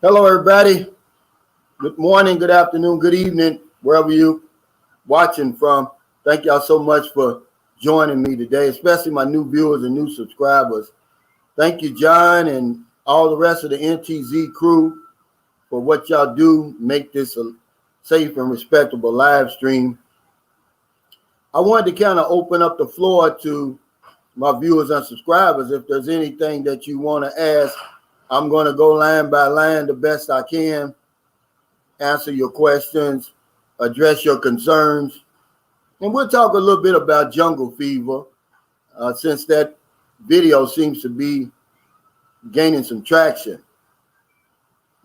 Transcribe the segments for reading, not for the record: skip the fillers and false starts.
Hello, everybody. Good morning, good afternoon, good evening, wherever you watching from. Thank y'all so much for joining me today, especially my new viewers and new subscribers. Thank you, John, and all the rest of the NTZ crew for what y'all do. Make this a safe and respectable live stream. I wanted to kind of open up the floor to my viewers and subscribers. If there's anything that you want to ask, I'm going to go line by line the best I can, answer your questions, address your concerns, and we'll talk a little bit about jungle fever since that video seems to be gaining some traction.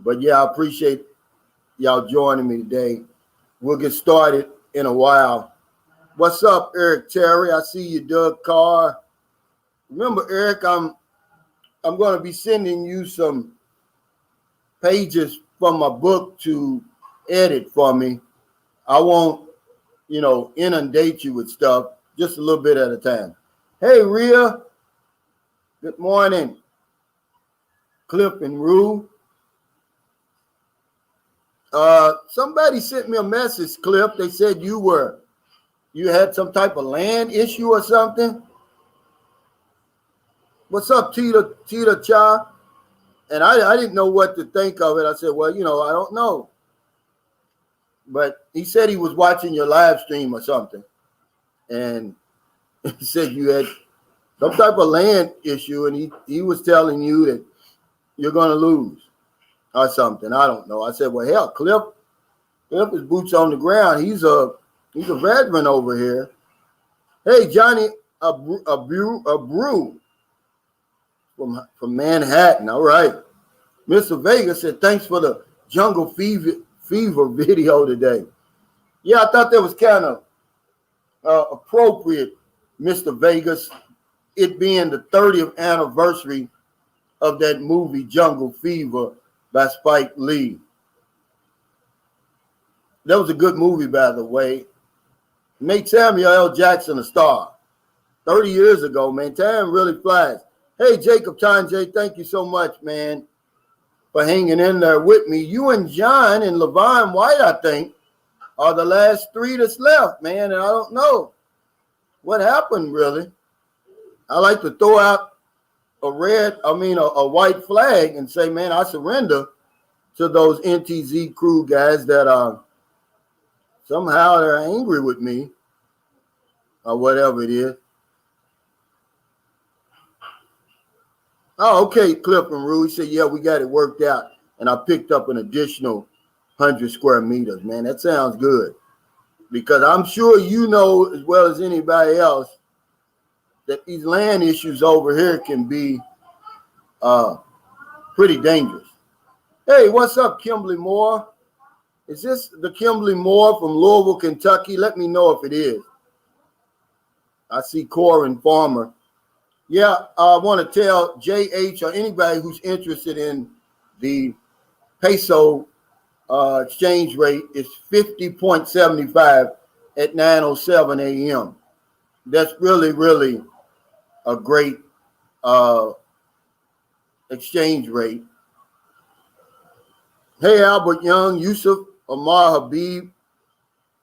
But yeah, I appreciate y'all joining me today. We'll get started in a while. What's up, Eric Terry? I see you, Doug Carr. Remember, Eric, I'm going to be sending you some pages from my book to edit for me. I won't, inundate you with stuff, just a little bit at a time. Hey, Rhea. Good morning. Cliff and Rue. Somebody sent me a message, Cliff. They said you had some type of land issue or something. What's up, Tita Cha? And I didn't know what to think of it. I said, well, I don't know. But he said he was watching your live stream or something. And he said you had some type of land issue. And he was telling you that you're going to lose or something. I don't know. I said, well, hell, Cliff is boots on the ground. He's a veteran over here. Hey, Johnny, a brew. From Manhattan. All right. Mr. Vega said, thanks for the jungle fever video today. Yeah, I thought that was kind of appropriate, Mr. Vegas, it being the 30th anniversary of that movie Jungle Fever by Spike Lee. That was a good movie, by the way. Made Samuel L. Jackson a star 30 years ago, man. Time really flies. Hey, Jacob Tanjay, thank you so much, man, for hanging in there with me. You and John and Levon White, I think, are the last three that's left, man, and I don't know what happened, really. I like to throw out a white flag and say, man, I surrender to those NTZ crew guys that somehow they're angry with me or whatever it is. Oh, okay, Cliff and Rue. He said, yeah, we got it worked out. And I picked up an additional 100 square meters, man. That sounds good. Because I'm sure you know as well as anybody else that these land issues over here can be pretty dangerous. Hey, what's up, Kimberly Moore? Is this the Kimberly Moore from Louisville, Kentucky? Let me know if it is. I see Corin Farmer. Yeah, I want to tell JH or anybody who's interested in the peso exchange rate is 50.75 at 9:07 a.m. That's really, really a great exchange rate. Hey, Albert Young, Yusuf Omar Habib,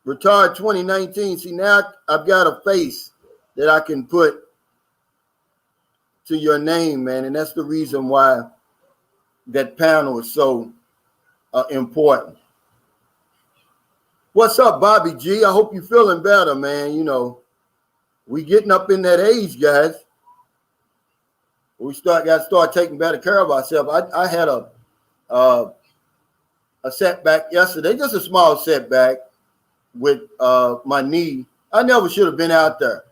retired 2019. See, now I've got a face that I can put to your name, man, and that's the reason why that panel is so important. What's up, Bobby G? I hope you're feeling better, man. We getting up in that age, guys. We got to start taking better care of ourselves. I had a setback yesterday, just a small setback with my knee. I never should have been out there,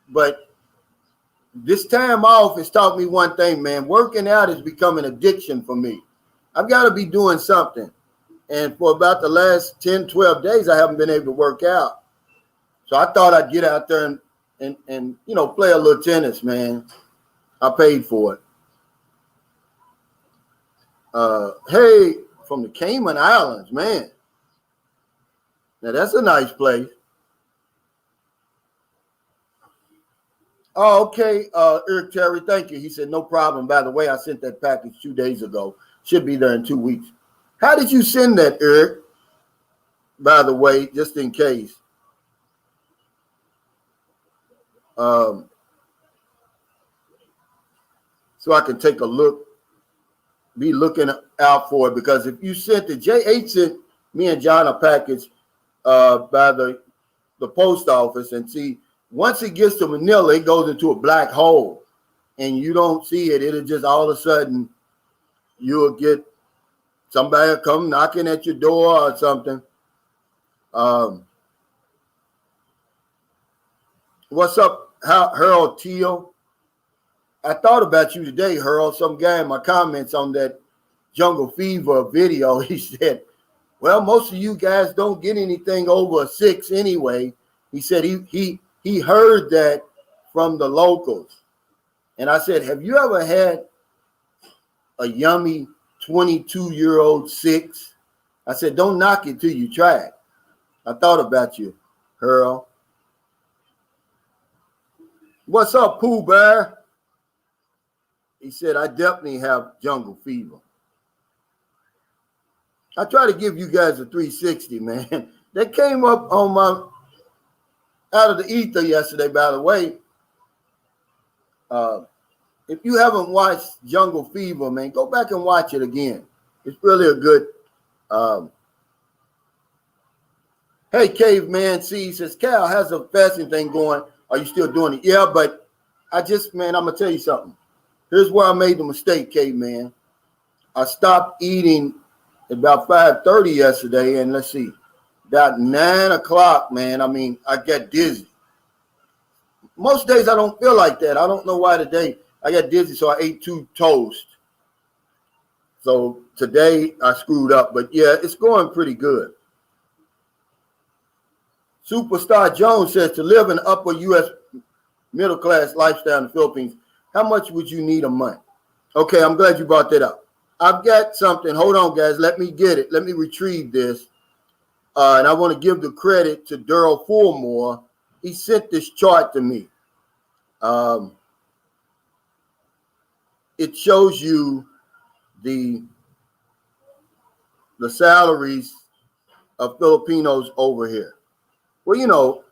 but this time off has taught me one thing, man. Working out has become an addiction for me. I've got to be doing something. And for about the last 10, 12 days, I haven't been able to work out. So I thought I'd get out there and play a little tennis, man. I paid for it. Hey, from the Cayman Islands, man. Now, that's a nice place. Oh, okay, Eric Terry, thank you. He said, no problem. By the way, I sent that package 2 days ago. Should be there in 2 weeks. How did you send that, Eric? By the way, just in case. So I can take a look, be looking out for it, because if you sent it, J8 sent me and John a package by the post office, and see, once it gets to Manila, it goes into a black hole and you don't see it. It'll just all of a sudden you'll get somebody come knocking at your door or something. What's up, Harold Teal? I thought about you today, Harold. Some guy in my comments on that Jungle Fever video, he said, well, most of you guys don't get anything over a 6 anyway. He said he heard that from the locals. And I said, have you ever had a yummy 22-year-old 6? I said, don't knock it till you try it. I thought about you, Harold. What's up, Pooh Bear? He said, I definitely have jungle fever. I try to give you guys a 360, man. That came up on my out of the ether yesterday, by the way. If you haven't watched Jungle Fever, man, go back and watch it again. It's really a good. Hey, Caveman C says, Cal has a fasting thing going. Are you still doing it? Yeah, but I'm going to tell you something. Here's where I made the mistake, Caveman. I stopped eating at about 5:30 yesterday, and let's see, about 9 o'clock, man, I got dizzy. Most days I don't feel like that. I don't know why today I got dizzy, so I ate 2 toast. So today I screwed up, but yeah, it's going pretty good. Superstar Jones says, to live an upper U.S. middle-class lifestyle in the Philippines, how much would you need a month? Okay, I'm glad you brought that up. I've got something. Hold on, guys. Let me get it. Let me retrieve this. And I want to give the credit to Daryl Fulmore. He sent this chart to me. It shows you the salaries of Filipinos over here. Well, you know,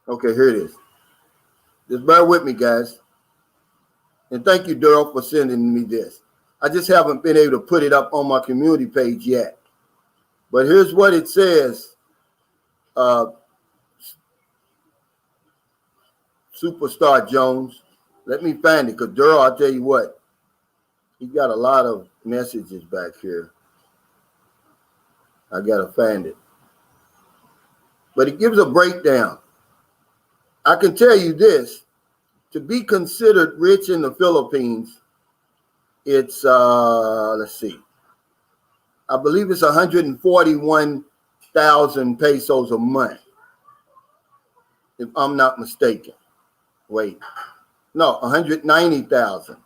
okay, here it is. Just bear with me, guys. And thank you, Daryl, for sending me this. I just haven't been able to put it up on my community page yet. But here's what it says. Superstar Jones. Let me find it, because Daryl, I'll tell you what, he got a lot of messages back here. I got to find it. But it gives a breakdown. I can tell you this. To be considered rich in the Philippines, it's, let's see, I believe it's 141,000 pesos a month, if I'm not mistaken. Wait, no, 190,000.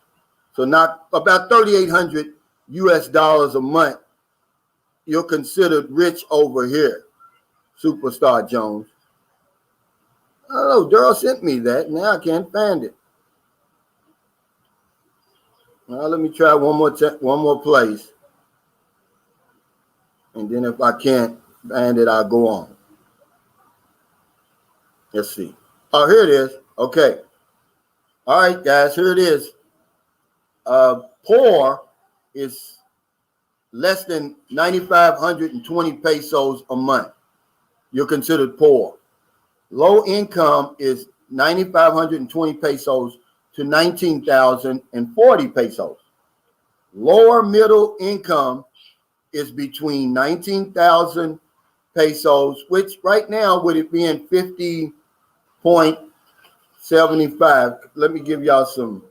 So not about 3,800 US dollars a month. You're considered rich over here, Superstar Jones. I don't know. Daryl sent me that. Now I can't find it. Well, let me try one more place. And then if I can't find it, I'll go on. Let's see. Oh, here it is. Okay. All right, guys, here it is. Poor is less than 9,520 pesos a month. You're considered poor. Low income is 9,520 pesos to 19,040 pesos. Lower middle income is between 19,000 pesos, which right now, with it being 50.75, let me give y'all some,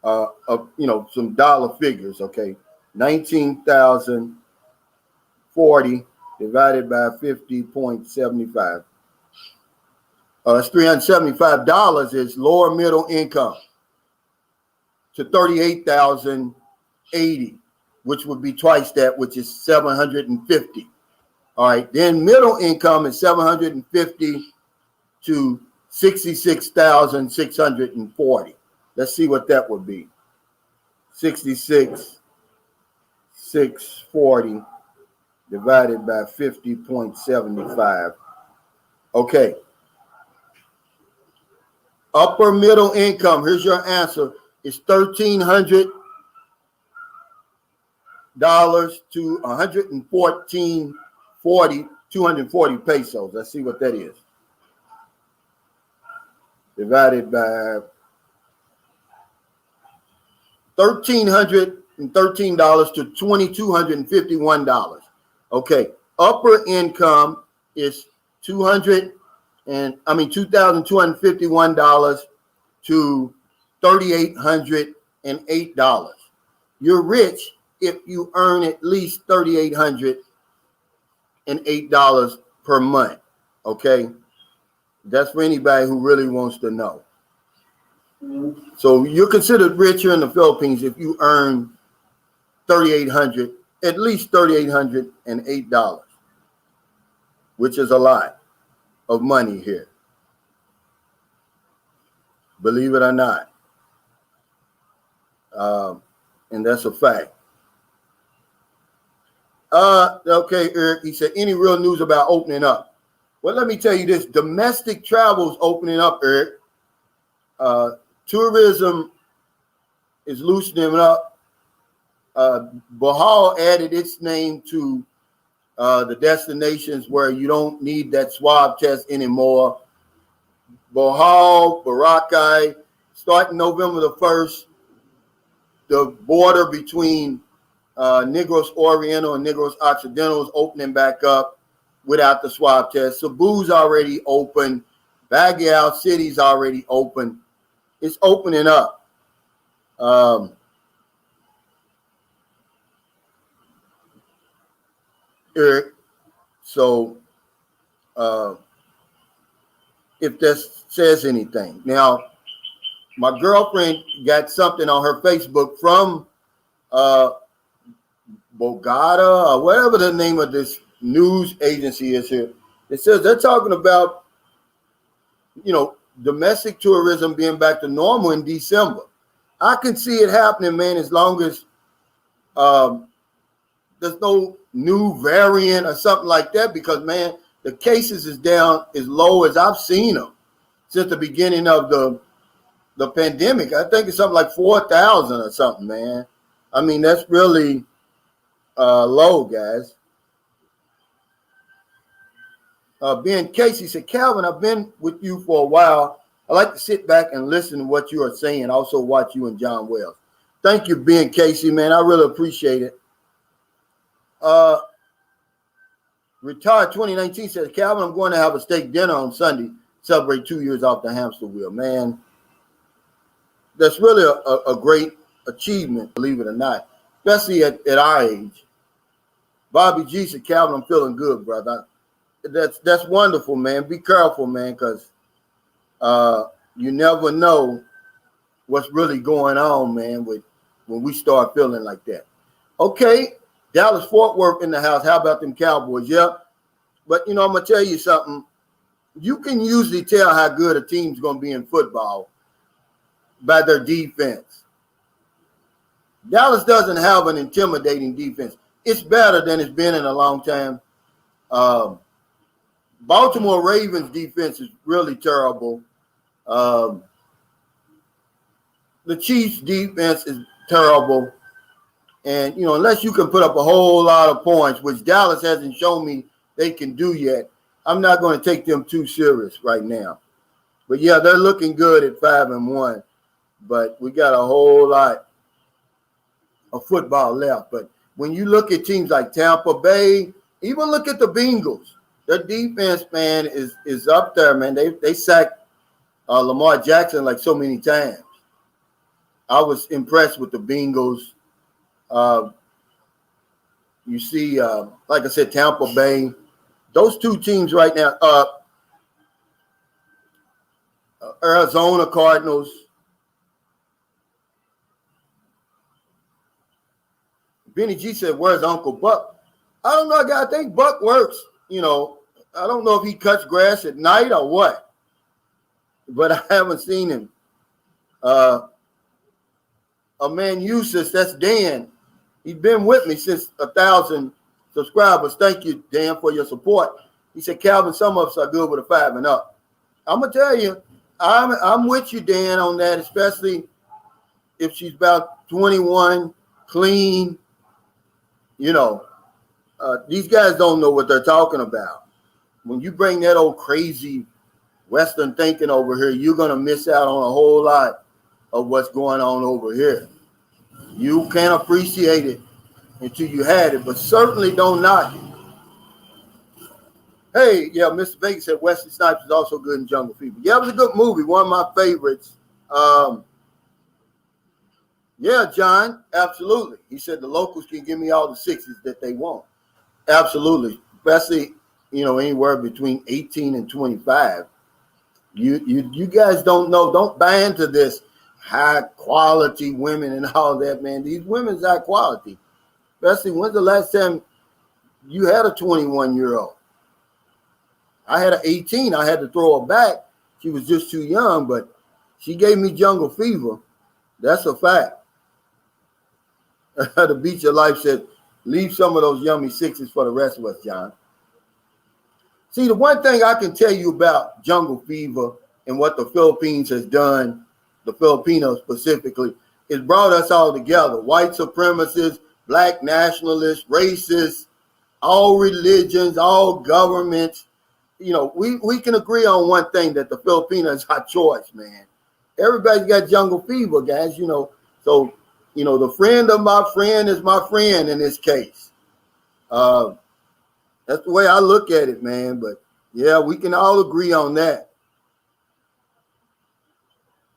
some dollar figures. Okay, 19,040 divided by 50.75. That's $375 is lower middle income to 38,080, which would be twice that, which is 750. All right, then middle income is 750 to 66,640. Let's see what that would be. 66, 640 divided by 50.75. Okay. Upper middle income, here's your answer. It's $1,300 to 240 pesos. Let's see what that is. Divided by $1,313 to $2,251. Okay. Upper income is $2,251 to $3,808. You're rich if you earn at least $3,808 per month. Okay. That's for anybody who really wants to know. So you're considered richer in the Philippines if you earn at least $3,808, which is a lot of money here. Believe it or not. And that's a fact. Okay, Eric, he said, any real news about opening up? Well, let me tell you this. Domestic travel is opening up, Eric. Tourism is loosening up. Bohol added its name to the destinations where you don't need that swab test anymore. Bohol, Boracay, starting November the 1st, the border between Negros Oriental and Negros Occidental is opening back up without the swab test. Cebu's already open. Baguio City's already open. It's opening up. Eric, so if this says anything. Now, my girlfriend got something on her Facebook from Bogota or whatever the name of this news agency is here. It says they're talking about, domestic tourism being back to normal in December. I can see it happening, man, as long as there's no new variant or something like that, because, man, the cases is down as low as I've seen them since the beginning of the pandemic. I think it's something like 4,000 or something, man. I mean, that's really low, guys. Ben Casey said, Calvin, I've been with you for a while. I like to sit back and listen to what you are saying. Also watch you and John Wells. Thank you, Ben Casey, man. I really appreciate it. Retired 2019 says, Calvin, I'm going to have a steak dinner on Sunday, celebrate 2 years off the hamster wheel. Man, that's really a great achievement, believe it or not, especially at our age. Bobby G said, Calvin, I'm feeling good, brother. That's wonderful, man. Be careful, man, because you never know what's really going on, man, when we start feeling like that. Okay, Dallas Fort Worth in the house. How about them Cowboys? Yeah, but I'm gonna tell you something. You can usually tell how good a team's gonna be in football by their defense. Dallas doesn't have an intimidating defense. It's better than it's been in a long time. Baltimore Ravens defense is really terrible. The Chiefs defense is terrible. And, unless you can put up a whole lot of points, which Dallas hasn't shown me they can do yet, I'm not going to take them too serious right now. But, yeah, they're looking good at 5-1. But we got a whole lot of football left. But when you look at teams like Tampa Bay, even look at the Bengals. Their defense, man, is up there, man. They sacked Lamar Jackson like so many times. I was impressed with the Bengals. You see, like I said, Tampa Bay. Those two teams right now, Arizona Cardinals. Benny G said, where's Uncle Buck? I don't know, guy. I think Buck works. I don't know if he cuts grass at night or what, but I haven't seen him. A man Eustace, that's Dan. He's been with me since 1,000 subscribers. Thank you, Dan, for your support. He said, Calvin, some of us are good with a 5 and up. I'm gonna tell you, I'm with you, Dan, on that, especially if she's about 21, clean. You know, these guys don't know what they're talking about. When you bring that old crazy Western thinking over here, you're gonna miss out on a whole lot of what's going on over here. You can't appreciate it until you had it, but certainly don't knock it. Hey, yeah, Mr. Vegas said Wesley Snipes is also good in Jungle Fever. Yeah, it was a good movie, one of my favorites. Yeah, John, absolutely. He said the locals can give me all the 6s that they want. Absolutely, especially, you know, anywhere between 18 and 25. You guys don't know. Don't buy into this high quality women and all that, man. These women's high quality. Especially, when's the last time you had a 21-year-old? I had an 18. I had to throw her back. She was just too young, but she gave me jungle fever. That's a fact. The Beach of Life said, leave some of those yummy 6s for the rest of us, John. See, the one thing I can tell you about jungle fever and what the Philippines has done, the Filipinos specifically, is brought us all together. White supremacists, black nationalists, racists, all religions, all governments. You know, we can agree on one thing, that the Filipinos are choice, man. Everybody's got jungle fever, guys, you know. So, you know, the friend of my friend is my friend in this case. That's the way I look at it, man. But, yeah, we can all agree on that.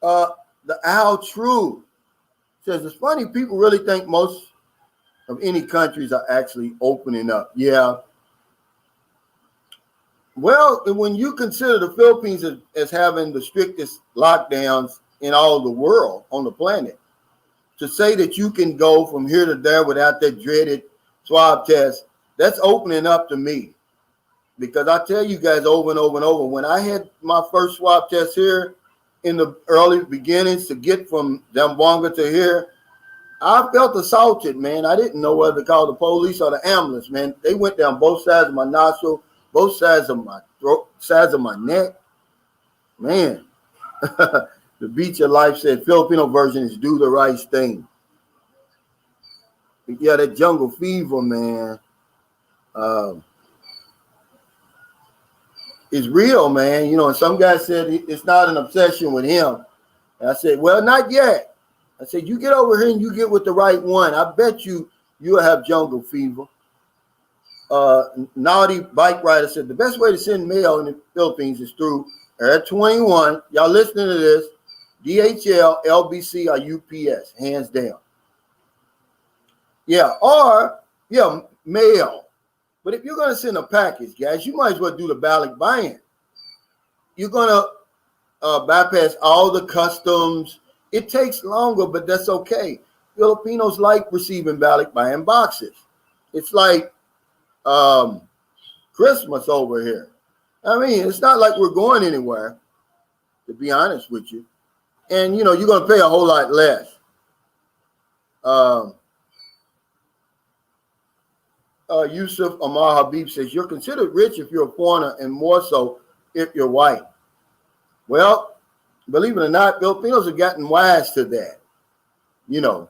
The Al True says, it's funny, people really think most of any countries are actually opening up. Yeah. Well, when you consider the Philippines as having the strictest lockdowns in all the world on the planet, to say that you can go from here to there without that dreaded swab test, that's opening up to me. Because I tell you guys over and over and over, when I had my first swab test here in the early beginnings to get from Zamboanga to here, I felt assaulted, man. I didn't know whether to call the police or the ambulance, man. They went down both sides of my nostril, both sides of my throat, sides of my neck. Man, the Beach of Life said Filipino version is do the right thing. But yeah, that jungle fever, man, is real, man. You know, and some guy said it's not an obsession with him. And I said, well, not yet. I said, you get over here and you get with the right one. I bet you'll have jungle fever. Naughty Bike Rider said the best way to send mail in the Philippines is through Air 21. Y'all listening to this? DHL, LBC, or UPS, hands down. Yeah, or yeah, mail. But if you're going to send a package, guys, you might as well do the ballot buy-in. You're going to bypass all the customs. It takes longer, but that's okay. Filipinos like receiving ballot buy-in boxes. It's like Christmas over here. I mean, it's not like we're going anywhere, to be honest with you. And, you know, you're going to pay a whole lot less. Yusuf Amar Habib says, you're considered rich if you're a foreigner and more so if you're white. Well, believe it or not, Filipinos have gotten wise to that. You know,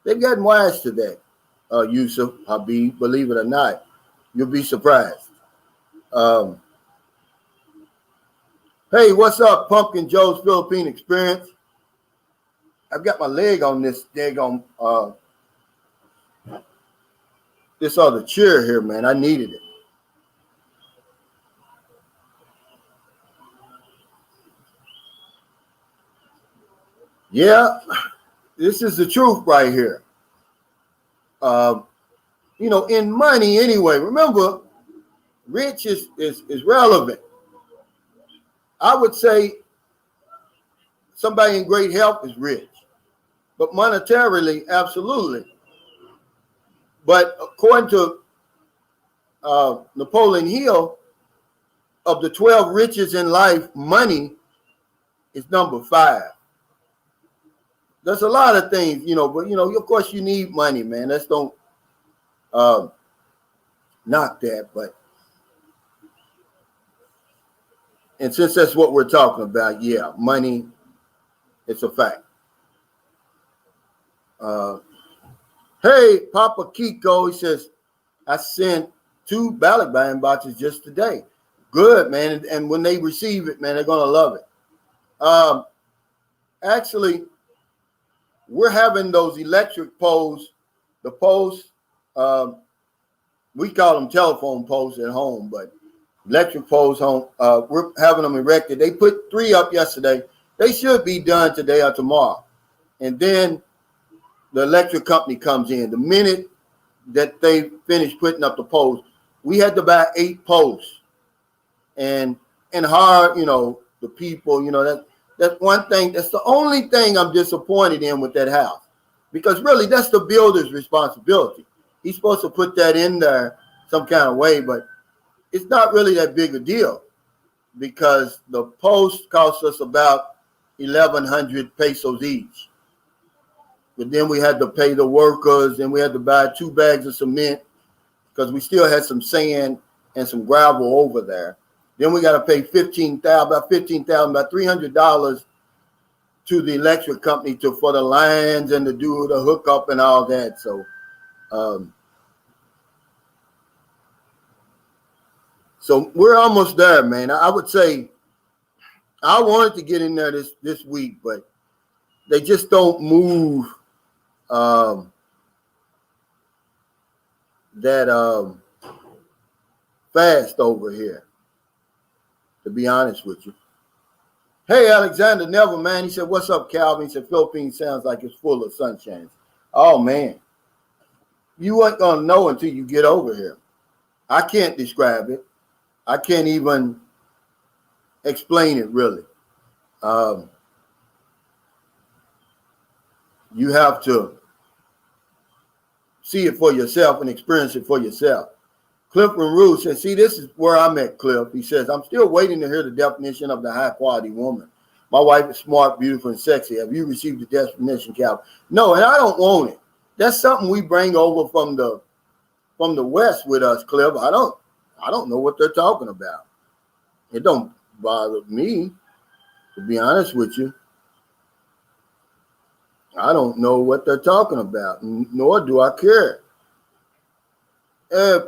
they've gotten wise to that, Yusuf Habib, believe it or not. You'll be surprised. Hey, what's up, Pumpkin Joe's Philippine Experience? I've got my leg on this daggone this other chair here, man. I needed it. Yeah, this is the truth right here. You know, in money anyway. Remember, rich is relevant. I would say somebody in great health is rich, but monetarily, absolutely. But according to Napoleon Hill, of the 12 riches in life, money is number 5. there's a lot of things, but of course you need money, man. Let's don't knock that, but and since that's what we're talking about, yeah, money, it's a fact. Hey, Papa Kiko, he says, I sent 2 ballot buying boxes just today. Good, man. And when they receive it, man, they're going to love it. Actually, we're having those electric poles, the posts, we call them telephone poles at home, but electric poles home, we're having them erected. They put 3 up yesterday. They should be done today or tomorrow. And then the electric company comes in. The minute that they finish putting up the poles, we had to buy 8 poles and hire, the people, that's one thing. That's the only thing I'm disappointed in with that house, because really that's the builder's responsibility. He's supposed to put that in there some kind of way, but it's not really that big a deal because the posts cost us about 1,100 pesos each. But then we had to pay the workers, and we had to buy 2 bags of cement because we still had some sand and some gravel over there. Then we got to pay about $300 to the electric company for the lines and to do the hookup and all that. So, so we're almost there, man. I would say I wanted to get in there this week, but they just don't move that fast over here, to be honest with you. Hey, Alexander Neville, man. He said, what's up, Calvin? He said, Philippines sounds like it's full of sunshine. Oh, man. You ain't going to know until you get over here. I can't describe it. I can't even explain it, really. You have to see it for yourself and experience it for yourself. Cliff Rue says, see, this is where I'm at, Cliff. He says, I'm still waiting to hear the definition of the high-quality woman. My wife is smart, beautiful, and sexy. Have you received the definition, Calvin? No, and I don't want it. That's something we bring over from the West with us, Cliff. I don't know what they're talking about. It don't bother me, to be honest with you. I don't know what they're talking about, nor do I care.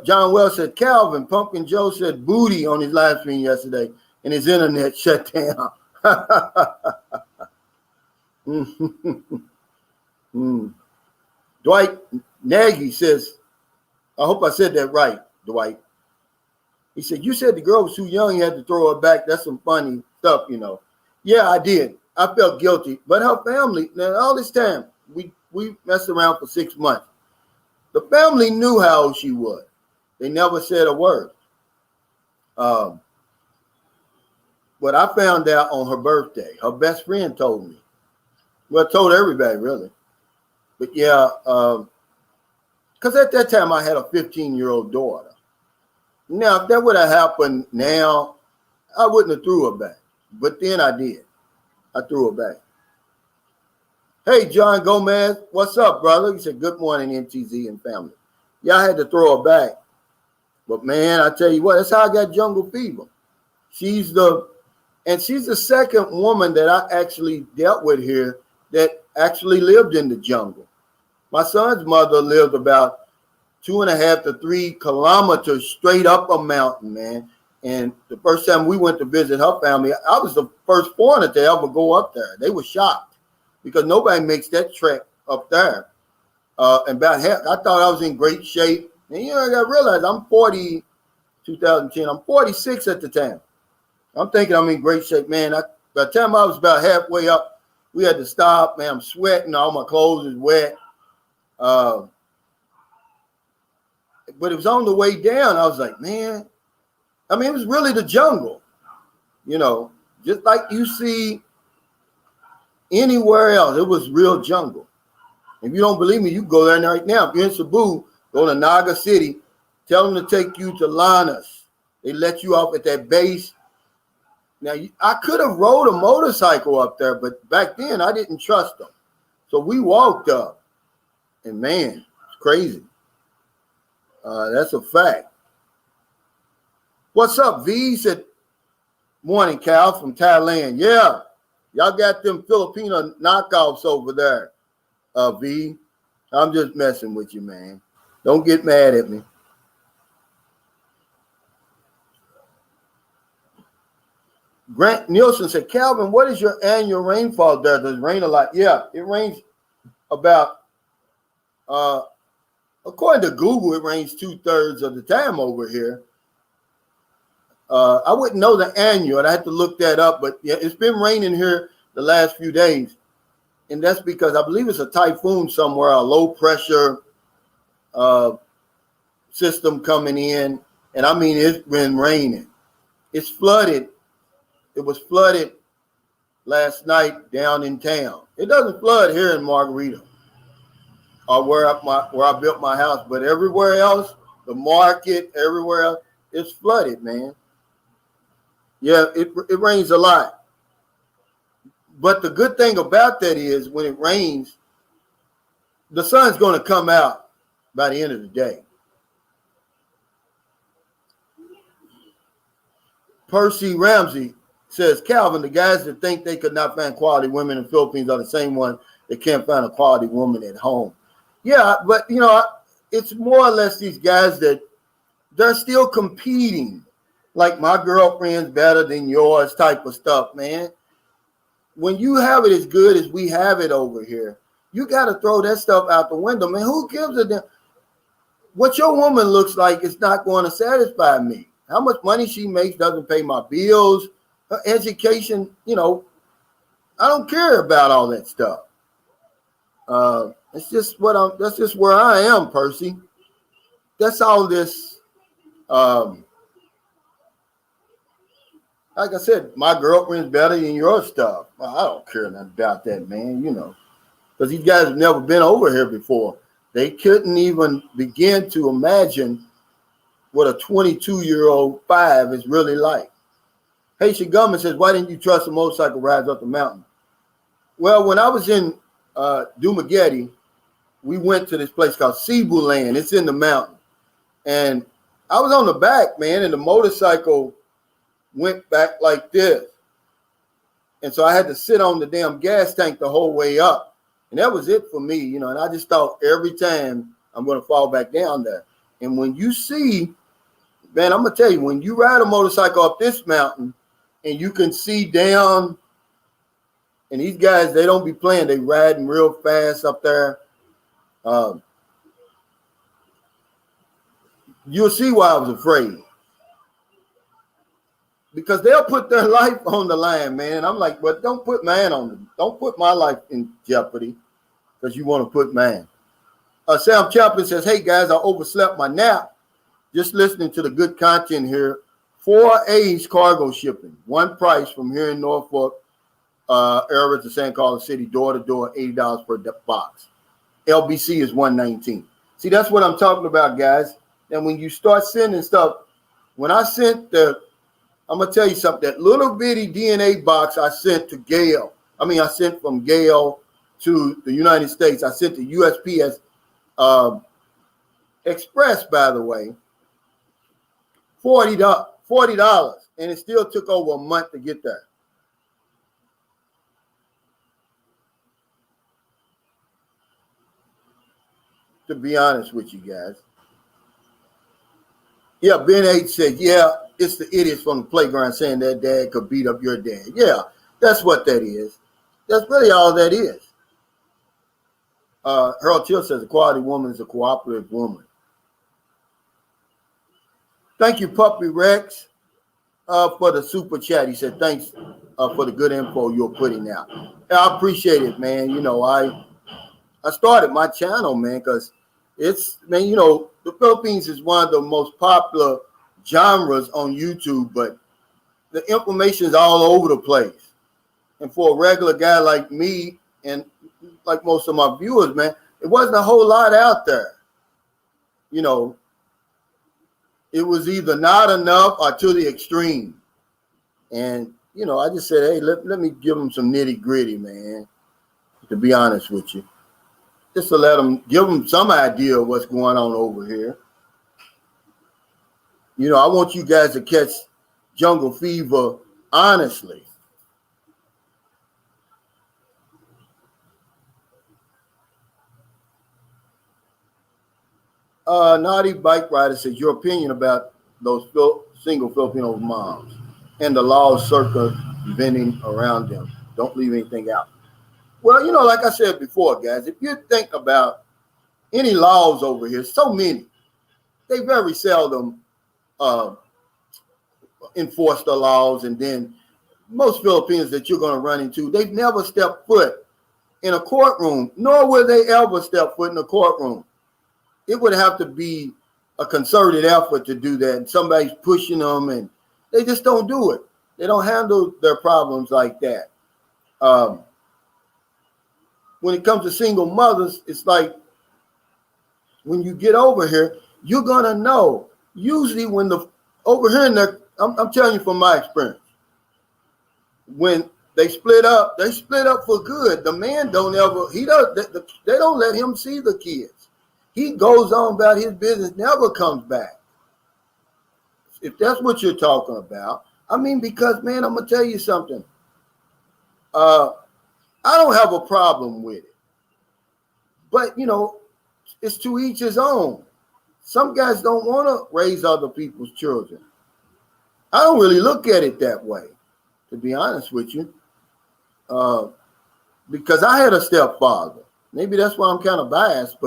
John Wells said, Calvin, Pumpkin Joe said booty on his live stream yesterday, and his internet shut down. Dwight Nagy says, I hope I said that right, Dwight. He said, you said the girl was too young, you had to throw her back. That's some funny stuff, Yeah, I did. I felt guilty. But her family, now all this time, we messed around for 6 months. The family knew how old she was. They never said a word. But I found out on her birthday. Her best friend told me. Well, told everybody, really. But yeah, because at that time I had a 15-year-old daughter. Now, if that would have happened now, I wouldn't have threw her back. But then I did. I threw her back. Hey, John Gomez, what's up, brother? He said, good morning, MTZ and family. Yeah, I had to throw her back. But, man, I tell you what, that's how I got jungle fever. She's the second woman that I actually dealt with here that actually lived in the jungle. My son's mother lived about 2.5 to 3 kilometers straight up a mountain, man. And the first time we went to visit her family, I was the first foreigner to ever go up there. They were shocked because nobody makes that trek up there. And about half, I thought I was in great shape. And I got to realize I'm 40, 2010. I'm 46 at the time. I'm thinking I'm in great shape, man. By the time I was about halfway up, we had to stop, man. I'm sweating. All my clothes is wet. But it was on the way down. I was like, man, I mean, it was really the jungle, just like you see anywhere else. It was real jungle. If you don't believe me, you go there right now. If you're in Cebu, go to Naga City, tell them to take you to Lanas. They let you off at that base. Now, I could have rode a motorcycle up there, but back then I didn't trust them. So we walked up, and man, it's crazy. That's a fact. What's up, V? He said, morning, Cal from Thailand. Yeah, y'all got them Filipino knockoffs over there, V. I'm just messing with you, man. Don't get mad at me. Grant Nielsen said, Calvin, what is your annual rainfall there? Does it rain a lot? Yeah, it rains about, according to Google, it rains 2/3 of the time over here. I wouldn't know the annual. I'd have to look that up. But yeah, it's been raining here the last few days. And that's because I believe it's a typhoon somewhere, a low pressure system coming in. And I mean, it's been raining. It's flooded. It was flooded last night down in town. It doesn't flood here in Margarita or where I built my house, but everywhere else, the market, everywhere else, it's flooded, man. Yeah, it rains a lot. But the good thing about that is when it rains, the sun's going to come out by the end of the day. Percy Ramsey says, Calvin, the guys that think they could not find quality women in the Philippines are the same ones that can't find a quality woman at home. Yeah, but, you know, it's more or less these guys that they're still competing. Like my girlfriend's better than yours type of stuff, man. When you have it as good as we have it over here, you got to throw that stuff out the window, man. Who gives a damn? What your woman looks like is not going to satisfy me. How much money she makes doesn't pay my bills, her education, you know, I don't care about all that stuff. It's just that's just where I am, Percy. That's all this, like I said, my girlfriend's better than your stuff. Well, I don't care nothing about that, man, you know, because these guys have never been over here before. They couldn't even begin to imagine what a 22-year-old 5 is really like. Haitian government says, why didn't you trust a motorcycle rides up the mountain? Well, when I was in Dumaguete, we went to this place called Cebu Land. It's in the mountain. And I was on the back, man, and the motorcycle went back like this. And so I had to sit on the damn gas tank the whole way up. And that was it for me, you know, and I just thought every time I'm going to fall back down there. And when you see, man, I'm going to tell you, when you ride a motorcycle up this mountain and you can see down, and these guys, they don't be playing. They riding real fast up there. You'll see why I was afraid. Because they'll put their life on the line, man. And I'm like, but don't put mine on them. Don't put my life in jeopardy because you want to put mine. Sam Chaplin says, hey, guys, I overslept my nap. Just listening to the good content here. 4A's cargo shipping. One price from here in Norfolk area to San Carlos City, door to door, $80 per box. LBC is $119. See, that's what I'm talking about, guys. And when you start sending stuff, when I sent I'm going to tell you something, that little bitty DNA box I sent to Gail. I sent from Gail to the United States. I sent to USPS Express, by the way, $40. And it still took over a month to get there. To be honest with you guys. Yeah, Ben H said, yeah, it's the idiots from the playground saying their dad could beat up your dad. Yeah, that's what that is. That's really all that is. Harold Chill says a quality woman is a cooperative woman. Thank you, Puppy Rex, for the super chat. He said, thanks for the good info you're putting out. I appreciate it, man. You know, I started my channel, man, because it's, man, you know, the Philippines is one of the most popular genres on YouTube, but the information is all over the place. And for a regular guy like me and like most of my viewers, man, it wasn't a whole lot out there. You know, it was either not enough or to the extreme. And, you know, I just said, hey, let me give them some nitty gritty, man. to be honest with you. Just to give them some idea of what's going on over here. You know, I want you guys to catch jungle fever honestly. Naughty Bike Rider says, your opinion about those single Filipino moms and the laws circumventing around them. Don't leave anything out. Well, you know, like I said before, guys, if you think about any laws over here, so many, they very seldom enforce the laws. And then most Filipinos that you're going to run into, they've never stepped foot in a courtroom, nor will they ever step foot in a courtroom. It would have to be a concerted effort to do that. And somebody's pushing them and they just don't do it. They don't handle their problems like that. When it comes to single mothers, it's like when you get over here, you're going to know. Usually when over here, I'm telling you from my experience, when they split up for good. The man they don't let him see the kids. He goes on about his business, never comes back. If that's what you're talking about, I mean, because, man, I'm going to tell you something. I don't have a problem with it. But, you know, it's to each his own. Some guys don't want to raise other people's children. I don't really look at it that way, to be honest with you. Because I had a stepfather. Maybe that's why I'm kind of biased,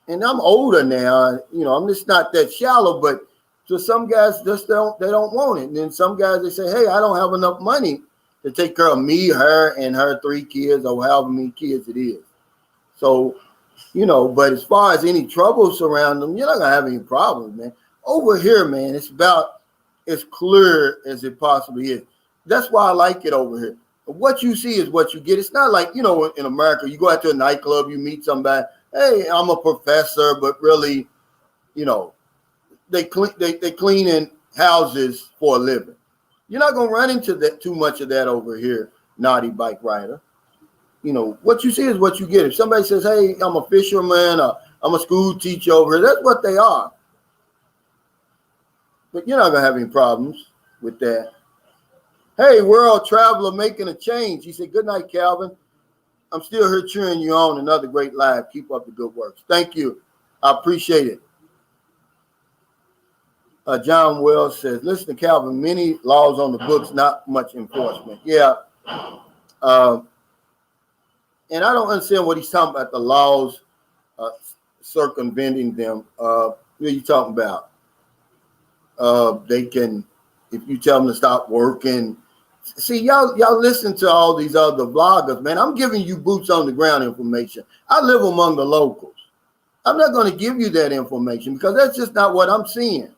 and I'm older now, you know, I'm just not that shallow, but so some guys just don't want it. And then some guys, they say, hey, I don't have enough money to take care of me, her, and her 3 kids or however many kids it is. So, you know, but as far as any trouble surrounding them, you're not going to have any problems, man. Over here, man, it's about as clear as it possibly is. That's why I like it over here. What you see is what you get. It's not like, you know, in America, you go out to a nightclub, you meet somebody, hey, I'm a professor, but really, you know, they cleaning houses for a living. You're not going to run into that too much of that over here, Naughty Bike Rider. You know, what you see is what you get. If somebody says, hey, I'm a fisherman, or I'm a school teacher over here, that's what they are. But you're not going to have any problems with that. Hey, world traveler making a change. He said, good night, Calvin. I'm still here cheering you on. Another great live. Keep up the good works. Thank you. I appreciate it. John Wells says, listen to Calvin, many laws on the books, not much enforcement. Yeah. And I don't understand what he's talking about, the laws circumventing them. What are you talking about? They can, if you tell them to stop working. See, y'all listen to all these other vloggers, man. I'm giving you boots on the ground information. I live among the locals. I'm not going to give you that information because that's just not what I'm seeing.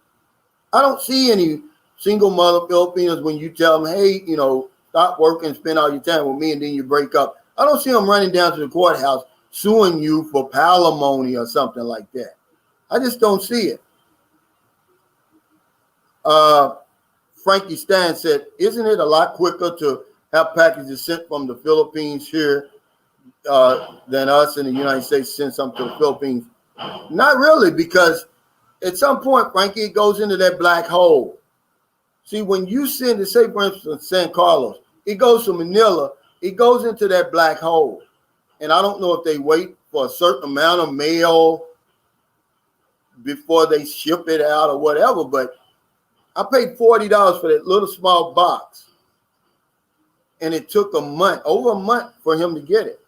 I don't see any single mother Filipinos when you tell them, hey, you know, stop working, spend all your time with me, and then you break up. I don't see them running down to the courthouse suing you for palimony or something like that. I just don't see it. Frankie Stan said, isn't it a lot quicker to have packages sent from the Philippines here than us in the United States send something to the Philippines? Not really, because at some point, Frankie, it goes into that black hole. See, when you send it, say, for instance, San Carlos, it goes to Manila, it goes into that black hole. And I don't know if they wait for a certain amount of mail before they ship it out or whatever, but I paid $40 for that little small box. And it took over a month for him to get it.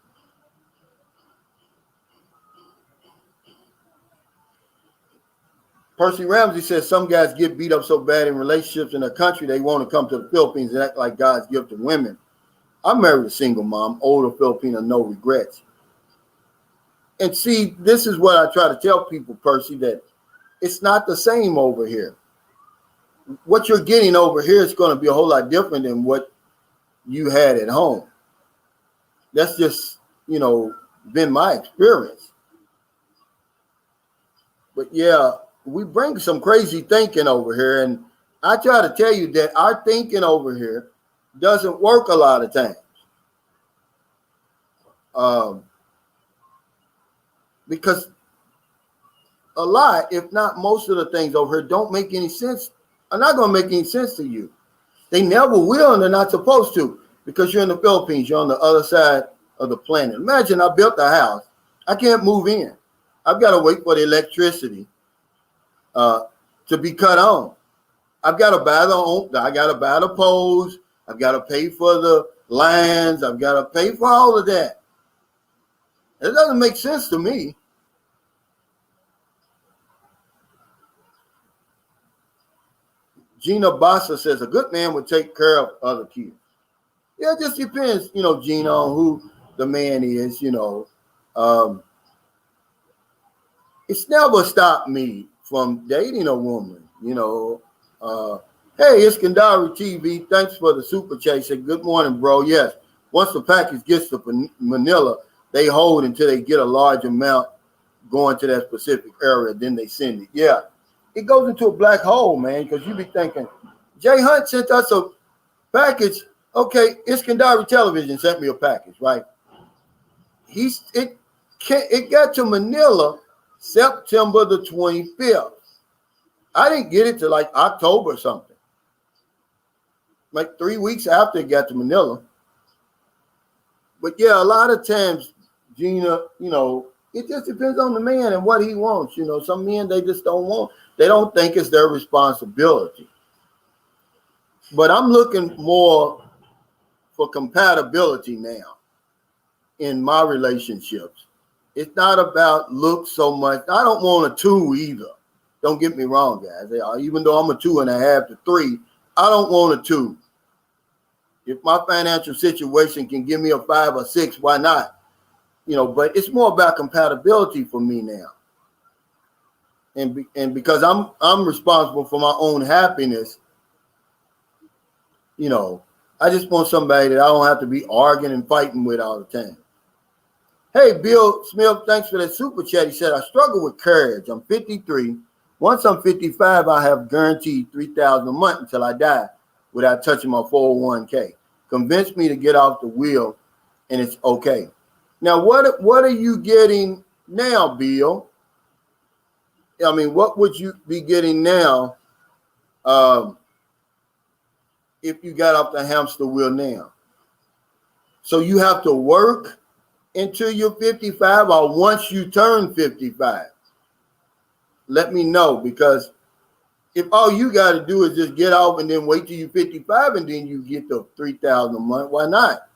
Percy Ramsey says some guys get beat up so bad in relationships in their country, they want to come to the Philippines and act like God's gift to women. I married a single mom, older Filipino, no regrets. And see, this is what I try to tell people, Percy, that it's not the same over here. What you're getting over here is going to be a whole lot different than what you had at home. That's just, you know, been my experience. But yeah, we bring some crazy thinking over here. And I try to tell you that our thinking over here doesn't work a lot of times. Because a lot, if not most of the things over here don't make any sense, are not going to make any sense to you. They never will, and they're not supposed to, because you're in the Philippines. You're on the other side of the planet. Imagine I built a house. I can't move in. I've got to wait for the electricity to be cut on. I've got to buy the poles. I've got to pay for the lines. I've got to pay for all of that. It doesn't make sense to me. Gina Bassa says a good man would take care of other kids. Yeah, it just depends, Gina, on who the man is, It's never stopped me from dating a woman, Hey, it's Kandari TV. Thanks for the super chat. Said, good morning, bro. Yes, once the package gets to Manila, they hold until they get a large amount going to that specific area. Then they send it. Yeah. It goes into a black hole, man, because you be thinking, Jay Hunt sent us a package. Okay, Iskandari Television sent me a package, right? It got to Manila September the 25th. I didn't get it till like October or something. Like 3 weeks after it got to Manila. But yeah, a lot of times, Gina, it just depends on the man and what he wants. Some men, they just don't want. They don't think it's their responsibility. But I'm looking more for compatibility now in my relationships. It's not about looks so much. I don't want a 2 either. Don't get me wrong, guys. Even though I'm a 2.5 to 3, I don't want a 2. If my financial situation can give me a 5 or 6, why not? But it's more about compatibility for me now. And because I'm responsible for my own happiness, I just want somebody that I don't have to be arguing and fighting with all the time. Hey, Bill Smith, thanks for that super chat. He said, I struggle with courage. I'm 53. Once I'm 55, I have guaranteed $3,000 a month until I die without touching my 401k. Convince me to get off the wheel, and it's okay. Now, what are you getting now, Bill? I mean, what would you be getting now if you got off the hamster wheel now? So you have to work until you're 55 or once you turn 55? Let me know, because if all you got to do is just get off and then wait till you're 55 and then you get the $3,000 a month, why not?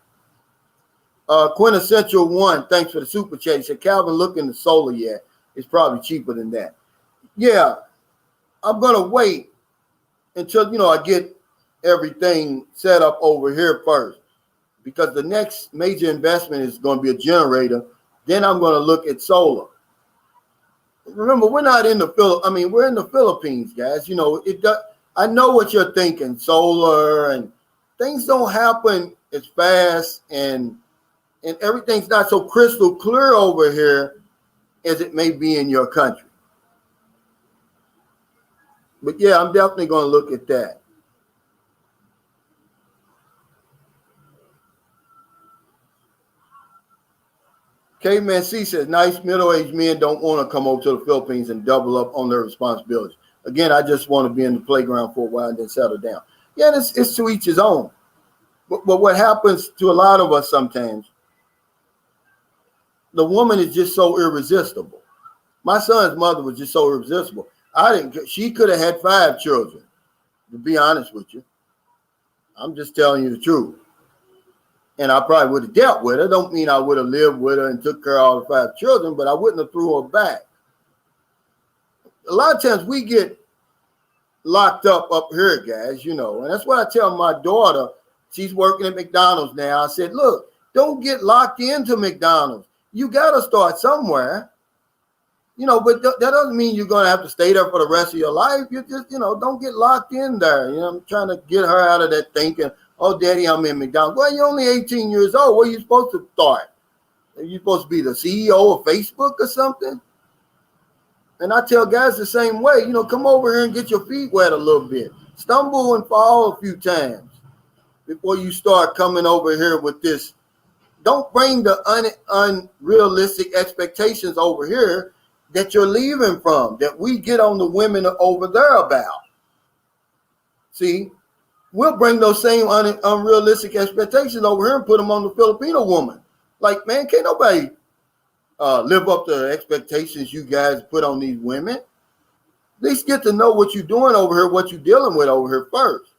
Quintessential One, thanks for the super chat. He said, Calvin, look into solar yet. It's probably cheaper than that. Yeah, I'm going to wait until, I get everything set up over here first, because the next major investment is going to be a generator. Then I'm going to look at solar. Remember, we're not in the we're in the Philippines, guys. I know what you're thinking, solar, and things don't happen as fast, and everything's not so crystal clear over here as it may be in your country. But yeah, I'm definitely going to look at that. K-Man C says, nice middle-aged men don't want to come over to the Philippines and double up on their responsibilities. Again, I just want to be in the playground for a while and then settle down. Yeah, it's to each his own. But what happens to a lot of us sometimes, the woman is just so irresistible. My son's mother was just so irresistible. She could have had 5 children, to be honest with you. I'm just telling you the truth. And I probably would have dealt with her. Don't mean I would have lived with her and took care of all the 5 children, but I wouldn't have threw her back. A lot of times we get locked up here, guys, and that's what I tell my daughter. She's working at McDonald's now. I said, look, don't get locked into McDonald's. You got to start somewhere, but that doesn't mean you're going to have to stay there for the rest of your life. You just, don't get locked in there. I'm trying to get her out of that thinking, oh, Daddy, I'm in McDonald's. Well, you're only 18 years old. Where are you supposed to start? Are you supposed to be the CEO of Facebook or something? And I tell guys the same way, come over here and get your feet wet a little bit. Stumble and fall a few times before you start coming over here with this don't bring the unrealistic expectations over here that you're leaving from, that we get on the women over there about. See, we'll bring those same unrealistic expectations over here and put them on the Filipino woman. Like, man, can't nobody live up to the expectations you guys put on these women. At least get to know what you're doing over here, what you're dealing with over here first.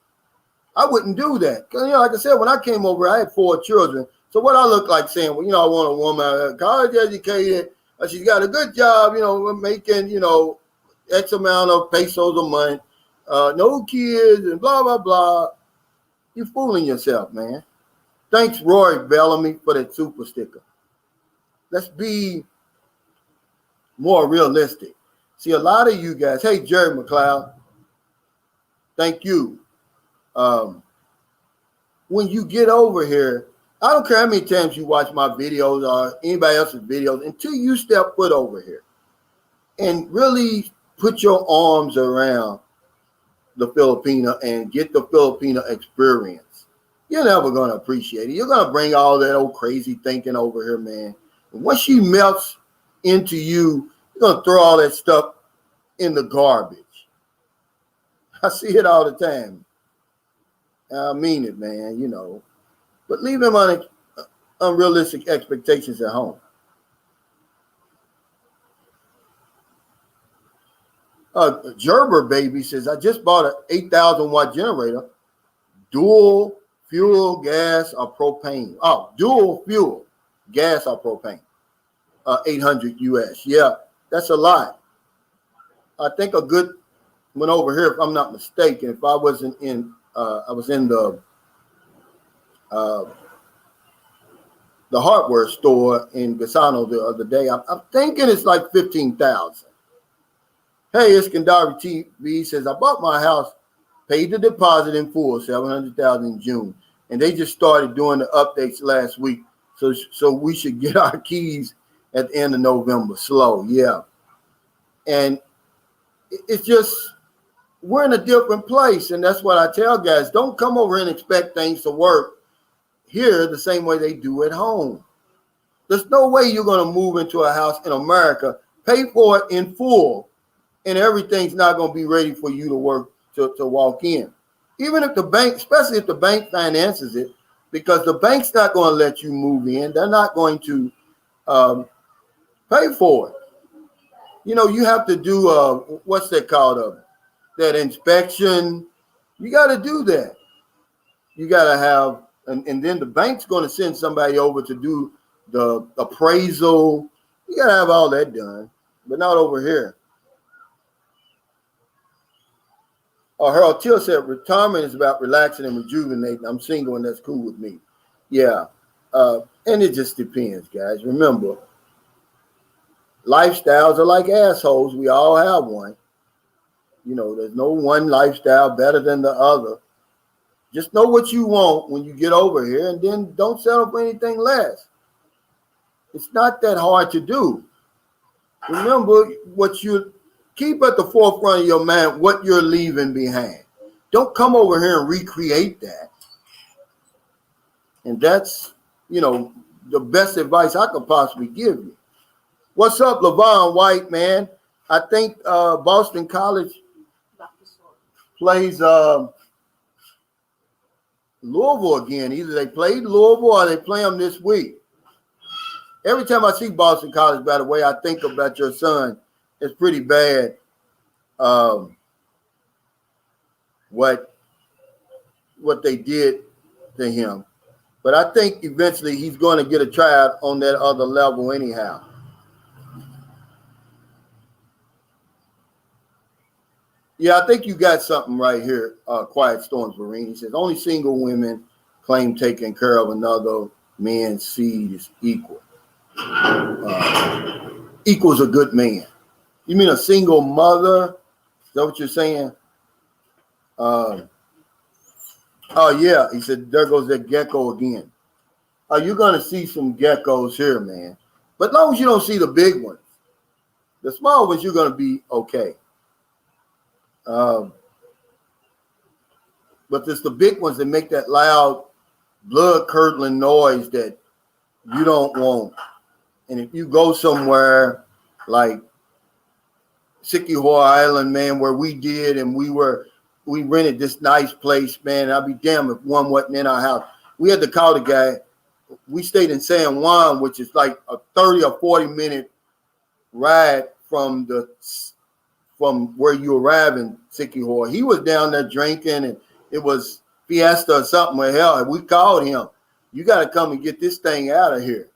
I wouldn't do that. Because, like I said, when I came over, I had 4 children. So what I look like saying, well, I want a woman, college educated, she's got a good job, making, X amount of pesos a month, no kids, and blah, blah, blah. You're fooling yourself, man. Thanks, Roy Bellamy, for that super sticker. Let's be more realistic. See, a lot of you guys, hey, Jerry McLeod, thank you. When you get over here, I don't care how many times you watch my videos or anybody else's videos, until you step foot over here and really put your arms around the Filipino and get the Filipino experience, you're never going to appreciate it. You're going to bring all that old crazy thinking over here, man. And once she melts into you, you're going to throw all that stuff in the garbage. I see it all the time. I mean it, man, But leave them on unrealistic expectations at home. Gerber Baby says, I just bought an 8,000 watt generator, dual fuel, gas, or propane. Oh, dual fuel, gas, or propane. 800 US. Yeah, that's a lot. I think a good one over here, if I'm not mistaken, if I wasn't in, I was in the hardware store in Gasano the other day. I'm thinking it's like 15,000. Hey, Iskandari TV says, I bought my house, paid the deposit in full, 700,000 in June, and they just started doing the updates last week. So we should get our keys at the end of November. Slow, yeah. And it's just, we're in a different place, and that's what I tell guys. Don't come over and expect things to work here the same way they do at home. There's no way you're going to move into a house in America, pay for it in full, and everything's not going to be ready for you to work to walk in. Even if the bank, especially if the bank finances it, because the bank's not going to let you move in. They're not going to pay for it. You have to do, what's that called? That inspection. You got to do that. You got to have, and then the bank's going to send somebody over to do the appraisal. You got to have all that done, but not over here. Harold Till said, retirement is about relaxing and rejuvenating. I'm single and that's cool with me. Yeah. And it just depends, guys. Remember, lifestyles are like assholes. We all have one. There's no one lifestyle better than the other. Just know what you want when you get over here, and then don't settle for anything less. It's not that hard to do. Remember what you keep at the forefront of your mind, what you're leaving behind. Don't come over here and recreate that. And that's, the best advice I could possibly give you. What's up, LaVon White, man? I think Boston College plays Louisville again. Either they played Louisville or they play them this week. Every time I see Boston College, by the way, I think about your son. It's pretty bad what they did to him. But I think eventually he's going to get a tryout on that other level anyhow. Yeah, I think you got something right here. Quiet Storms Marine says, only single women claim taking care of another man's seed is equal. Equals a good man. You mean a single mother? Is that what you're saying? Oh, yeah. He said, there goes that gecko again. You're going to see some geckos here, man. But as long as you don't see the big ones, the small ones, you're going to be okay. But it's the big ones that make that loud, blood-curdling noise that you don't want. And if you go somewhere like Siquijor Island, man, where we did, and we rented this nice place, man. I'd be damned if one wasn't in our house. We had to call the guy. We stayed in San Juan, which is like a 30 or 40-minute ride from where you arrive in Siquijor. He was down there drinking, and it was Fiesta or something. Well, hell, we called him. You got to come and get this thing out of here.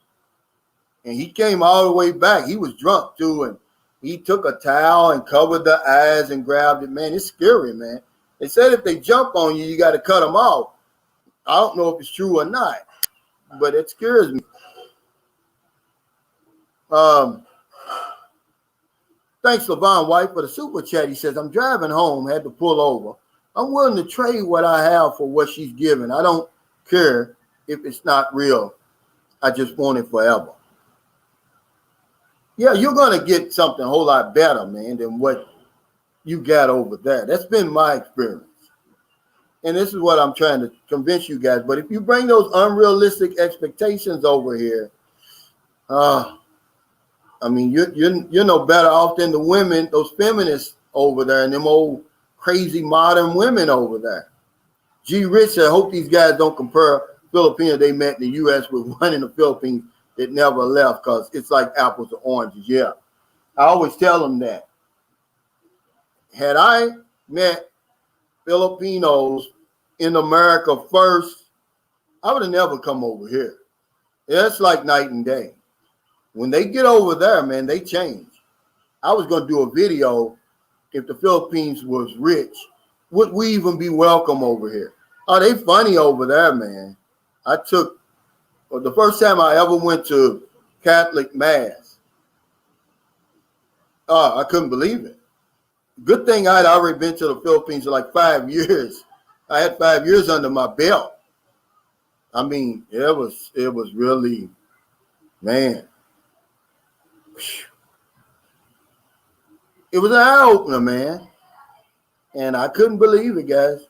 And he came all the way back. He was drunk too, and he took a towel and covered the eyes and grabbed it. Man, it's scary, man. They said if they jump on you, you got to cut them off. I don't know if it's true or not, but it scares me. Thanks, Levon White, for the super chat. He says, I'm driving home, had to pull over. I'm willing to trade what I have for what she's giving. I don't care if it's not real. I just want it forever. Yeah, you're going to get something a whole lot better, man, than what you got over there. That's been my experience. And this is what I'm trying to convince you guys. But if you bring those unrealistic expectations over here, I mean, you're no better off than the women, those feminists over there, and them old crazy modern women over there. G. Rich, I hope these guys don't compare Filipino they met in the U.S. with one in the Philippines that never left, because it's like apples to oranges. Yeah, I always tell them that. Had I met Filipinos in America first, I would have never come over here. It's like night and day. When they get over there, man, they change. I was going to do a video if the Philippines was rich. Would we even be welcome over here? Oh, they funny over there, man. The first time I ever went to Catholic Mass, I couldn't believe it. Good thing I'd already been to the Philippines for like 5 years. I had 5 years under my belt. I mean, it was really, man. It was an eye-opener, man. And I couldn't believe it, guys.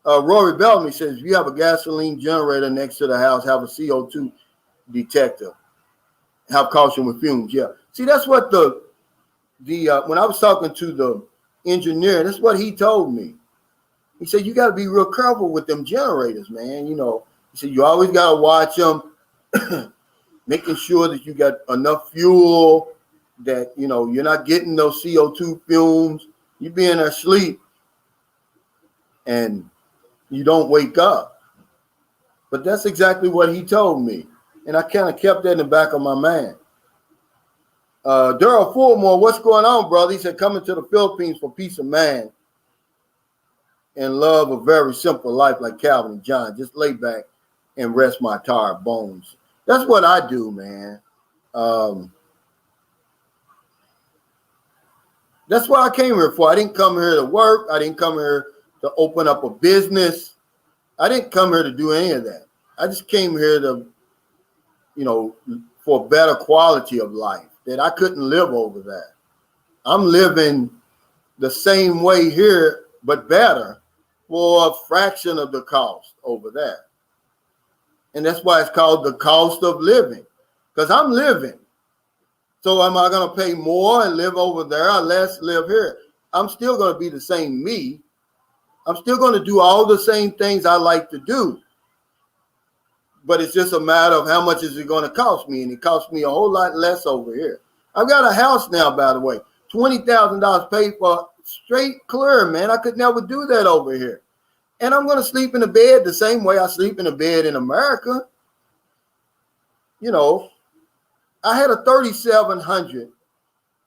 Rory Bellamy says, if you have a gasoline generator next to the house, have a CO2 detector. Have caution with fumes. Yeah. See, that's what when I was talking to the engineer, that's what he told me. He said, you got to be real careful with them generators, man. You know, he said, you always got to watch them, making sure that you got enough fuel, that, you know, you're not getting those CO2 fumes. You be in there asleep and you don't wake up. But that's exactly what he told me. And I kind of kept that in the back of my mind. Daryl Fulmore, what's going on, brother? He said, coming to the Philippines for peace of mind and love a very simple life like Calvin and John. Just lay back and rest my tired bones. That's what I do, man. That's what I came here for. I didn't come here to work. I didn't come here to open up a business. I didn't come here to do any of that. I just came here to, you know, for a better quality of life that I couldn't live over there. I'm living the same way here, but better for a fraction of the cost over there. And that's why it's called the cost of living, because I'm living. So am I going to pay more and live over there or less live here? I'm still going to be the same me. I'm still going to do all the same things I like to do. But it's just a matter of how much is it going to cost me. And it costs me a whole lot less over here. I've got a house now, by the way. $20,000 paid for straight clear, man. I could never do that over here. And I'm going to sleep in a bed the same way I sleep in a bed in America. You know, I had a 3,700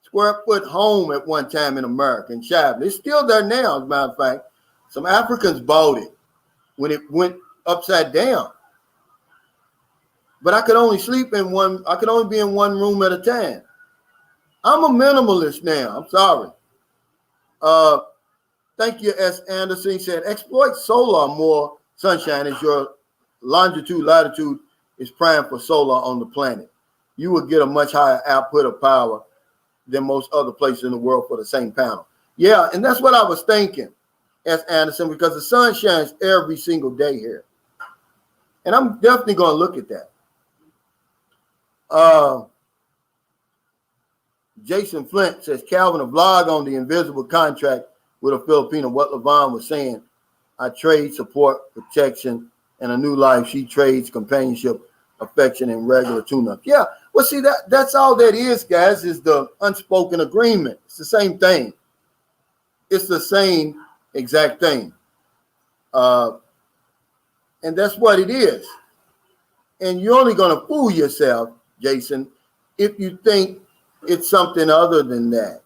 square foot home at one time in America, in Chapman. It's still there now, as a matter of fact. Some Africans bought it when it went upside down. But I could only sleep in one, I could only be in one room at a time. I'm a minimalist now. I'm sorry. Thank you, S. Anderson. He said, exploit solar more sunshine as your latitude is prime for solar on the planet. You will get a much higher output of power than most other places in the world for the same panel. Yeah, and that's what I was thinking, S. Anderson, because the sun shines every single day here. And I'm definitely going to look at that. Jason Flint says, Calvin, a vlog on the invisible contract with a Filipino. What LaVon was saying, I trade support, protection, and a new life. She trades companionship, affection, and regular tune-up. Yeah, well, see, that's all that is, guys, is the unspoken agreement. It's the same thing. It's the same exact thing. And that's what it is. And you're only going to fool yourself, Jason, if you think it's something other than that.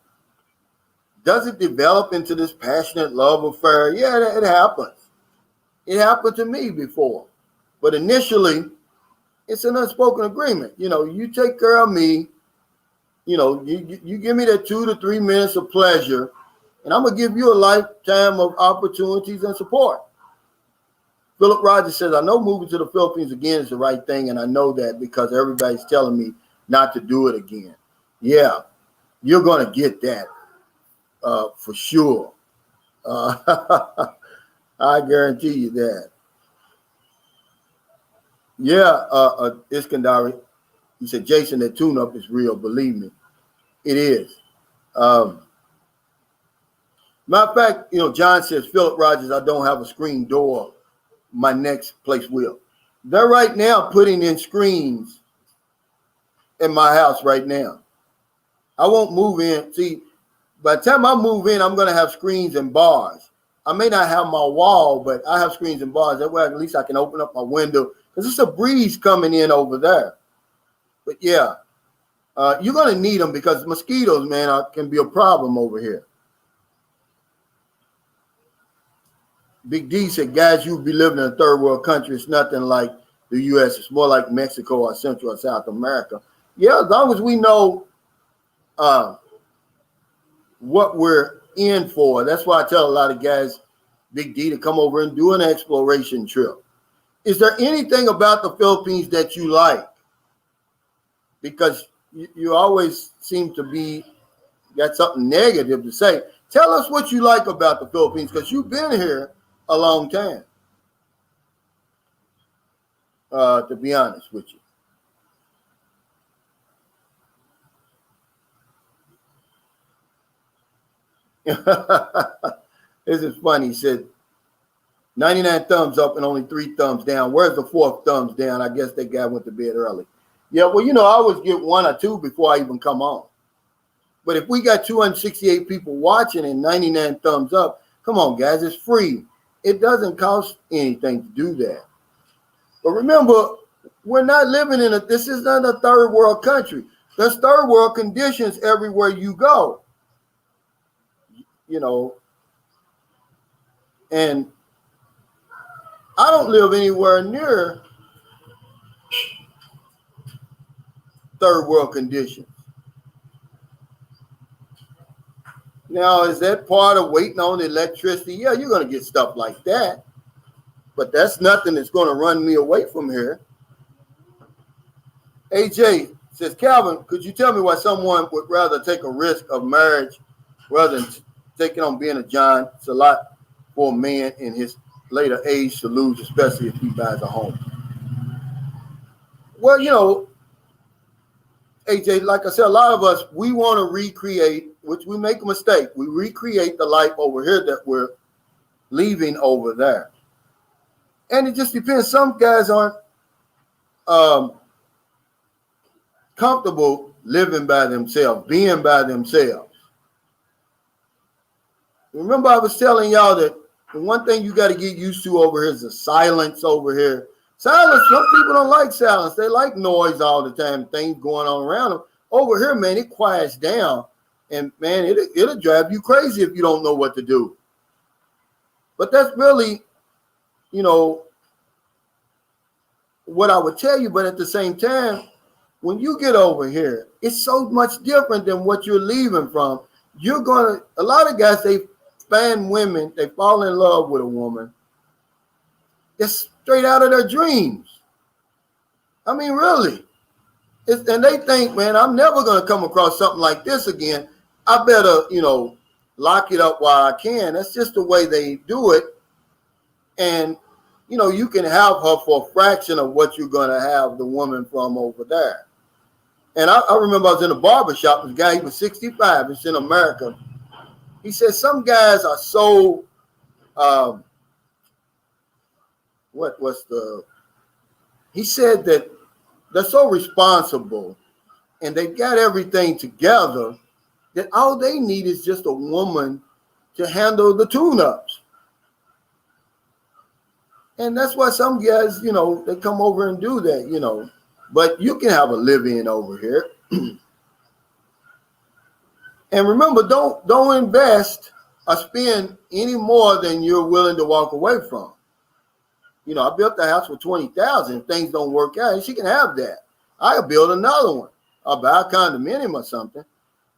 Does it develop into this passionate love affair? Yeah, it happens. It happened to me before. But initially, it's an unspoken agreement. You know, you take care of me. You know, you give me that 2 to 3 minutes of pleasure, and I'm going to give you a lifetime of opportunities and support. Philip Rogers says, I know moving to the Philippines again is the right thing, and I know that because everybody's telling me not to do it again. Yeah, you're going to get that for sure. I guarantee you that. Yeah, Iskandari, he said, Jason, that tune-up is real. Believe me, it is. Matter of fact, you know, John says, Philip Rogers, I don't have a screen door. My next place will. They're right now putting in screens in my house right now. I won't move in. See, by the time I move in, I'm going to have screens and bars. I may not have my wall, but I have screens and bars. That way, at least I can open up my window because it's a breeze coming in over there. But yeah, you're going to need them because mosquitoes, man, can be a problem over here. Big D said, guys, you'll be living in a third world country. It's nothing like the U.S. It's more like Mexico or Central or South America. Yeah, as long as we know what we're in for. That's why I tell a lot of guys, Big D, to come over and do an exploration trip. Is there anything about the Philippines that you like? Because you always seem to be got something negative to say. Tell us what you like about the Philippines because you've been here a long time, to be honest with you. This is funny. He said, 99 thumbs up and only 3 thumbs down. Where's the 4th thumbs down? I guess that guy went to bed early. Yeah, well, you know, I always get 1 or 2 before I even come on. But if we got 268 people watching and 99 thumbs up, come on, guys, it's free. It doesn't cost anything to do that. But remember, we're not living this is not a third world country. There's third world conditions everywhere you go. You know, and I don't live anywhere near third world conditions. Now, is that part of waiting on electricity? Yeah, you're going to get stuff like that. But that's nothing that's going to run me away from here. AJ says, Calvin, could you tell me why someone would rather take a risk of marriage rather than taking on being a John? It's a lot for a man in his later age to lose, especially if he buys a home. Well, you know, AJ, like I said, a lot of us, we want to recreate, which we make a mistake. We recreate the life over here that we're leaving over there. And it just depends. Some guys aren't comfortable living by themselves, being by themselves. Remember, I was telling y'all that the one thing you got to get used to over here is the silence over here. Silence, some people don't like silence. They like noise all the time, things going on around them. Over here, man, it quiets down. And, man, it'll drive you crazy if you don't know what to do. But that's really, you know, what I would tell you. But at the same time, when you get over here, it's so much different than what you're leaving from. A lot of guys, they find women, they fall in love with a woman. It's straight out of their dreams. I mean, really. And they think, man, I'm never going to come across something like this again. I better, you know, lock it up while I can. That's just the way they do it. And, you know, you can have her for a fraction of what you're going to have the woman from over there. And I remember I was in a barber shop. This guy, he was 65. It's in America. He said some guys are so, he said that they're so responsible and they've got everything together that all they need is just a woman to handle the tune-ups. And that's why some guys, they come over and do that, But you can have a live-in over here. And remember, don't invest or spend any more than you're willing to walk away from. I built the house for $20,000. If things don't work out, she can have that. I'll build another one. I'll buy a condominium or something.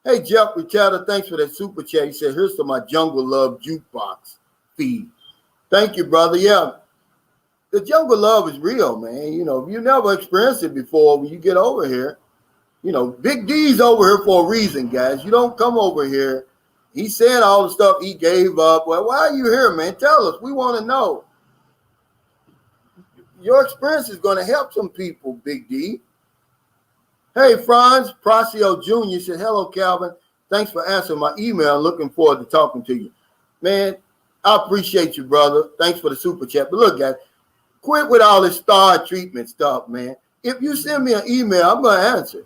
Hey, Jeff Richetta, thanks for that super chat. He said, here's to my Jungle Love jukebox feed. Thank you, brother. Yeah, the Jungle Love is real, man. If you never experienced it before, when you get over here, Big D's over here for a reason, guys. You don't come over here. He said all the stuff he gave up. Well, why are you here, man? Tell us. We want to know. Your experience is going to help some people, Big D. Hey, Franz Procio Jr. said, hello, Calvin. Thanks for answering my email. Looking forward to talking to you. Man, I appreciate you, brother. Thanks for the super chat. But look, guys, quit with all this star treatment stuff, man. If you send me an email, I'm going to answer.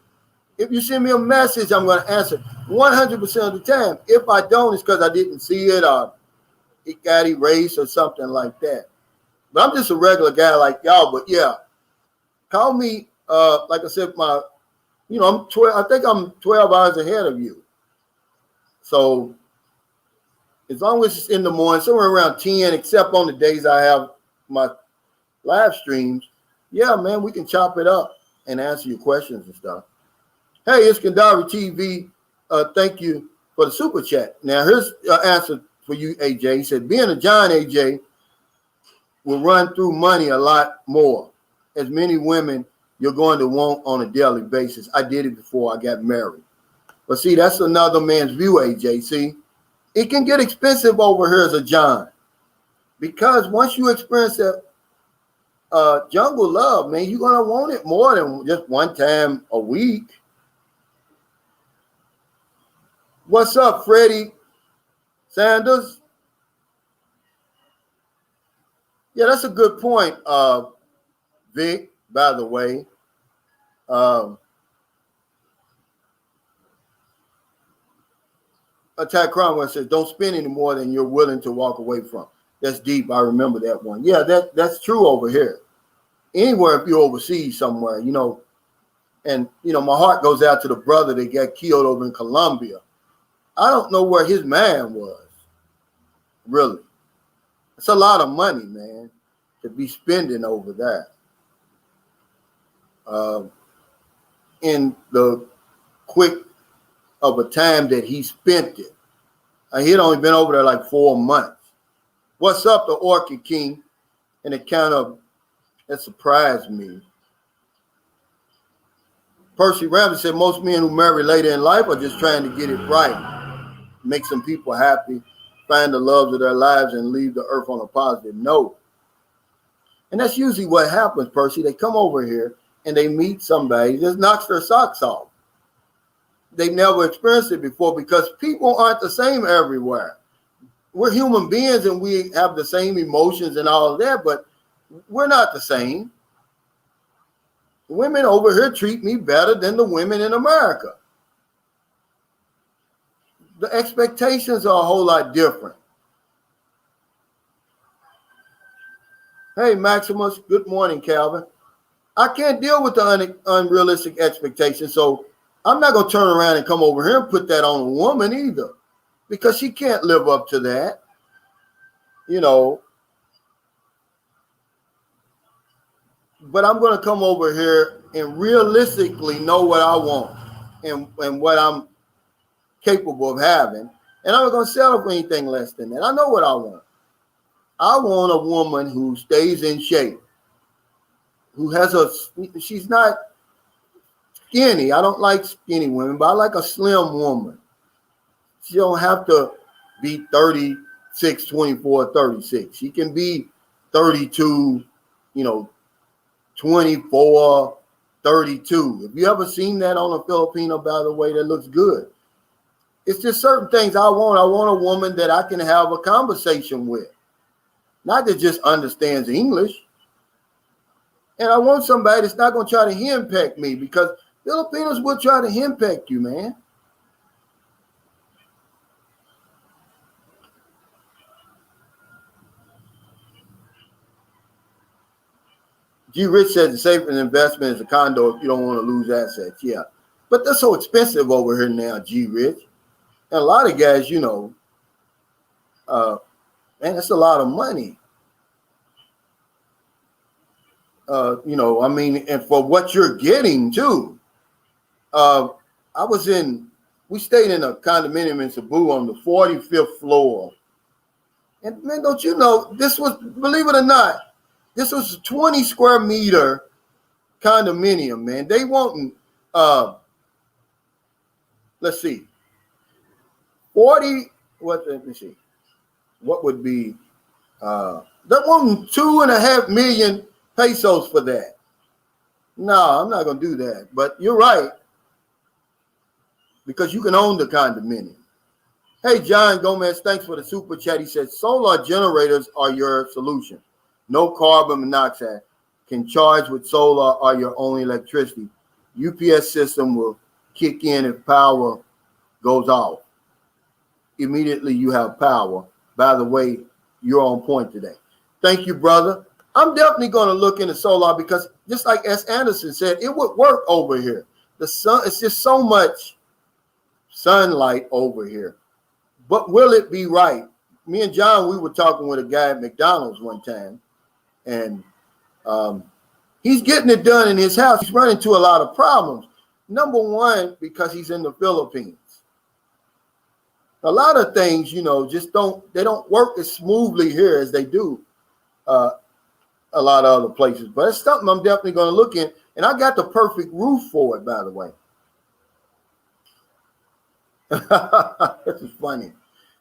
If you send me a message, I'm going to answer 100% of the time. If I don't, it's because I didn't see it or it got erased or something like that. But I'm just a regular guy like y'all. But yeah, call me. Like I said, I'm 12. I think I'm 12 hours ahead of you. So as long as it's in the morning, somewhere around 10, except on the days I have my live streams, yeah, man, we can chop it up and answer your questions and stuff. Hey, Iskandari TV, thank you for the super chat. Now, here's an answer for you, AJ. He said, being a John, AJ, will run through money a lot more. As many women you're going to want on a daily basis. I did it before I got married. But see, that's another man's view, AJ. See, it can get expensive over here as a John. Because once you experience that jungle love, man, you're going to want it more than just one time a week. What's up, Freddie Sanders? Yeah, that's a good point, Vic, by the way. Attack Cromwell says, don't spend any more than you're willing to walk away from. That's deep. I remember that one. Yeah, that's true over here. Anywhere if you're overseas somewhere, and, my heart goes out to the brother that got killed over in Colombia. I don't know where his man was, really. It's a lot of money, man, to be spending over that. In the quick of a time that he spent it. He'd only been over there like 4 months. What's up, the Orchid King? And it surprised me. Percy Ramsey said most men who marry later in life are just trying to get it right. Make some people happy, find the love of their lives, and leave the earth on a positive note. And that's usually what happens, Percy. They come over here and they meet somebody that just knocks their socks off. They've never experienced it before because people aren't the same everywhere. We're human beings and we have the same emotions and all of that, but we're not the same. Women over here treat me better than the women in America. The expectations are a whole lot different. Hey, Maximus. Good morning, Calvin. I can't deal with the unrealistic expectations, so I'm not going to turn around and come over here and put that on a woman either, because she can't live up to that. But I'm going to come over here and realistically know what I want and what I'm capable of having. And I'm not going to settle for anything less than that. I know what I want. I want a woman who stays in shape, she's not skinny. I don't like skinny women, but I like a slim woman. She don't have to be 36, 24, 36. She can be 32, 24, 32. If you ever seen that on a Filipino, by the way, that looks good. It's just certain things I want. I want a woman that I can have a conversation with, not that just understands English. And I want somebody that's not going to try to henpeck me, because Filipinos will try to henpeck you, man. G. Rich says the safest investment is a condo if you don't want to lose assets. Yeah. But they're so expensive over here now, G. Rich. And a lot of guys, you know, man, that's a lot of money. You know, I mean, and for what you're getting too. We stayed in a condominium in Cebu on the 45th floor. And man, don't you know, this was, believe it or not, this was a 20 square meter condominium, man. They wanting, let's see, 40, let me see, what would be, they're wanting 2.5 million pesos for that. No, I'm not going to do that. But you're right, because you can own the condominium. Hey, John Gomez, thanks for the super chat. He said, solar generators are your solution. No carbon monoxide. Can charge with solar or your own electricity. UPS system will kick in if power goes off. Immediately you have power. By the way, you're on point today. Thank you, brother. I'm definitely going to look into solar, because just like S. Anderson said, it would work over here. The sun, it's just so much sunlight over here. But will it be right? Me and John, we were talking with a guy at McDonald's one time, and he's getting it done in his house. He's running into a lot of problems. Number one, because he's in the Philippines. A lot of things, you know, they don't work as smoothly here as they do a lot of other places. But it's something I'm definitely going to look in. And I got the perfect roof for it, by the way. This is funny.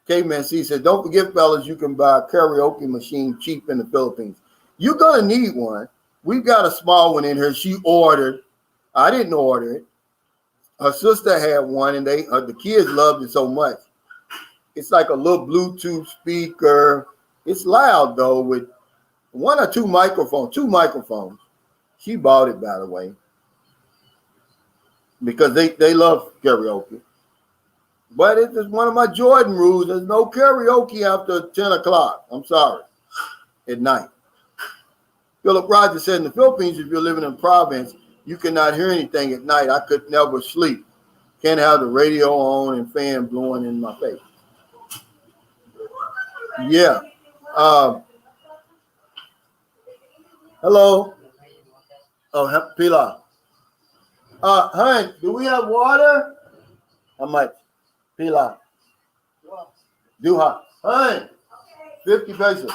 Caveman C said, don't forget, fellas, you can buy a karaoke machine cheap in the Philippines. You're going to need one. We've got a small one in here. She ordered. I didn't order it. Her sister had one, and the kids loved it so much. It's like a little Bluetooth speaker. It's loud, though, with one or two microphones. She bought it, by the way, because they love karaoke. But it is one of my Jordan rules. There's no karaoke after 10 o'clock. I'm sorry. At night. Philip Rogers said, in the Philippines, if you're living in province, you cannot hear anything at night. I could never sleep. Can't have the radio on and fan blowing in my face. Yeah. Hello. Oh, Pilar. Hun, do we have water? How much? Pilar. Duha. Hun, 50 pesos.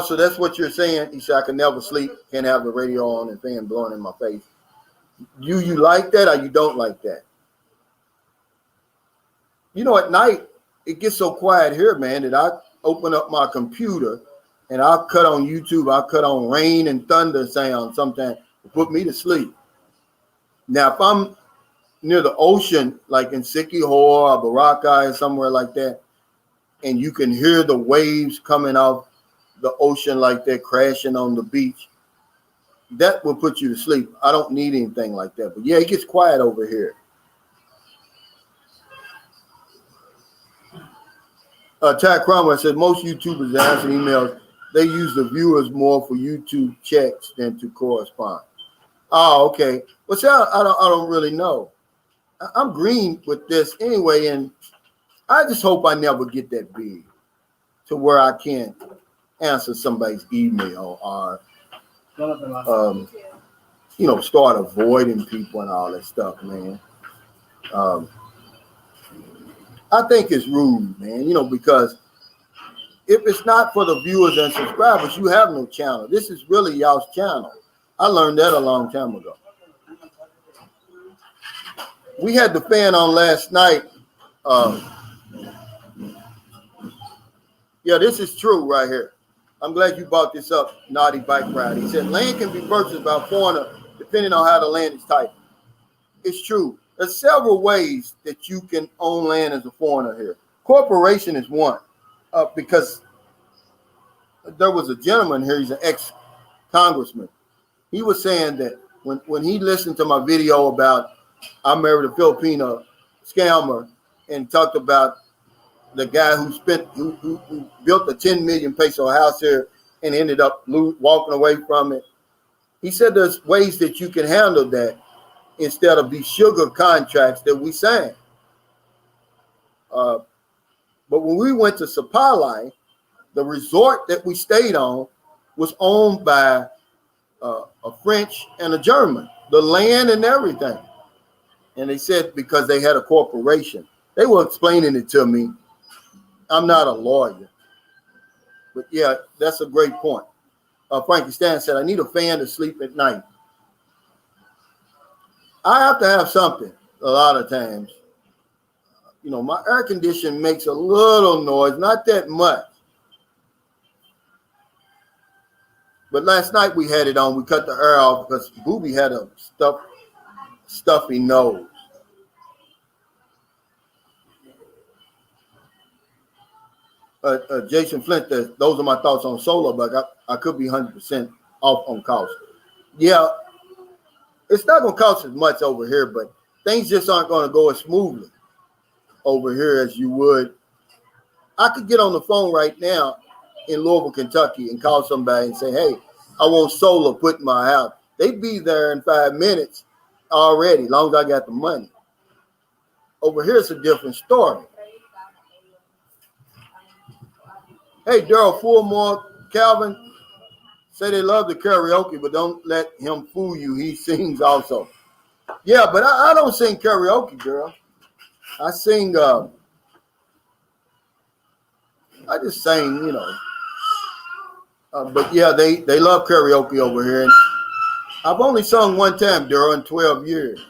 So that's what you're saying. He said, I can never sleep, can't have the radio on and fan blowing in my face. You like that, or you don't like that? You know, at night, it gets so quiet here, man, that I open up my computer and I'll cut on YouTube. I'll cut on rain and thunder sound sometimes to put me to sleep. Now, if I'm near the ocean, like in Siquijor or Boracay or somewhere like that, and you can hear the waves coming off the ocean like they're crashing on the beach, that will put you to sleep. I don't need anything like that. But yeah, it gets quiet over here. Ty Cromwell said most YouTubers that answer emails, they use the viewers more for YouTube checks than to correspond. Oh, okay. Well, see, I don't really know. I'm green with this anyway, and I just hope I never get that big to where I can't answer somebody's email or, start avoiding people and all that stuff, man. I think it's rude, man, because if it's not for the viewers and subscribers, you have no channel. This is really y'all's channel. I learned that a long time ago. We had the fan on last night. Yeah, this is true right here. I'm glad you brought this up, Naughty Bike Ride. He said land can be purchased by a foreigner depending on how the land is titled. It's true. There's several ways that you can own land as a foreigner here. Corporation is one, because there was a gentleman here, he's an ex-congressman. He was saying that when he listened to my video about I married a Filipino scammer and talked about the guy who built a 10 million peso house here and ended up walking away from it. He said there's ways that you can handle that instead of these sugar contracts that we sign. But when we went to Sapalai, the resort that we stayed on was owned by a French and a German, the land and everything. And they said because they had a corporation. They were explaining it to me. I'm not a lawyer. But yeah, that's a great point. Frankie Stan said, I need a fan to sleep at night. I have to have something a lot of times. You know, my air conditioning makes a little noise, not that much. But last night we had it on. We cut the air off because Booby had a stuffy nose. Jason Flint, those are my thoughts on solar, but I could be 100% off on cost. Yeah, it's not going to cost as much over here, but things just aren't going to go as smoothly over here as you would. I could get on the phone right now in Louisville, Kentucky and call somebody and say, hey, I want solar put in my house. They'd be there in 5 minutes already, as long as I got the money. Over here, it's a different story. Hey, Daryl Fulmore, Calvin, say they love the karaoke, but don't let him fool you. He sings also. Yeah, but I don't sing karaoke, girl. I sing, I just sing, you know. But yeah, they love karaoke over here. And I've only sung one time, Daryl, in 12 years.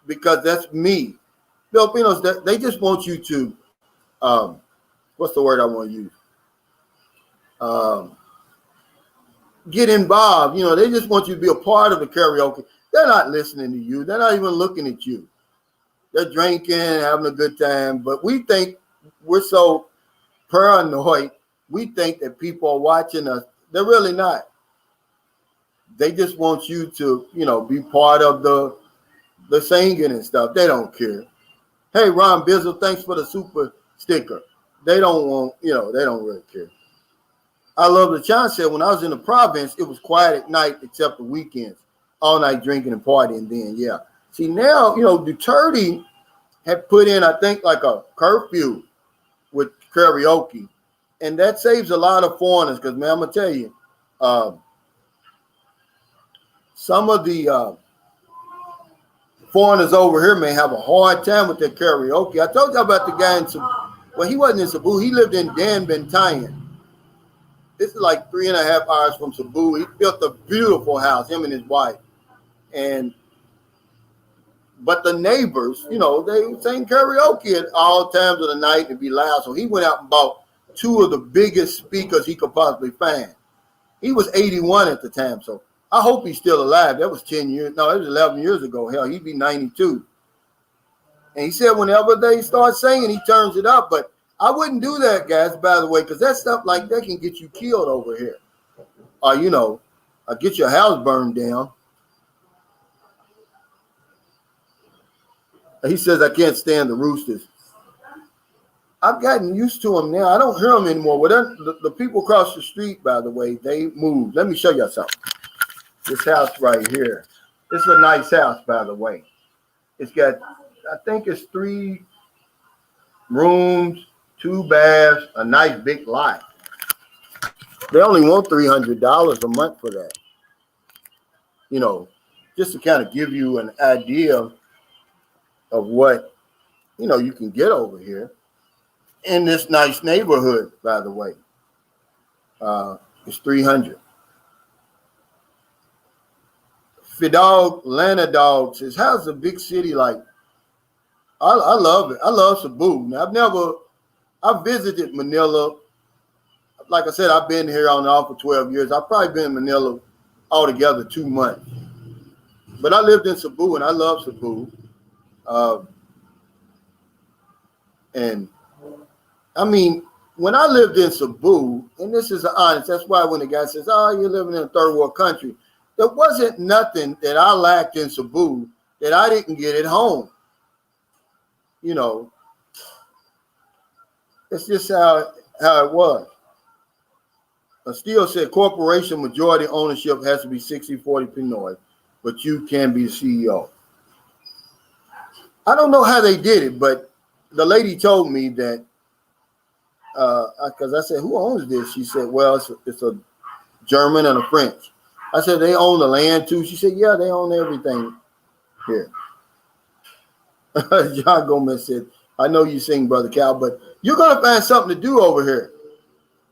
Because that's me. Filipinos, they just want you to, what's the word I want to use? Get involved. You know, they just want you to be a part of the karaoke. They're not listening to you. They're not even looking at you. They're drinking, having a good time. But we think we're so paranoid. We think that people are watching us. They're really not. They just want you to, you know, be part of the singing and stuff. They don't care. Hey, Ron Bizzle, thanks for the super sticker. They don't want, you know, they don't really care. I love the John said when I was in the province, it was quiet at night except the weekends. All night drinking and partying then, yeah. See, now, you know, Duterte had put in, I think, like a curfew with karaoke. And that saves a lot of foreigners because, man, I'm going to tell you, some of the foreigners over here may have a hard time with their karaoke. I told you about the guy in Cebu. Well, he wasn't in Cebu. He lived in Dan Bentayan. This is like 3.5 hours from Cebu. He built a beautiful house, him and his wife. But the neighbors, you know, they sang karaoke at all times of the night and be loud. So he went out and bought 2 of the biggest speakers he could possibly find. He was 81 at the time, so I hope he's still alive. That was 10 years. No, it was 11 years ago. Hell, he'd be 92. And he said whenever they start singing, he turns it up. But I wouldn't do that, guys, by the way, because that stuff like that can get you killed over here. Or, you know, get your house burned down. He says, I can't stand the roosters. I've gotten used to them now. I don't hear them anymore. Well, the people across the street, by the way, they moved. Let me show you something. This house right here. This is a nice house, by the way. It's got, I think it's 3 rooms, 2 baths, a nice big lot. They only want $300 a month for that. You know, just to kind of give you an idea of what, you know, you can get over here in this nice neighborhood, by the way. It's $300. Fidal Lana Dog says, how's a big city like? I love it. I love Cebu. Now, I've visited Manila. like I said, I've been here on and off for 12 years. I've probably been in Manila altogether 2 months. But I lived in Cebu, and I love Cebu. And I mean, when I lived in Cebu, and this is honest, that's why when the guy says, oh, you're living in a third world country, there wasn't nothing that I lacked in Cebu that I didn't get at home. You know, it's just how it was. Steele said corporation majority ownership has to be 60-40 Pinoy, but you can be the CEO. I don't know how they did it, but the lady told me that, because I said, who owns this? She said, well, it's a German and a French. I said, they own the land too? She said, yeah, they own everything here. John Gomez said, I know you sing, Brother Cal, but you're going to find something to do over here.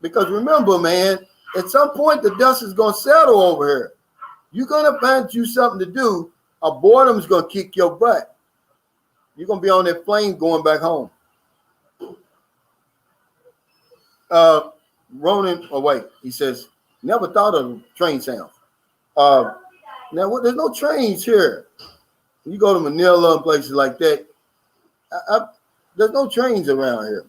Because remember, man, at some point, the dust is going to settle over here. You're going to find you something to do, or boredom's going to kick your butt. You're going to be on that plane going back home. Ronan, he says, never thought of train sounds. Now, there's no trains here. You go to Manila and places like that, there's no trains around here.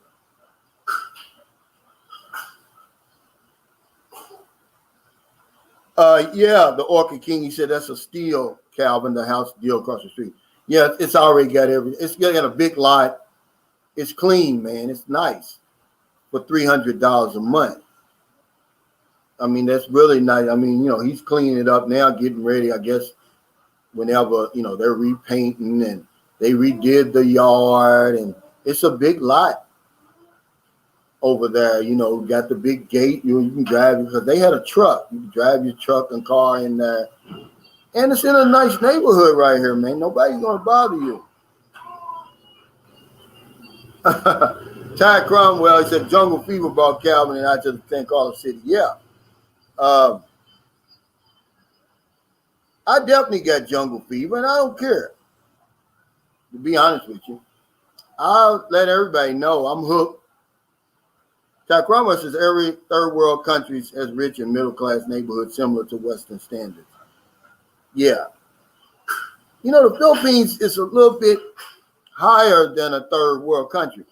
Yeah, the Orchid King, he said that's a Steele, Calvin, the house deal across the street. Yeah, it's already got everything. It's got a big lot. It's clean, man. It's nice for $300 a month. I mean, that's really nice. I mean, he's cleaning it up now, getting ready, I guess, whenever, they're repainting and they redid the yard, and it's a big lot over there. Got the big gate. You can drive, because they had a truck. You can drive your truck and car in there. And it's in a nice neighborhood right here, man. Nobody's going to bother you. Ty Cromwell, he said, Jungle Fever brought Calvin and I to the St. Carlos City. Yeah. I definitely got jungle fever, and I don't care. To be honest with you, I'll let everybody know I'm hooked. Ty Cromwell says every third world country has rich and middle class neighborhoods similar to Western standards. Yeah. The Philippines is a little bit higher than a third world country.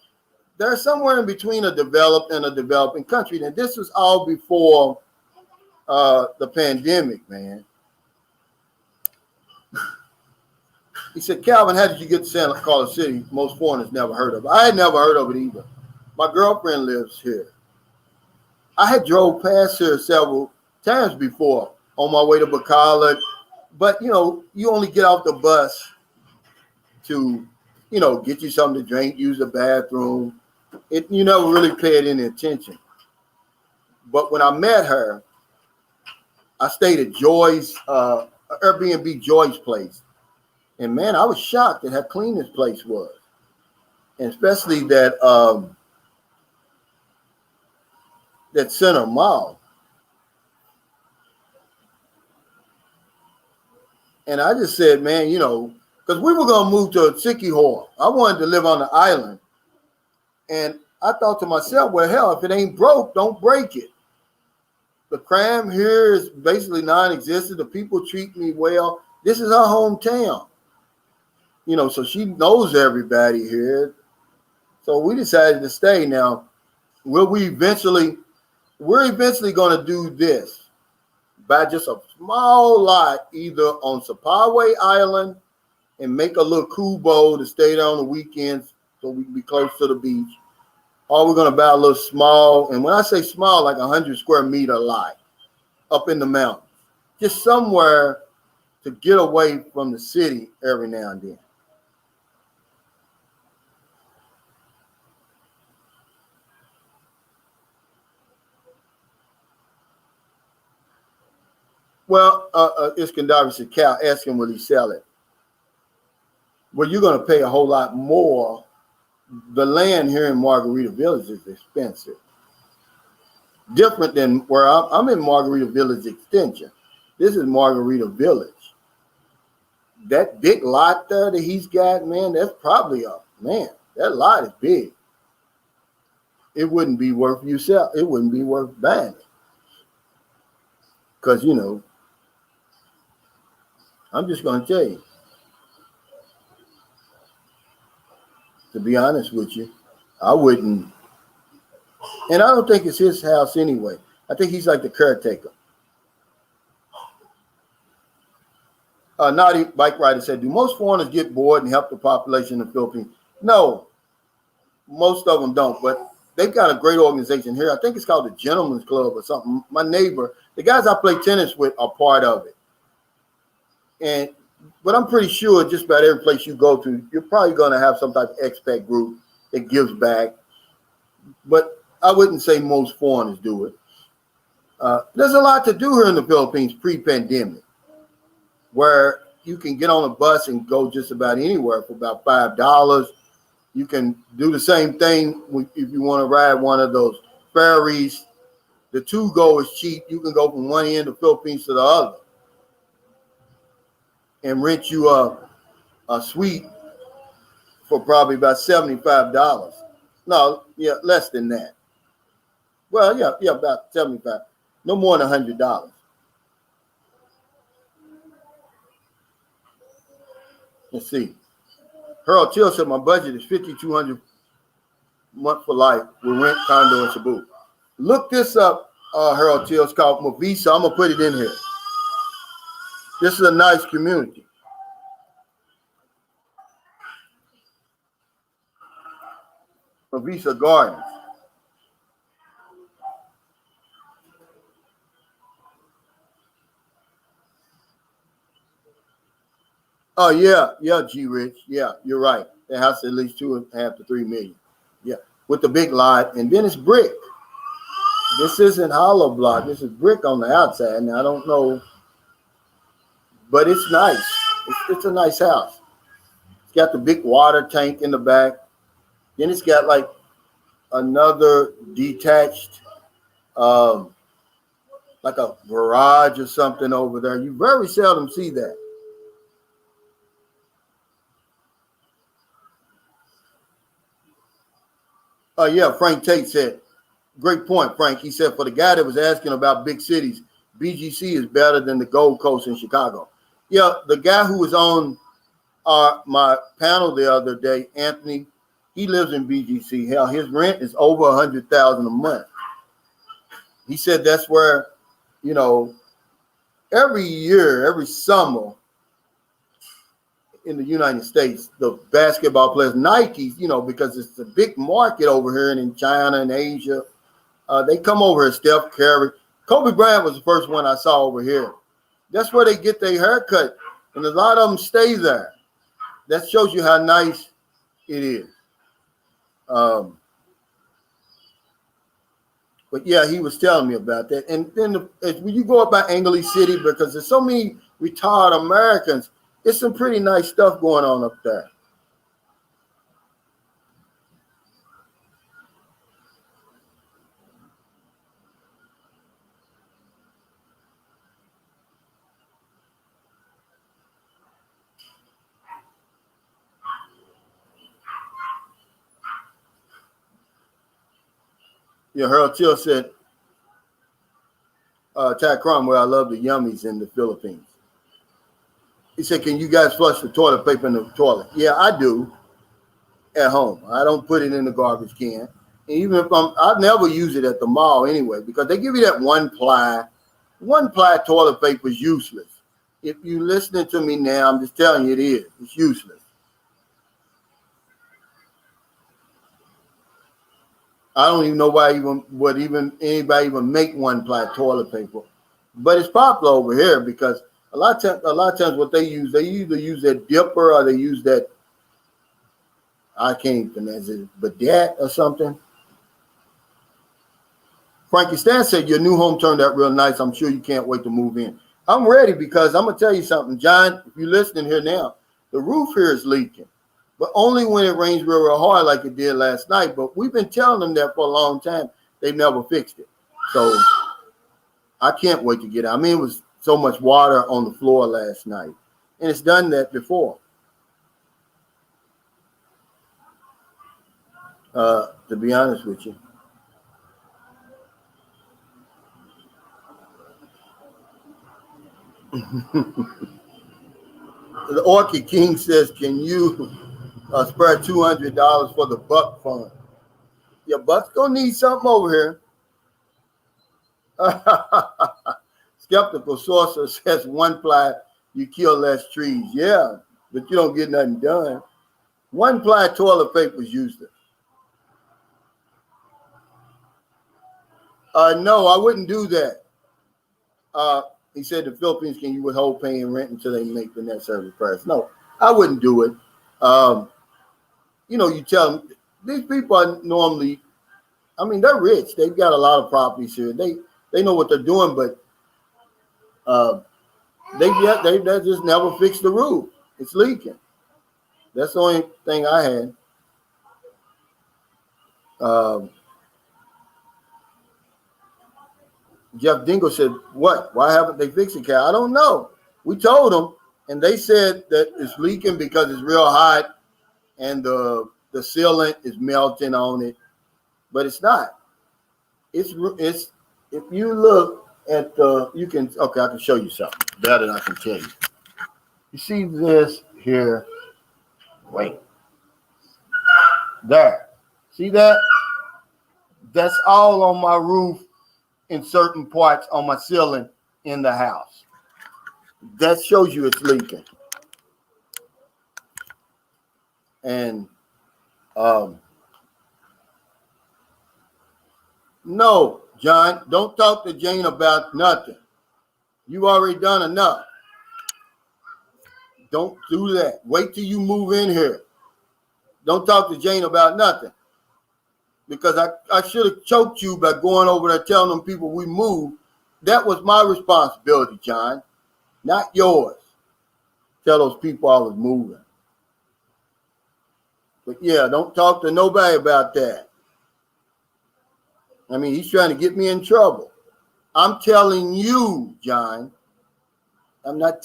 They're somewhere in between a developed and a developing country. And this was all before the pandemic, man. He said, Calvin, how did you get to Santa Carlos City? Most foreigners never heard of it. I had never heard of it either. My girlfriend lives here. I had drove past here several times before on my way to Bacolod. But, you only get off the bus to, get you something to drink, use the bathroom. You never really paid any attention. But when I met her, I stayed at Joy's, Airbnb Joy's place. And, man, I was shocked at how clean this place was. And especially that Center Mall. And I just said, man, because we were going to move to Sikihor. I wanted to live on the island. And I thought to myself, well, hell, if it ain't broke, don't break it. The crime here is basically non-existent. The people treat me well. This is our hometown. So she knows everybody here. So we decided to stay. Now, we're eventually going to do this. Buy just a small lot either on Sapaway Island and make a little kubo to stay there on the weekends so we can be close to the beach. Or we're going to buy a little small, and when I say small, like 100 square meter lot up in the mountains. Just somewhere to get away from the city every now and then. Well, Iskandar said, Cal, ask him will he sell it. Well, you're going to pay a whole lot more. The land here in Margarita Village is expensive. Different than where I'm in Margarita Village Extension. This is Margarita Village. That big lot there that he's got, man, that's probably that lot is big. it wouldn't be worth yourself. It wouldn't be worth buying it. Because, you know, I'm just going to tell you, to be honest with you, I wouldn't. And I don't think it's his house anyway. I think he's like the caretaker. Naughty Bike Rider said, do most foreigners get bored and help the population in the Philippines? No, most of them don't, but they've got a great organization here. I think it's called the Gentleman's Club or something. My neighbor, the guys I play tennis with are part of it. But I'm pretty sure just about every place you go to, you're probably going to have some type of expat group that gives back. But I wouldn't say most foreigners do it. There's a lot to do here in the Philippines pre-pandemic, where you can get on a bus and go just about anywhere for about $5. You can do the same thing if you want to ride one of those ferries. The to-go is cheap. You can go from one end of the Philippines to the other and rent you a suite for probably about $75. No, yeah, less than that. Well, yeah, about 75. No more than $100. Let's see. Harold Till said my budget is $5,200 a month for life with rent, condo, and Cebu. Look this up, Harold Till. It's called Mavisa. I'm gonna put it in here. This is a nice community. Mavisa Gardens. Oh yeah, G Rich. Yeah, you're right. It has at least 2.5 to 3 million. Yeah, with the big lot, and then it's brick. This isn't hollow block. This is brick on the outside. Now I don't know, but it's nice. It's a nice house. It's got the big water tank in the back. Then it's got like another detached, like a garage or something over there. You very seldom see that. Yeah, Frank Tate said, great point, Frank. He said, for the guy that was asking about big cities, BGC is better than the Gold Coast in Chicago. Yeah, the guy who was on my panel the other day, Anthony, he lives in BGC. Hell, his rent is over $100,000 a month. He said that's where, you know, every year, every summer in the United States, the basketball players, Nike, you know, because it's a big market over here and in China and Asia, they come over here. Steph Curry, Kobe Bryant was the first one I saw over here. That's where they get their haircut, and a lot of them stay there. That shows you how nice it is. But yeah, he was telling me about that. And then when you go up by Angeles City, because there's so many retired Americans, it's some pretty nice stuff going on up there. Yeah, Harold Till said, Tad Cromwell, I love the yummies in the Philippines. He said, can you guys flush the toilet paper in the toilet? Yeah, I do at home. I don't put it in the garbage can. And even if I never use it at the mall anyway, because they give you that one ply toilet paper is useless. If you're listening to me now, I'm just telling you it is. It's useless. I don't even know why anybody even make one ply toilet paper, but it's popular over here because a lot of times what they either use that dipper or they use that, I can't even pronounce it, bidet or something. Frankie Stan said your new home turned out real nice. I'm sure you can't wait to move in. I'm ready because I'm gonna tell you something, John. If you're listening here now, the roof here is leaking. But only when it rains real, real hard like it did last night. But we've been telling them that for a long time. They've never fixed it. So I can't wait to get out. I mean, it was so much water on the floor last night. And it's done that before. To be honest with you. The Orchid King says, can you spare $200 for the Buck Fund? Yeah, Buck's going to need something over here. Skeptical Sorcerer says, one ply, you kill less trees. Yeah, but you don't get nothing done. One ply toilet paper is useless. No, I wouldn't do that. He said the Philippines can you withhold paying rent until they make the necessary repairs. No, I wouldn't do it. You tell them, these people are normally, they're rich. They've got a lot of properties here. They know what they're doing, but they just never fix the roof. It's leaking. That's the only thing I had. Jeff Dingle said, what? Why haven't they fixed it, Cal? I don't know. We told them, and they said that it's leaking because it's real hot and the sealant is melting on it. But it's not. It's if you look at I can show you something better than I can tell you. You see this here? Wait. There. See that? That's all on my roof in certain parts on my ceiling in the house. That shows you it's leaking. And no, John, don't talk to Jane about nothing. You've already done enough. Don't do that. Wait till you move in here. Don't talk to Jane about nothing. Because I should have choked you by going over there telling them people we moved. That was my responsibility, John, not yours. Tell those people I was moving. But yeah, don't talk to nobody about that. He's trying to get me in trouble. I'm telling you, John. I'm just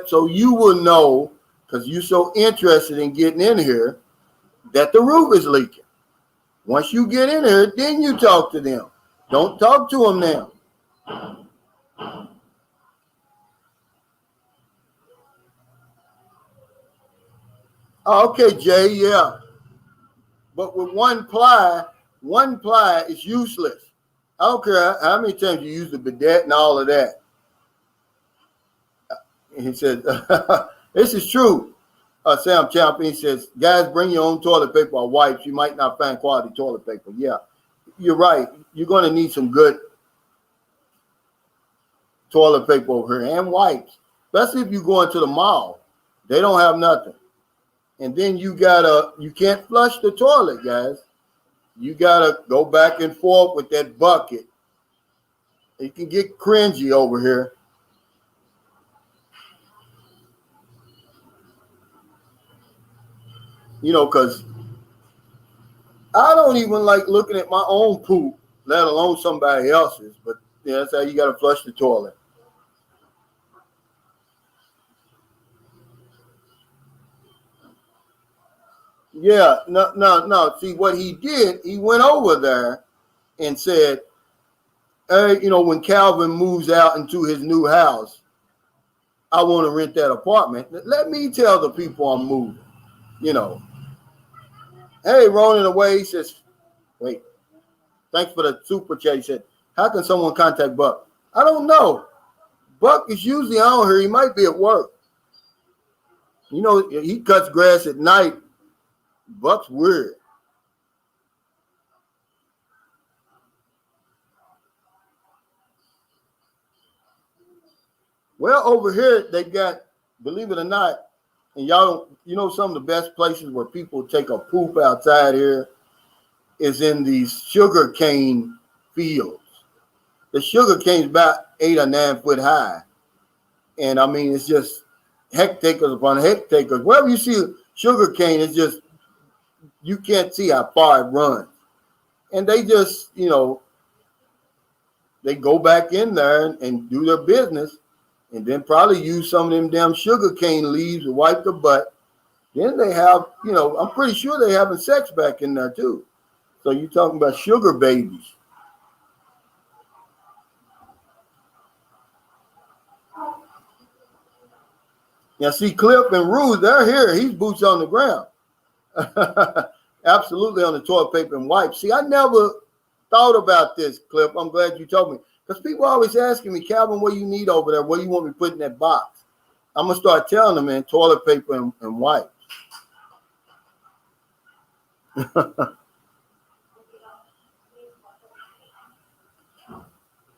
so you will know, because you're so interested in getting in here, that the roof is leaking. Once you get in here, then you talk to them. Don't talk to them now. Okay, Jay, yeah. But with one ply is useless. I don't care how many times you use the bidet and all of that. And he said, this is true. Sam Champion says, guys, bring your own toilet paper or wipes. You might not find quality toilet paper. Yeah, you're right. You're going to need some good toilet paper over here and wipes, especially if you go into the mall. They don't have nothing. And then you can't flush the toilet, guys. You got to go back and forth with that bucket. It can get cringy over here. Because I don't even like looking at my own poop, let alone somebody else's. But yeah, that's how you got to flush the toilet. Yeah, no. See, what he did, he went over there and said, hey, when Calvin moves out into his new house, I want to rent that apartment. Let me tell the people I'm moving, Hey, Ronan away. He says, wait, thanks for the super chat. He said, how can someone contact Buck? I don't know. Buck is usually on here. He might be at work. He cuts grass at night. Buck's weird. Well, over here, they got, believe it or not, and y'all, some of the best places where people take a poop outside here is in these sugar cane fields. The sugar cane's about 8 or 9 foot high. And it's just hectares upon hectares. Wherever you see sugar cane, it's just, you can't see how far it runs. And they just, they go back in there and do their business. And then probably use some of them damn sugar cane leaves to wipe the butt. Then they have, I'm pretty sure they're having sex back in there too. So you're talking about sugar babies. Now, see, Cliff and Rue, they're here. He's boots on the ground. Absolutely on the toilet paper and wipes. See, I never thought about this, Cliff. I'm glad you told me. Because people are always asking me, Calvin, what do you need over there? What do you want me to put in that box? I'm going to start telling them, man, toilet paper and wipes.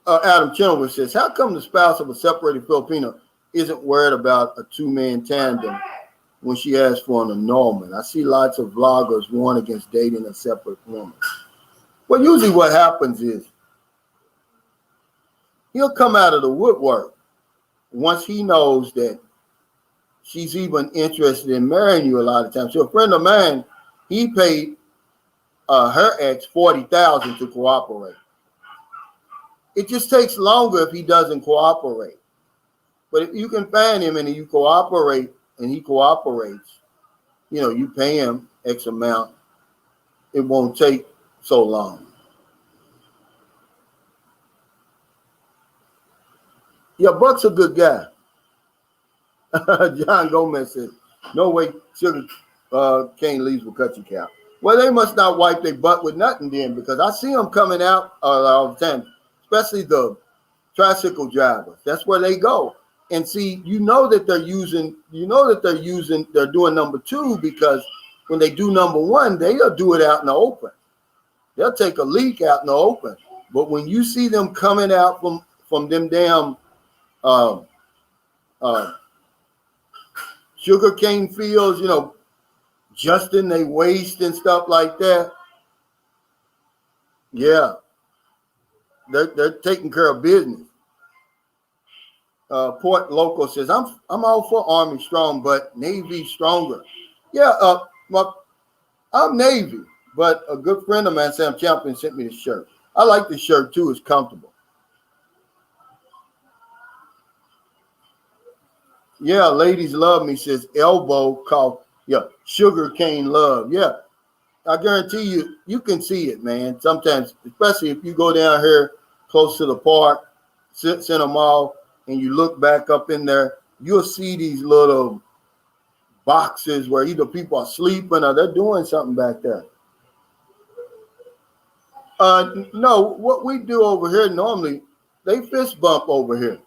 Adam Chenoweth says, how come the spouse of a separated Filipino isn't worried about a two-man tandem when she asks for an annulment? I see lots of vloggers warn against dating a separate woman. Well, usually what happens is he'll come out of the woodwork once he knows that she's even interested in marrying you a lot of times. So a friend of mine, he paid her ex $40,000 to cooperate. It just takes longer if he doesn't cooperate. But if you can find him and you cooperate and he cooperates, you know, you pay him X amount, it won't take so long. Yeah, Buck's a good guy. John Gomez says, no way Sugar Cane leaves with Cutchy Cow. Well, they must not wipe their butt with nothing then, because I see them coming out all the time, especially the tricycle drivers. That's where they go. And see, they're doing number two, because when they do number one, they'll do it out in the open. They'll take a leak out in the open. But when you see them coming out from them damn sugarcane fields, you know, just in their waist and stuff like that, yeah, they're taking care of business. Port Local says, I'm all for Army strong, but Navy stronger. Yeah, I'm Navy, but a good friend of mine, Sam Champion, sent me this shirt. I like this shirt too. It's comfortable. Yeah, ladies love me, says Elbow called, yeah, sugar cane love. Yeah, I guarantee you can see it, man. Sometimes, especially if you go down here close to the park, Center Mall, and you look back up in there, you'll see these little boxes where either people are sleeping or they're doing something back there. No, what we do over here normally, they fist bump over here.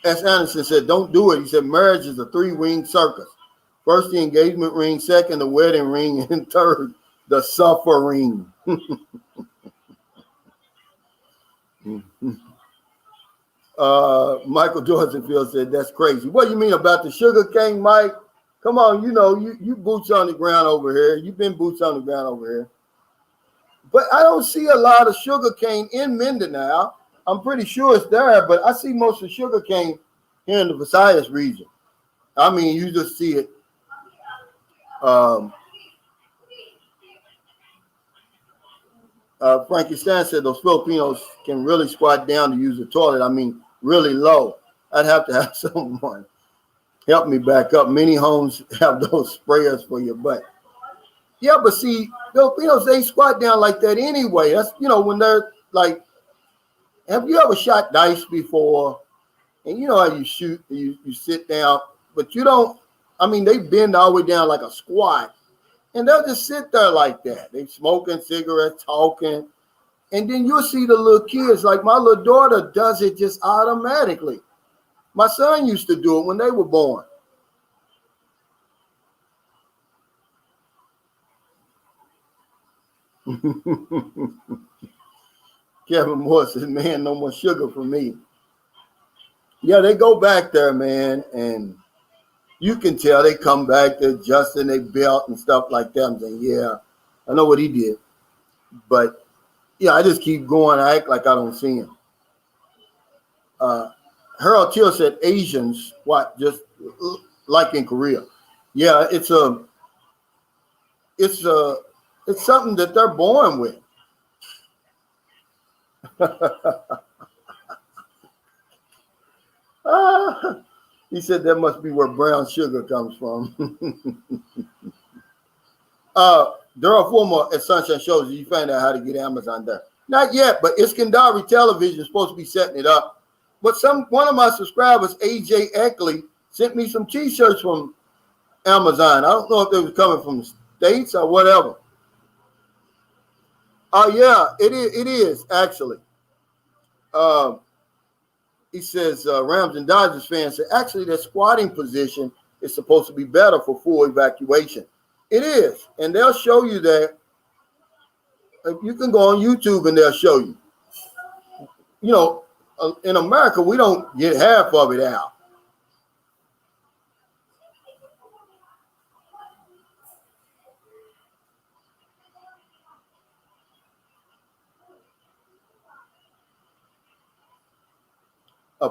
As Anderson said, don't do it. He said, marriage is a three-ring circus. First, the engagement ring. Second, the wedding ring. And third, the suffering. Michael Dorsenfield said, that's crazy. What do you mean about the sugar cane, Mike? Come on, you know, you boots on the ground over here. You've been boots on the ground over here. But I don't see a lot of sugar cane in Mindanao. I'm pretty sure it's there, but I see most of sugar cane here in the Visayas region. I mean, you just see it. Frankie Stan said those Filipinos can really squat down to use the toilet. I mean, really low. I'd have to have someone help me back up. Many homes have those sprayers for your butt. Yeah, but see, Filipinos, they squat down like that anyway. That's, you know, when they're like, have you ever shot dice before? And you know how you shoot, you sit down, but you don't, I mean, they bend all the way down like a squat. And they'll just sit there like that. They smoking cigarettes, talking. And then you'll see the little kids, like my little daughter does it just automatically. My son used to do it when they were born. Kevin Moore says, man, no more sugar for me. Yeah, they go back there, man, and you can tell they come back, they're adjusting their belt and stuff like that. I'm saying, yeah, I know what he did. But, yeah, I just keep going. I act like I don't see him. Harold Till said Asians, what, just like in Korea. Yeah, it's something that they're born with. He said that must be where brown sugar comes from. Daryl Fulmer at Sunshine Shows, you find out how to get Amazon there. Not yet, but Iskandari Television is supposed to be setting it up. But one of my subscribers, AJ Eckley, sent me some T-shirts from Amazon. I don't know if they was coming from the States or whatever. Yeah, it is actually. He says Rams and Dodgers fans say actually their squatting position is supposed to be better for full evacuation. It is, and they'll show you that. You can go on YouTube and they'll show you. You know, in America, we don't get half of it out.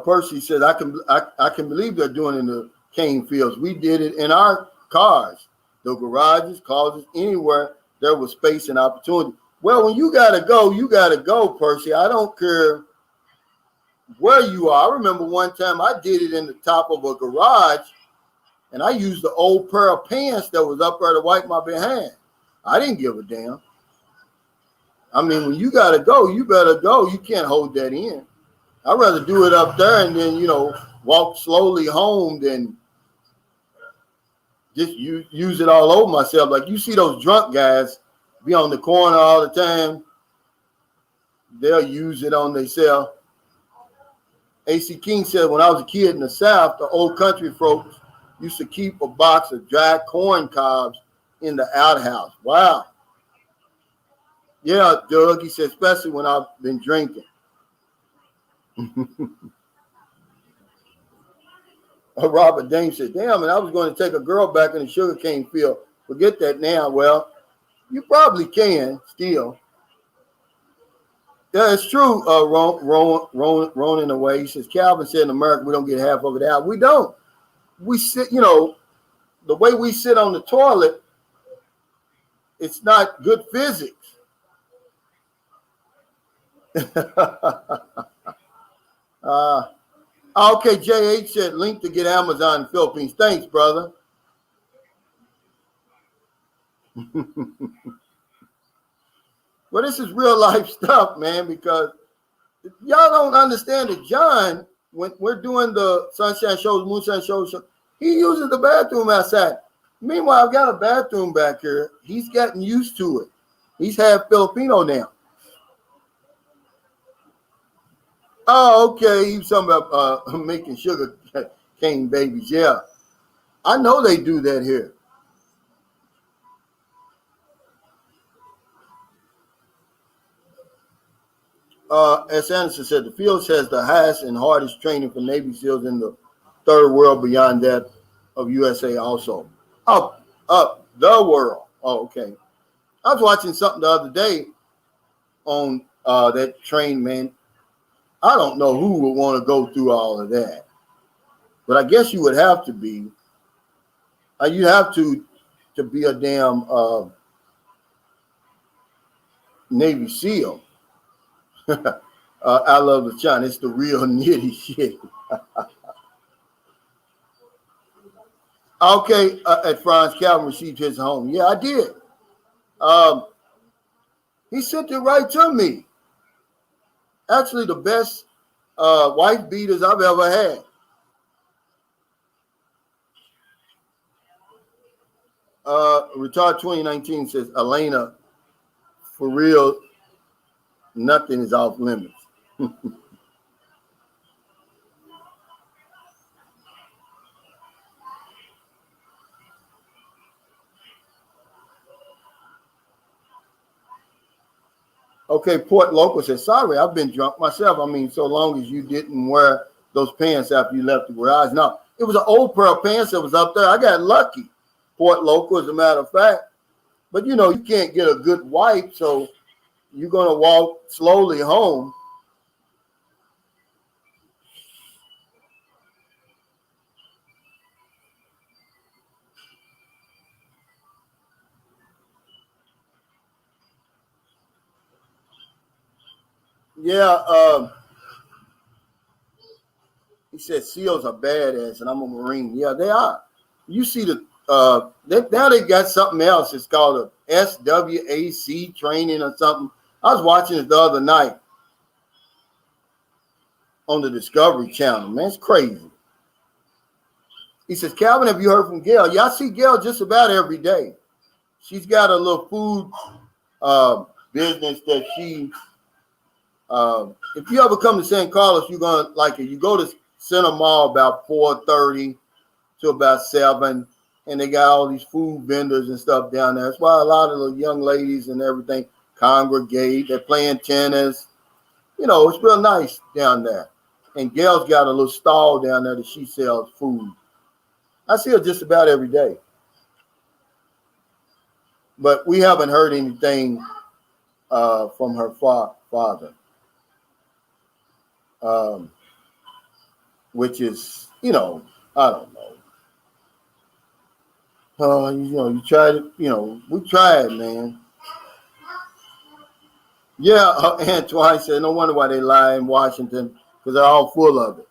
Percy said, I can believe they're doing it in the cane fields. We did it in our cars, the garages, closets, anywhere there was space and opportunity. Well, when you gotta go, Percy. I don't care where you are. I remember one time I did it in the top of a garage, and I used the old pair of pants that was up there to wipe my behind. I didn't give a damn. I mean, when you gotta go, you better go. You can't hold that in. I'd rather do it up there and then, walk slowly home than just use it all over myself. Like you see those drunk guys be on the corner all the time. They'll use it on themselves. AC King said, when I was a kid in the South, the old country folks used to keep a box of dry corn cobs in the outhouse. Wow. Yeah, Doug, he said, especially when I've been drinking. Robert Dame said, damn, and I was going to take a girl back in the sugarcane field. Forget that now. Well, you probably can still. Yeah, it's true, Ronan away. He says, Calvin said in America, we don't get half of it out. We don't. We sit, the way we sit on the toilet, it's not good physics. Okay, JH said link to get Amazon in Philippines. Thanks, brother. Well, this is real life stuff, man, because y'all don't understand that John, when we're doing the sunshine shows, moonshine shows, he uses the bathroom outside. Meanwhile, I've got a bathroom back here. He's gotten used to it. He's half Filipino now. Oh, okay. He's talking about making sugar cane babies. Yeah. I know they do that here. As Anderson said, the field has the highest and hardest training for Navy SEALs in the third world beyond that of USA also. Up the world. Oh, okay. I was watching something the other day on that train, man. I don't know who would want to go through all of that. But I guess you would have to be. You have to be a damn Navy SEAL. I love the China. It's the real nitty shit. Okay, at Franz Calvin received his home. Yeah, I did. He sent it right to me. Actually, the best wife beaters I've ever had. Retard 2019 says, Elena, for real, nothing is off limits. Okay, Port Local says, sorry, I've been drunk myself. I mean, so long as you didn't wear those pants after you left the garage. No, it was an old pair of pants that was up there. I got lucky. Port Local, as a matter of fact. But, you can't get a good wipe, so you're going to walk slowly home. Yeah, he said SEALs are badass, and I'm a Marine. Yeah, they are. You see now they got something else. It's called a SWAC training or something. I was watching it the other night on the Discovery Channel. Man, it's crazy. He says, Calvin, have you heard from Gail? Yeah, I see Gail just about every day. She's got a little food business that she, if you ever come to San Carlos, you're going to like it. You go to Center Mall about 4:30 to about 7, and they got all these food vendors and stuff down there. That's why a lot of the young ladies and everything congregate. They're playing tennis. You know, it's real nice down there. And Gail's got a little stall down there that she sells food. I see her just about every day. But we haven't heard anything from her father, which is, you know, I don't know. You know, you tried it, you know, we tried, man. Yeah, Antoine said, no wonder why they lie in Washington, because they're all full of it.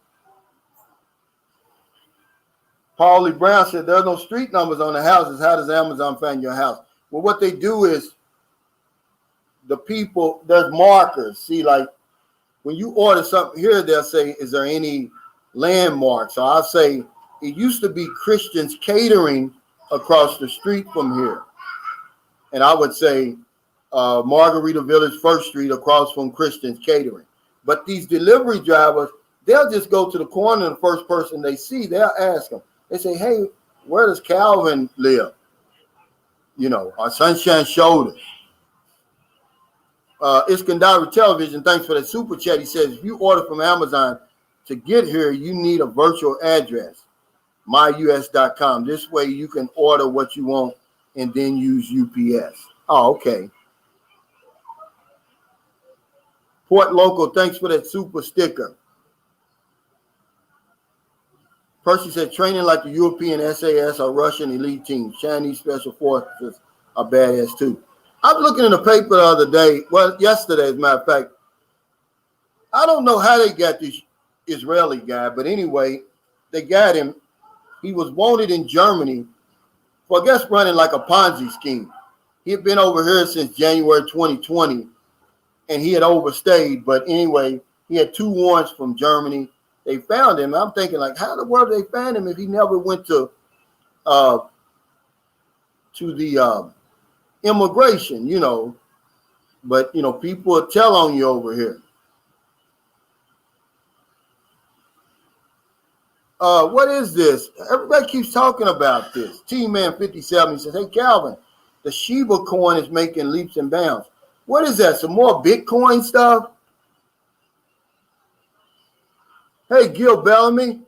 Paulie Brown said, there's no street numbers on the houses. How does Amazon find your house? Well, what they do is the people, there's markers. See, like when you order something here, they'll say, is there any landmarks? So I'll say, it used to be Christians Catering across the street from here. And I would say Margarita Village, 1st Street, across from Christians Catering. But these delivery drivers, they'll just go to the corner and the first person they see, they'll ask them. They say, hey, where does Calvin live? You know, on Sunshine Shoulders. Iskandari Television, thanks for that super chat. He says, if you order from Amazon to get here, you need a virtual address, myus.com. This way you can order what you want and then use UPS. Oh, okay. Port Local, thanks for that super sticker. Percy said, training like the European SAS or Russian elite teams. Chinese special forces are badass too. I was looking in the paper the other day, well, yesterday, as a matter of fact. I don't know how they got this Israeli guy, but anyway, they got him. He was wanted in Germany for, I guess, running like a Ponzi scheme. He had been over here since January 2020, and he had overstayed. But anyway, he had 2 warrants from Germany. They found him. I'm thinking, like, how in the world did they find him if he never went to the immigration, you know? But, you know, people will tell on you over here. What is this? Everybody keeps talking about this. T-Man 57, he says, hey, Calvin, the Shiba coin is making leaps and bounds. What is that? Some more Bitcoin stuff? Hey, Gil Bellamy.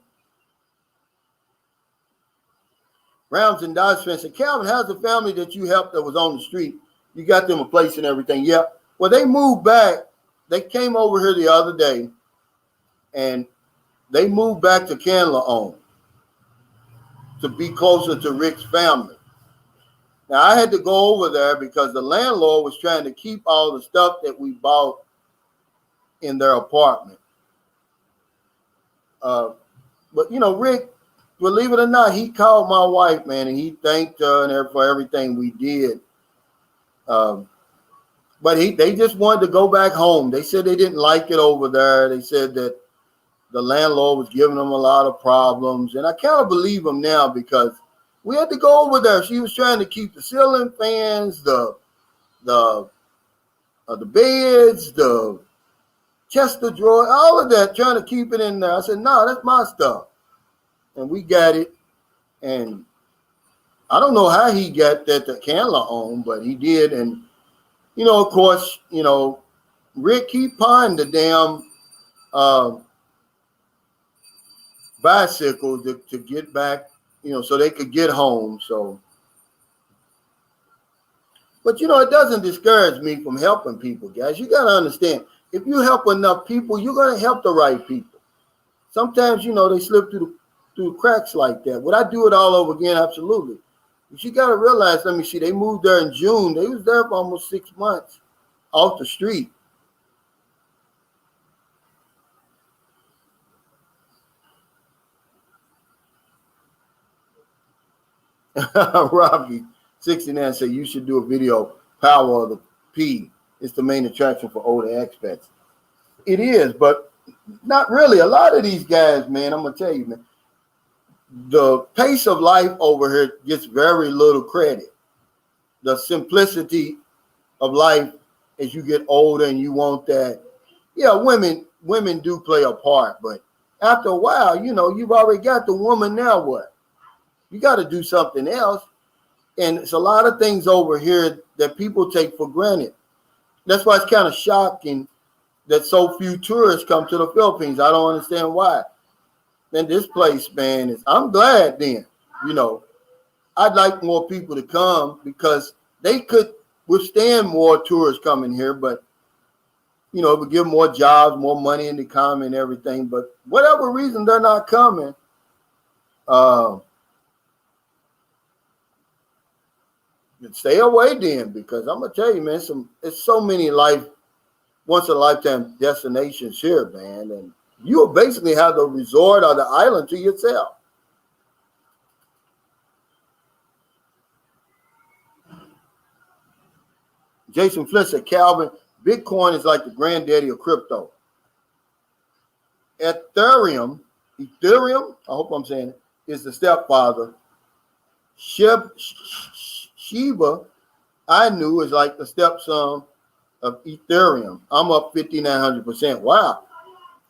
Rams and Dodge fans said, Calvin, how's the family that you helped that was on the street? You got them a place and everything. Yeah. Well, they moved back. They came over here the other day, and they moved back to Canlaon to be closer to Rick's family. Now, I had to go over there because the landlord was trying to keep all the stuff that we bought in their apartment. But, you know, Rick, believe it or not, he called my wife, man, and he thanked her for everything we did. But they just wanted to go back home. They said they didn't like it over there. They said that the landlord was giving them a lot of problems. And I kind of believe them now because we had to go over there. She was trying to keep the ceiling fans, the beds, the chest of drawers, all of that, trying to keep it in there. I said, no, that's my stuff. And we got it. And I don't know how he got that to Canlaon, but he did. And, you know, of course, you know, Rick, he pawned the damn bicycle to get back, you know, so they could get home. So, but, you know, it doesn't discourage me from helping people, guys. You got to understand, if you help enough people, you're going to help the right people. Sometimes, you know, they slip through cracks like that. Would I do it all over again? Absolutely. But you got to realize, let me see, they moved there in June. They was there for almost 6 months off the street. Robbie 69 said you should do a video, Power of the P. it's the main attraction for older expats. It is, but not really. A lot of these guys, man, I'm gonna tell you, man, the pace of life over here gets very little credit. The simplicity of life as you get older and you want that. Yeah, women do play a part, but after a while, you've already got the woman. Now what? You got to do something else. And it's a lot of things over here that people take for granted. That's why it's kind of shocking that so few tourists come to the Philippines. I don't understand why. Then this place, man, I'm glad then, I'd like more people to come because they could withstand more tourists coming here, but it would give more jobs, more money in the economy and everything. But whatever reason they're not coming, stay away then, because I'm gonna tell you, man, it's so many once in a lifetime destinations here, man, and you'll basically have the resort or the island to yourself. Jason Flint said, Calvin, Bitcoin is like the granddaddy of crypto. Ethereum, I hope I'm saying it, is the stepfather. Shiba, I knew, is like the stepson of Ethereum. I'm up 5,900%. Wow.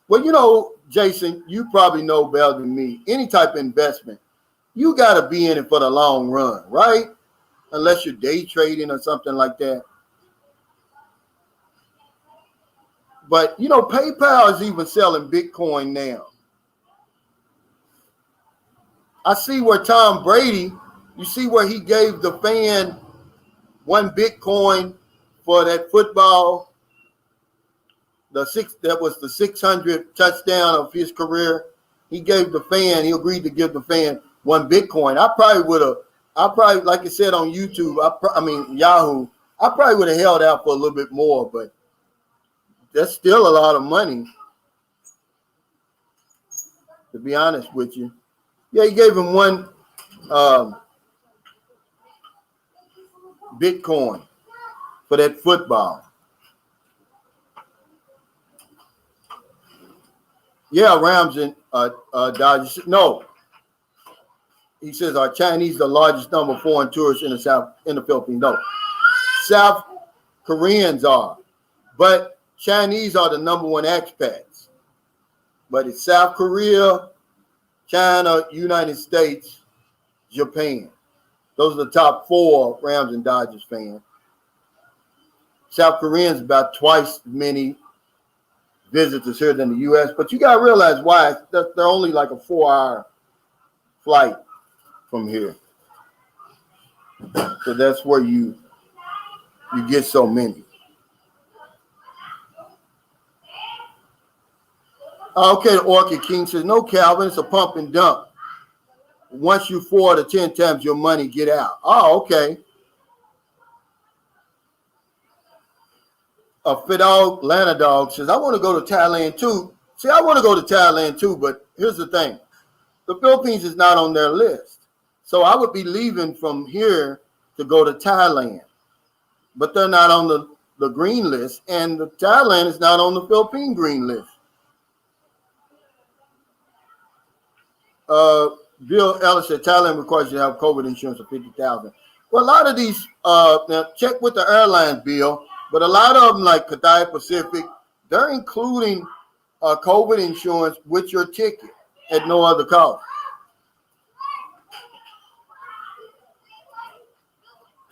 Well, Jason, you probably know better than me. Any type of investment, you got to be in it for the long run, right? Unless you're day trading or something like that. But, PayPal is even selling Bitcoin now. I see where Tom Brady, you see where he gave the fan 1 Bitcoin for that football, that was the 600 touchdown of his career. He agreed to give the fan 1 Bitcoin. I probably, like I said on YouTube, Yahoo, I probably would have held out for a little bit more, but that's still a lot of money, to be honest with you. Yeah, he gave him 1 Bitcoin for that football. Yeah, Rams and Dodgers. No, he says, are Chinese the largest number of foreign tourists in the Philippines? No, South Koreans are, but Chinese are the number 1 expats. But it's South Korea, China, United States, Japan. Those are the top 4 Rams and Dodgers fans. South Koreans about twice as many visitors here than the U.S. But you got to realize why. They're only like a 4-hour flight from here. So that's where you get so many. Okay, the Orchid King says, no, Calvin, it's a pump and dump. Once you 4 to 10 times your money, get out. Oh, okay. Fidel Lanadog says, I want to go to Thailand too. See, I want to go to Thailand too, but here's the thing. The Philippines is not on their list. So I would be leaving from here to go to Thailand. But they're not on the green list, and the Thailand is not on the Philippine green list. Bill Ellis said, Thailand requires you to have COVID insurance of $50,000. Well, a lot of these, now check with the airlines, Bill, but a lot of them, like Cathay Pacific, they're including COVID insurance with your ticket at no other cost.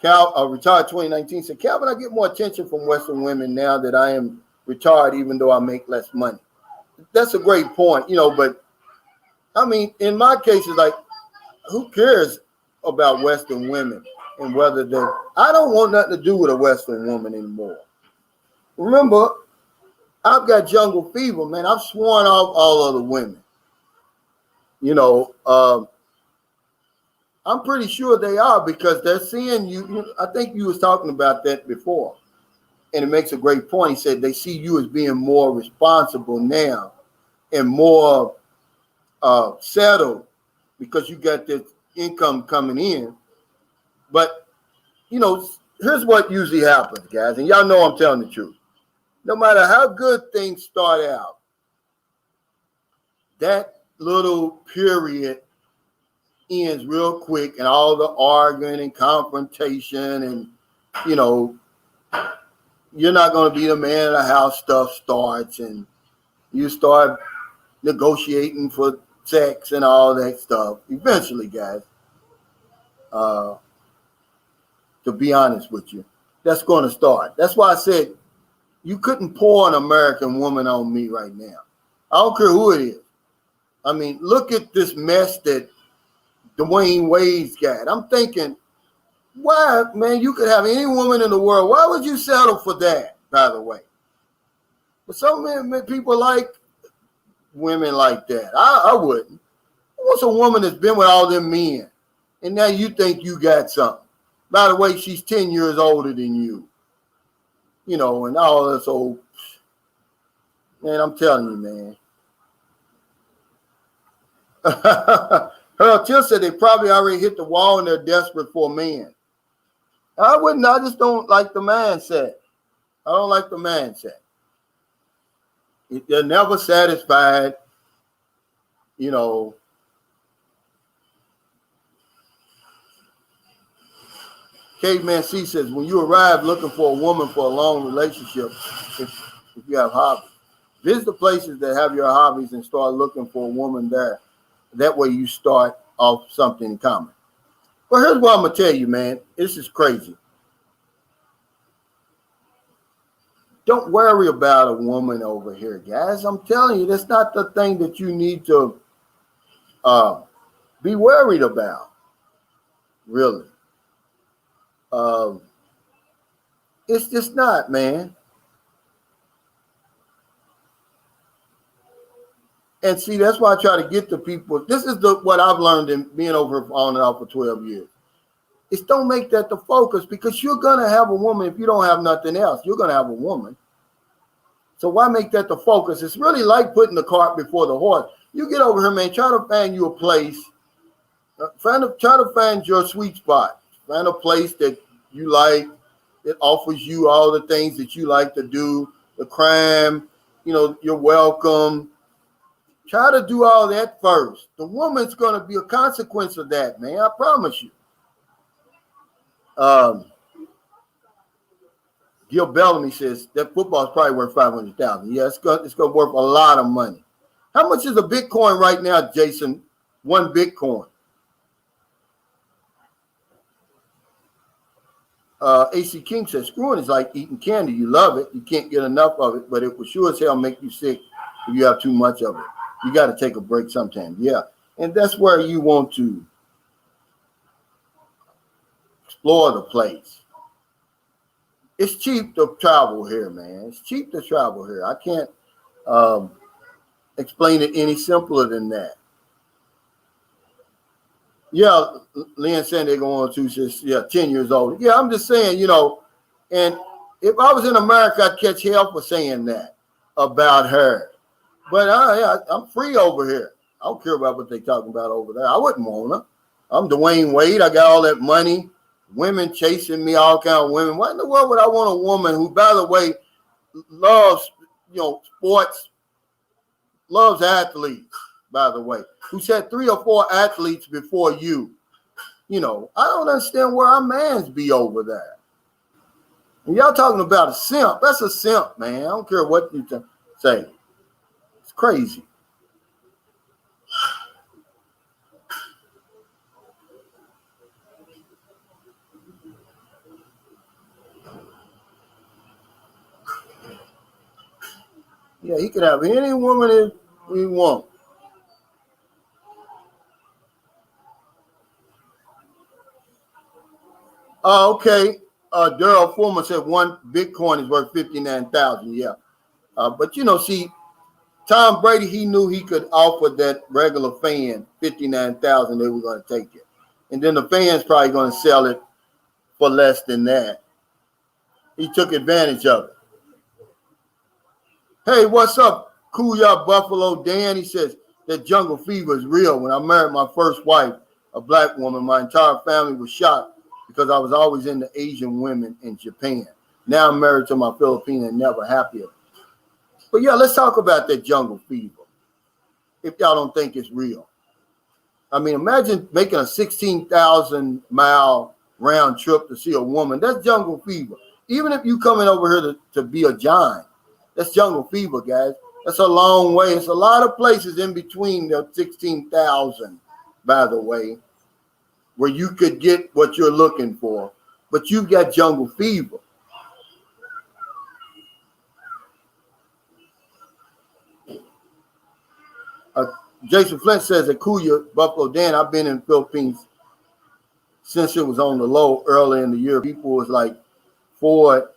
Cal, retired 2019, said, Calvin, I get more attention from Western women now that I am retired, even though I make less money. That's a great point, but I mean, in my case, it's like, who cares about Western women and whether I don't want nothing to do with a Western woman anymore. Remember, I've got jungle fever, man. I've sworn off all other women. I'm pretty sure they are, because they're seeing you. I think you was talking about that before, and it makes a great point. He said they see you as being more responsible now and more settled because you got this income coming in. But here's what usually happens, guys, and y'all know I'm telling the truth. No matter how good things start out, that little period ends real quick, and all the arguing and confrontation, and you're not going to be the man of the house stuff starts, and you start negotiating for sex and all that stuff. Eventually, guys, to be honest with you, that's going to start. That's why I said you couldn't pour an American woman on me right now. I don't care who it is. I mean, look at this mess that Dwayne Wade's got. I'm thinking, why, man, you could have any woman in the world. Why would you settle for that, by the way? But so many people like women like that. I wouldn't. I want a woman that's been with all them men, and now you think you got something. By the way, she's 10 years older than you. And all this old. Man, I'm telling you, man. Earl Till said they probably already hit the wall and they're desperate for a man. I wouldn't. I just don't like the mindset. I don't like the mindset. They're never satisfied. Caveman C says, when you arrive looking for a woman for a long relationship, if you have hobbies, visit the places that have your hobbies and start looking for a woman there. That way you start off something in common. But here's what I'm going to tell you, man. This is crazy. Don't worry about a woman over here, guys. I'm telling you, that's not the thing that you need to be worried about, really. It's just not, man. And see, that's why I try to get to people. This is what I've learned in being over on and off for 12 years. It's don't make that the focus, because you're going to have a woman. If you don't have nothing else, you're going to have a woman. So why make that the focus? It's really like putting the cart before the horse. You get over here, man, try to find you a place. Try to find your sweet spot. Find a place that you like, that offers you all the things that you like to do, the crime, you're welcome. Try to do all that first. The woman's going to be a consequence of that, man. I promise you. Gil Bellamy says that football is probably worth $500,000. Yeah, it's going to worth a lot of money. How much is a Bitcoin right now, Jason? One Bitcoin. AC King says screwing is like eating candy. You love it. You can't get enough of it, but it will sure as hell make you sick if you have too much of it. You got to take a break sometime. Yeah. And that's where you want to explore the place. It's cheap to travel here, man. It's cheap to travel here. I can't explain it any simpler than that. Yeah, Lynn San Diego on too says, 10 years old. Yeah, I'm just saying, and if I was in America, I'd catch hell for saying that about her. But I'm free over here. I don't care about what they're talking about over there. I wouldn't want her. I'm Dwayne Wade. I got all that money. Women chasing me, all kind of women. Why in the world would I want a woman who, by the way, loves, sports, loves athletes, by the way, who's had 3 or 4 athletes before you? I don't understand where our mans be over there. And y'all talking about a simp. That's a simp, man. I don't care what you say. It's crazy. Yeah, he could have any woman if we want. Okay. Daryl Foreman said 1 Bitcoin is worth $59,000. Yeah. But see, Tom Brady, he knew he could offer that regular fan $59,000. They were going to take it. And then the fan's probably going to sell it for less than that. He took advantage of it. Hey, what's up, Cool Y'all Buffalo Dan? He says that jungle fever is real. When I married my first wife, a black woman, my entire family was shocked because I was always into Asian women in Japan. Now I'm married to my Filipino and never happier. But yeah, let's talk about that jungle fever. If y'all don't think it's real. I mean, imagine making a 16,000 mile round trip to see a woman. That's jungle fever. Even if you coming over here to be a giant, that's jungle fever, guys. That's a long way. It's a lot of places in between the 16,000, by the way, where you could get what you're looking for. But you got jungle fever. Jason Flint says at Kuya, Buffalo Dan, I've been in Philippines since it was on the low early in the year. People was like, Ford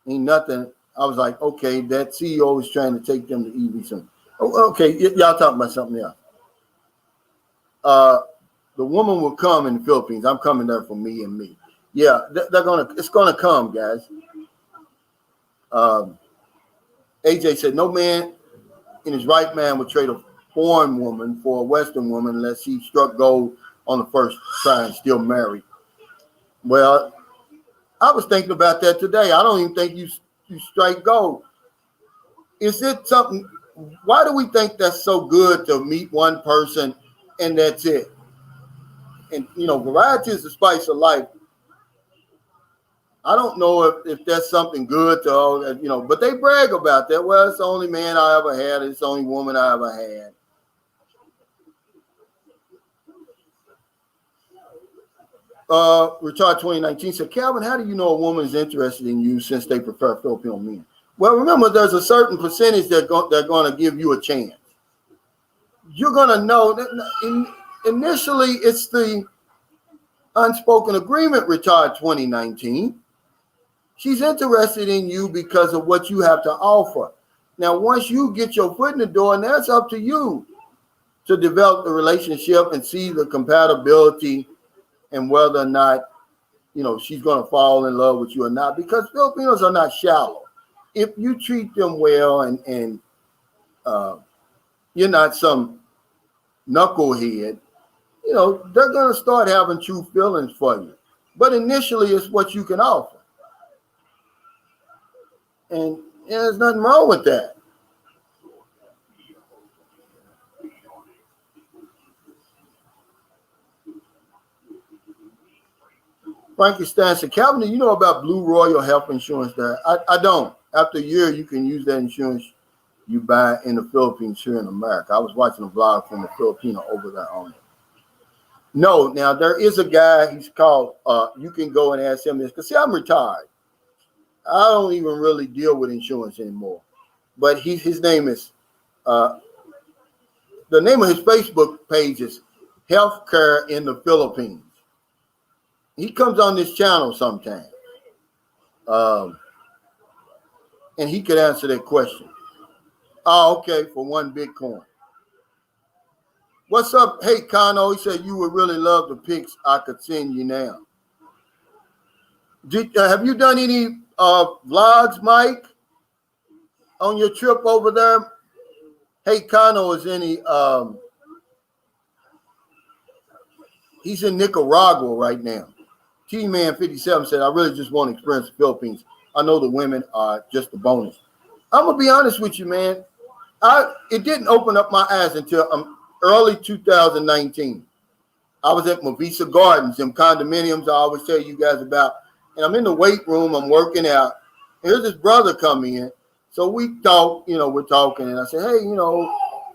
ain't nothing. I was like, okay, that CEO is trying to take them to EV soon. Oh, okay, y'all talking about something else. The woman will come in the Philippines. I'm coming there for me and me. Yeah, it's gonna come, guys. AJ said, no man in his right mind would trade a foreign woman for a Western woman unless he struck gold on the first try and still married. Well, I was thinking about that today. I don't even think you strike gold. Is it something? Why do we think that's so good to meet one person and that's it? And variety is the spice of life. I don't know if that's something good to but they brag about that. Well, it's the only man I ever had. It's the only woman I ever had. Retard 2019 said, Calvin, how do you know a woman is interested in you since they prefer Filipino men? Well, remember, there's a certain percentage they're going to give you a chance. You're going to know that initially it's the unspoken agreement, Retard 2019. She's interested in you because of what you have to offer. Now, once you get your foot in the door, and that's up to you to develop the relationship and see the compatibility and whether or not, she's going to fall in love with you or not, because Filipinos are not shallow. If you treat them well and you're not some knucklehead, they're going to start having true feelings for you. But initially, it's what you can offer. And there's nothing wrong with that. Frankenstein said, Calvin, do you know about Blue Royal Health Insurance there? I don't. After a year, you can use that insurance you buy in the Philippines here in America. I was watching a vlog from a Filipino over there on it. No, now there is a guy, he's called, you can go and ask him this, because see, I'm retired. I don't even really deal with insurance anymore. But his name is, the name of his Facebook page is Healthcare in the Philippines. He comes on this channel sometimes. And he could answer that question. Oh, okay, for one Bitcoin. What's up? Hey, Kano, he said you would really love the pics I could send you now. Have you done any vlogs, Mike, on your trip over there? Hey, Kano is he's in Nicaragua right now. T-Man 57 said, I really just want to experience the Philippines. I know the women are just a bonus. I'm going to be honest with you, man. It didn't open up my eyes until early 2019. I was at Mavisa Gardens, them condominiums I always tell you guys about. And I'm in the weight room. I'm working out. And here's this brother coming in. So we talk, we're talking. And I said, hey,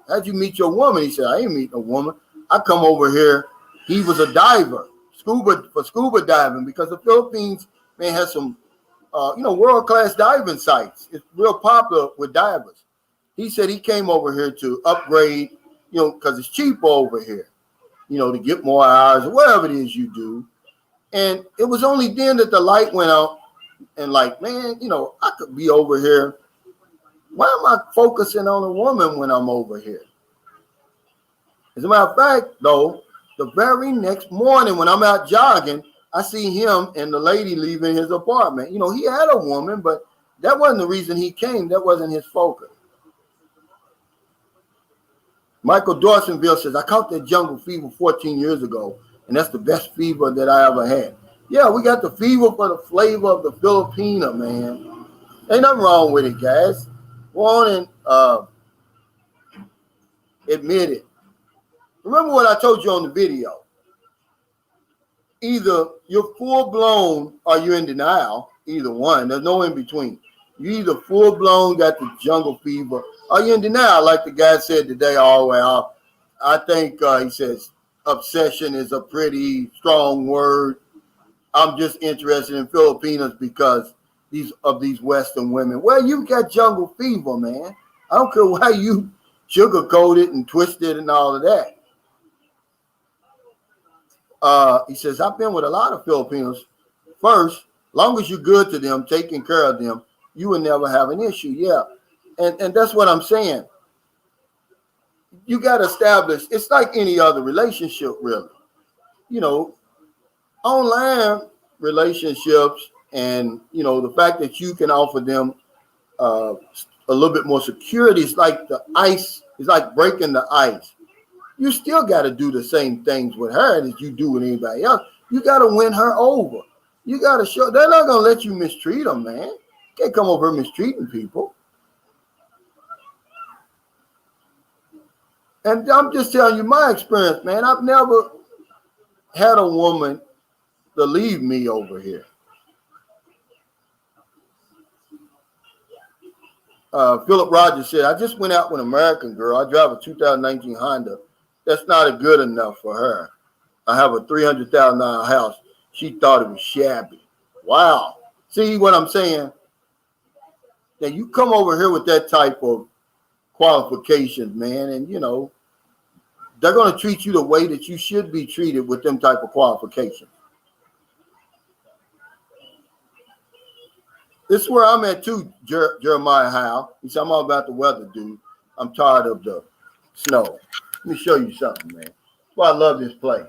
how'd you meet your woman? He said, I ain't meet a woman. I come over here. He was a diver, scuba diving, because the Philippines, man, has some, world-class diving sites. It's real popular with divers. He said he came over here to upgrade, because it's cheaper over here, to get more hours or whatever it is you do. And it was only then that the light went out and like, man, I could be over here. Why am I focusing on a woman when I'm over here? As a matter of fact, though, the very next morning when I'm out jogging, I see him and the lady leaving his apartment. He had a woman, but that wasn't the reason he came. That wasn't his focus. Michael Dawsonville says, I caught that jungle fever 14 years ago. and that's the best fever that I ever had. Yeah, we got the fever for the flavor of the Filipino, man. Ain't nothing wrong with it, guys. Go on and admit it. Remember what I told you on the video. Either you're full blown or you're in denial. Either one. There's no in between. You either full blown got the jungle fever or you're in denial, like the guy said today. Oh well, I think he says obsession is a pretty strong word. I'm just interested in Filipinos because these Western women. Well, you got jungle fever, man. I don't care why you sugarcoat it and twist it and all of that. He says, I've been with a lot of Filipinos. First, long as you're good to them, taking care of them, you will never have an issue. Yeah. And that's what I'm saying. You got to establish, it's like any other relationship, really. You know, online relationships and, you know, the fact that you can offer them a little bit more security is like the ice. It's like breaking the ice. You still got to do the same things with her as you do with anybody else. You got to win her over. You got to show. They're not going to let you mistreat them, man. You can't come over here mistreating people. And I'm just telling you my experience, man. I've never had a woman to leave me over here. Philip Rogers said, I just went out with an American girl. I drive a 2019 Honda. That's not good enough for her. I have a $300,000 house. She thought it was shabby. Wow. See what I'm saying? Now you come over here with that type of qualifications, man, and you know, they're going to treat you the way that you should be treated with them type of qualifications. This is where I'm at too, Jeremiah Howe. He said, I'm all about the weather, dude. I'm tired of the snow. Let me show you something, man. That's why I love this place.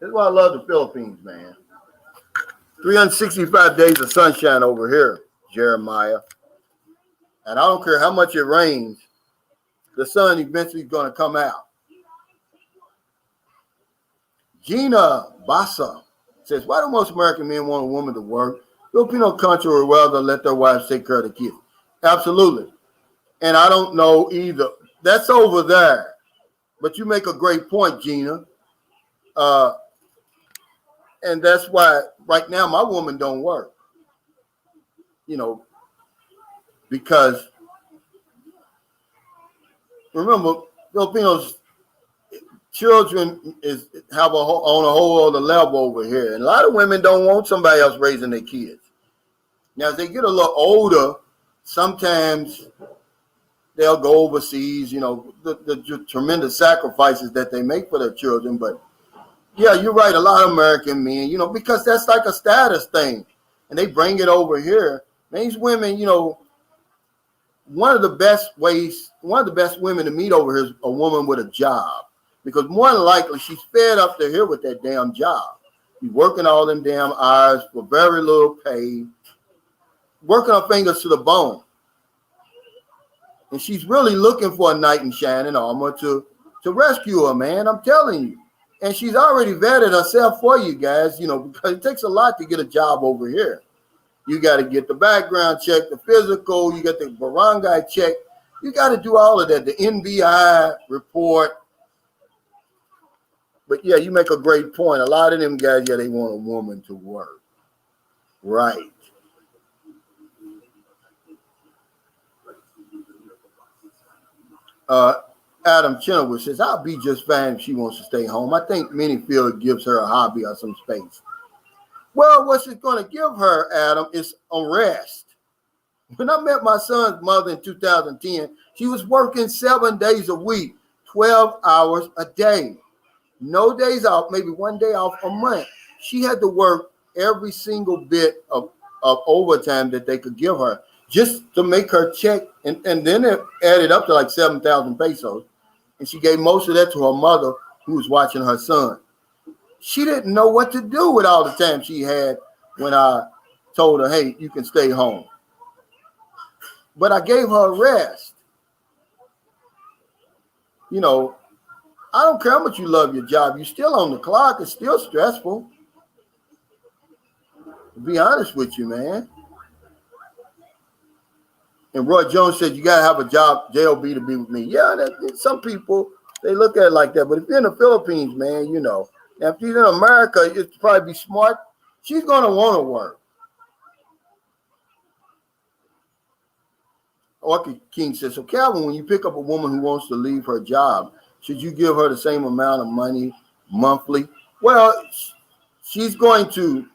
That's why I love the Philippines, man. 365 days of sunshine over here, Jeremiah. And I don't care how much it rains, the sun eventually is going to come out. Gina Bassa says, why do most American men want a woman to work? Filipino country would rather let their wives take care of the kids. Absolutely. And I don't know either. That's over there. But you make a great point, Gina. And that's why right now my woman don't work. You know, because remember, Filipinos children have on a whole other level over here. And a lot of women don't want somebody else raising their kids. Now, as they get a little older, sometimes they'll go overseas, you know, the tremendous sacrifices that they make for their children. But yeah, you're right. A lot of American men, you know, because that's like a status thing. And they bring it over here. And these women, you know, one of the best women to meet over here is a woman with a job. Because more than likely, she's fed up to here with that damn job. She's working all them damn hours for very little pay, working her fingers to the bone. And she's really looking for a knight in shining armor to rescue her, man. I'm telling you. And she's already vetted herself for you guys, you know, because it takes a lot to get a job over here. You got to get the background check, the physical, you got the barangay check. You got to do all of that, the NBI report. But yeah, you make a great point. A lot of them guys, yeah, they want a woman to work. Right. Adam Chenoweth says, I'll be just fine if she wants to stay home. I think many feel it gives her a hobby or some space. Well, what's it going to give her, Adam, is a rest. When I met my son's mother in 2010, she was working 7 days a week, 12 hours a day. No days off, maybe one day off a month. She had to work every single bit of overtime that they could give her just to make her check. And then it added up to like 7,000 pesos. And she gave most of that to her mother who was watching her son. She didn't know what to do with all the time she had when I told her, hey, you can stay home. But I gave her a rest. You know, I don't care how much you love your job. You're still on the clock. It's still stressful. To be honest with you, man. And Roy Jones said, you got to have a job, JOB, to be with me. Yeah, some people, they look at it like that. But if you're in the Philippines, man, you know. Now, if you're in America, it'd probably be smart. She's going to want to work. Orchid King says, so Calvin, when you pick up a woman who wants to leave her job, should you give her the same amount of money monthly? Well, she's going to,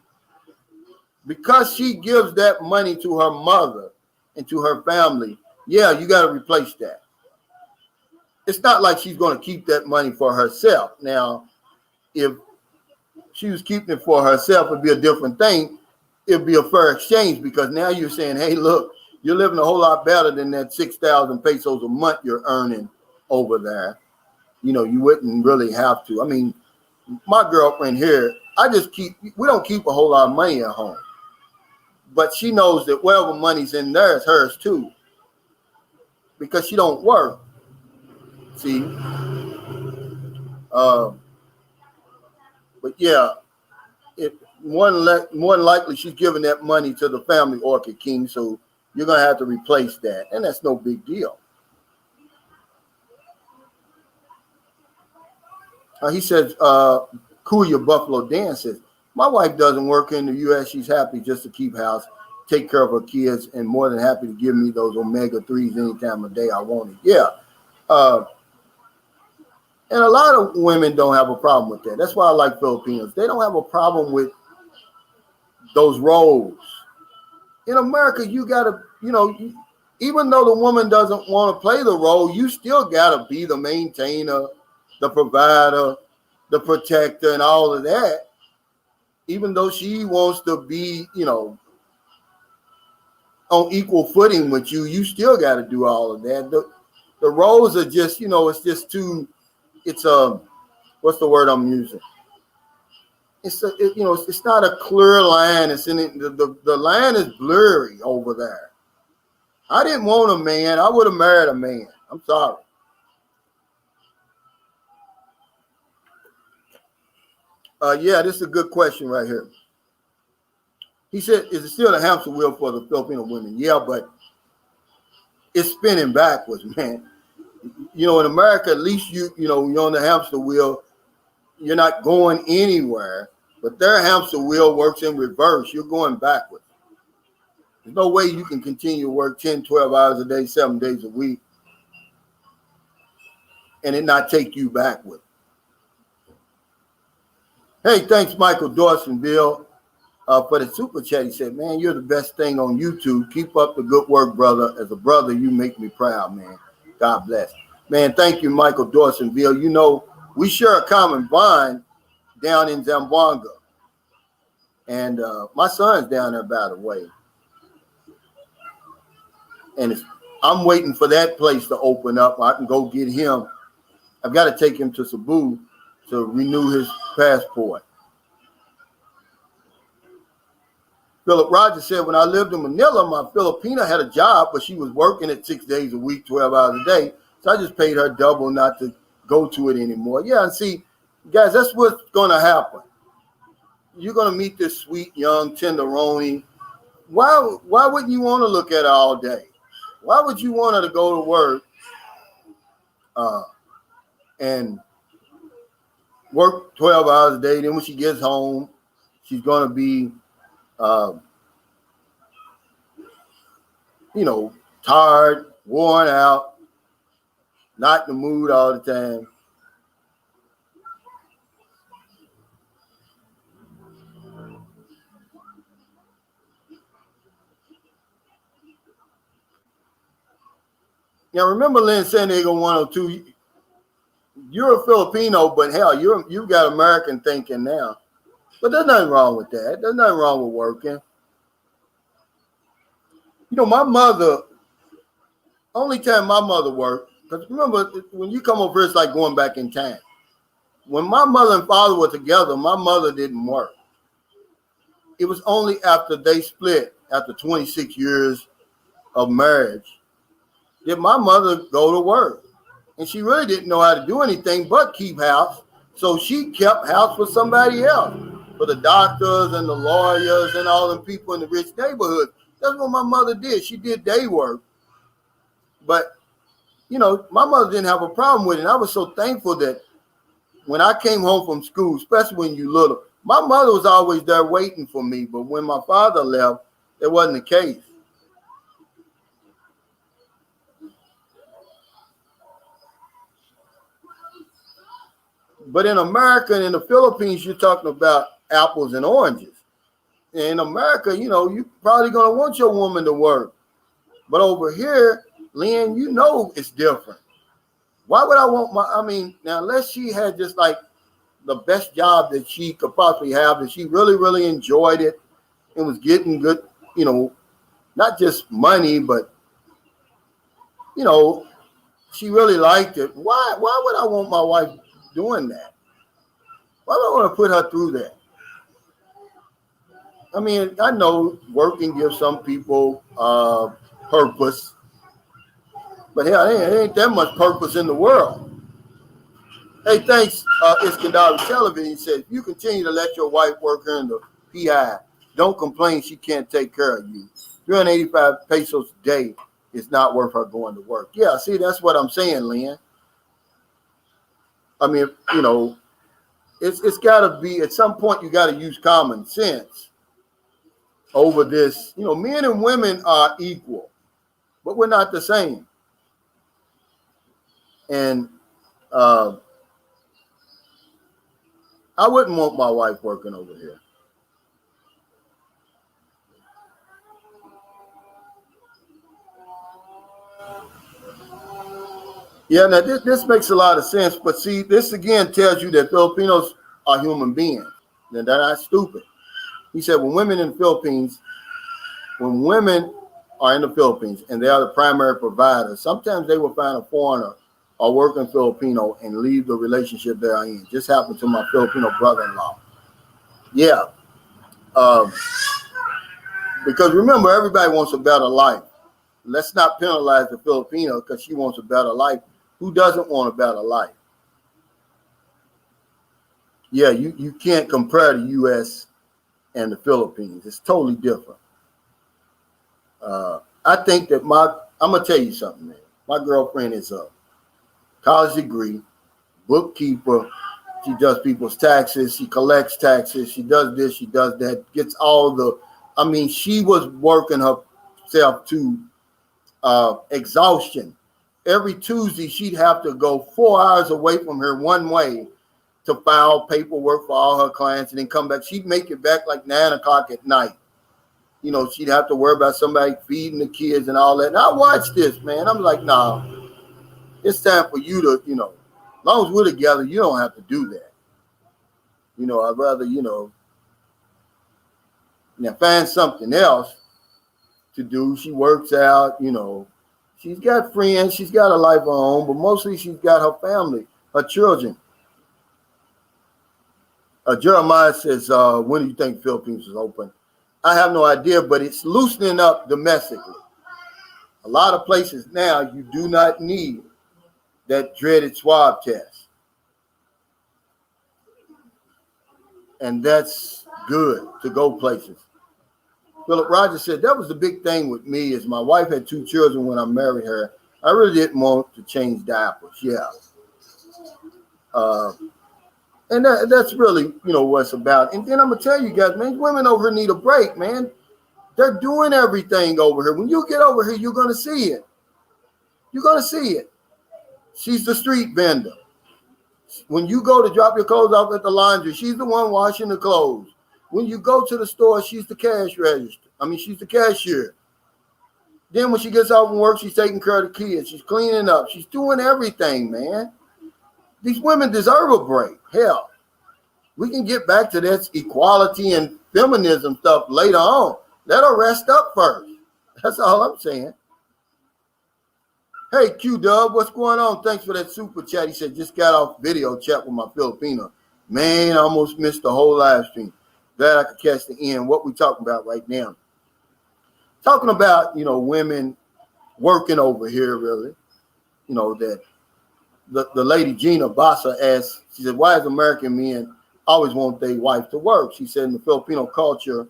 because she gives that money to her mother and to her family, yeah, you got to replace that. It's not like she's going to keep that money for herself. Now, if she was keeping it for herself, it'd be a different thing. It'd be a fair exchange, because now you're saying, hey, look, you're living a whole lot better than that 6,000 pesos a month you're earning over there. You know, you wouldn't really have to. I mean, my girlfriend here, we don't keep a whole lot of money at home. But she knows that whatever money's in there is hers too, because she don't work. See? But yeah, more than likely she's giving that money to the family, Orchid King, so you're going to have to replace that, and that's no big deal. He says, Kuya Buffalo Dan says, my wife doesn't work in the U.S. She's happy just to keep house, take care of her kids, and more than happy to give me those omega-3s any time of day I want it. Yeah. And a lot of women don't have a problem with that. That's why I like Filipinos. They don't have a problem with those roles. In America, you got to, you know, even though the woman doesn't want to play the role, you still got to be the maintainer, the provider, the protector, and all of that. Even though she wants to be, you know, on equal footing with you, you still got to do all of that. The roles are just, you know, it's just too, it's what's the word I'm using? It's not a clear line. It's in it. The line is blurry over there. I didn't want a man. I would have married a man. I'm sorry. Yeah, this is a good question right here. He said, is it still a hamster wheel for the Filipino women? Yeah, but it's spinning backwards, man. You know, in America, at least you're on the hamster wheel. You're not going anywhere, but their hamster wheel works in reverse. You're going backwards. There's no way you can continue to work 10, 12 hours a day, 7 days a week, and it not take you backward. Hey, thanks, Michael Dawsonville, for the super chat. He said, man, you're the best thing on YouTube. Keep up the good work, brother. As a brother, you make me proud, man. God bless. Man, thank you, Michael Dawsonville. You know, we share a common bond down in Zamboanga. And my son's down there, by the way. And I'm waiting for that place to open up. I can go get him. I've got to take him to Cebu to renew his passport. Philip Rogers said, when I lived in Manila, my Filipina had a job, but she was working at 6 days a week, 12 hours a day. So I just paid her double not to go to it anymore. Yeah, and see, guys, that's what's going to happen. You're going to meet this sweet, young tenderoni. Why wouldn't you want to look at her all day? Why would you want her to go to work and work 12 hours a day? Then when she gets home, she's going to be, tired, worn out, not in the mood all the time. Now, remember Lynn San Diego 102, you're a Filipino, but hell, you've got American thinking now. But there's nothing wrong with that. There's nothing wrong with working. You know, my mother, only time my mother worked, because remember, when you come over here, it's like going back in time. When my mother and father were together, my mother didn't work. It was only after they split, after 26 years of marriage, did my mother go to work. And she really didn't know how to do anything but keep house. So she kept house for somebody else, for the doctors and the lawyers and all the people in the rich neighborhood. That's what my mother did. She did day work. But, my mother didn't have a problem with it. And I was so thankful that when I came home from school, especially when you little, my mother was always there waiting for me. But when my father left, it wasn't the case. But in America and in the Philippines, you're talking about apples and oranges. In America, you're probably going to want your woman to work. But over here, Lynn, it's different. Why would I want now, unless she had just like the best job that she could possibly have, that she really, really enjoyed it and was getting good, not just money, but, she really liked it. Why would I want my wife doing that? Why do I want to put her through that? I mean, I know work can give some people purpose, but hell, there ain't that much purpose in the world. Hey, thanks, Iskandar Television. He said, if you continue to let your wife work here in the PI, don't complain she can't take care of you. 385 pesos a day is not worth her going to work. Yeah, see, that's what I'm saying, Lynn. I mean, it's got to be, at some point, you got to use common sense over this. Men and women are equal, but we're not the same. And I wouldn't want my wife working over here. Yeah, now this makes a lot of sense, but see, this again tells you that Filipinos are human beings, and they're not stupid. He said when women are in the Philippines and they are the primary provider, sometimes they will find a foreigner or working Filipino and leave the relationship they're in. Just happened to my Filipino brother-in-law. Yeah. Because remember, everybody wants a better life. Let's not penalize the Filipino because she wants a better life. Who doesn't want a better life? Yeah, you can't compare the U.S. and the Philippines. It's totally different. I think that I'm going to tell you something, man. My girlfriend is a college degree, bookkeeper. She does people's taxes. She collects taxes. She does this. She does that. Gets all she was working herself to exhaustion. Every Tuesday, she'd have to go 4 hours away from her one way to file paperwork for all her clients and then come back. She'd make it back like 9 o'clock at night. She'd have to worry about somebody feeding the kids and all that. And I watched this, man. I'm like, nah, it's time for you to, as long as we're together, you don't have to do that. I'd rather, find something else to do. She works out, she's got friends, she's got a life of her own, but mostly she's got her family, her children. Jeremiah says, when do you think Philippines is open? I have no idea, but it's loosening up domestically. A lot of places now, you do not need that dreaded swab test. And that's good to go places. Philip Rogers said, that was the big thing with me is my wife had 2 children when I married her. I really didn't want to change diapers. Yeah. And that's really, what it's about. And then I'm going to tell you guys, man, women over here need a break, man. They're doing everything over here. When you get over here, you're going to see it. You're going to see it. She's the street vendor. When you go to drop your clothes off at the laundry, she's the one washing the clothes. When you go to the store, she's the cash register. She's the cashier. Then when she gets off from work, she's taking care of the kids. She's cleaning up. She's doing everything, man. These women deserve a break. Hell, we can get back to this equality and feminism stuff later on. Let her rest up first. That's all I'm saying. Hey, Q-Dub, what's going on? Thanks for that super chat. He said, just got off video chat with my Filipino. Man, I almost missed the whole live stream. Glad I could catch the end. What we talking about right now? Talking about, women working over here, really. That the lady Gina Bassa asked, she said, why does American men always want their wife to work? She said in the Filipino culture,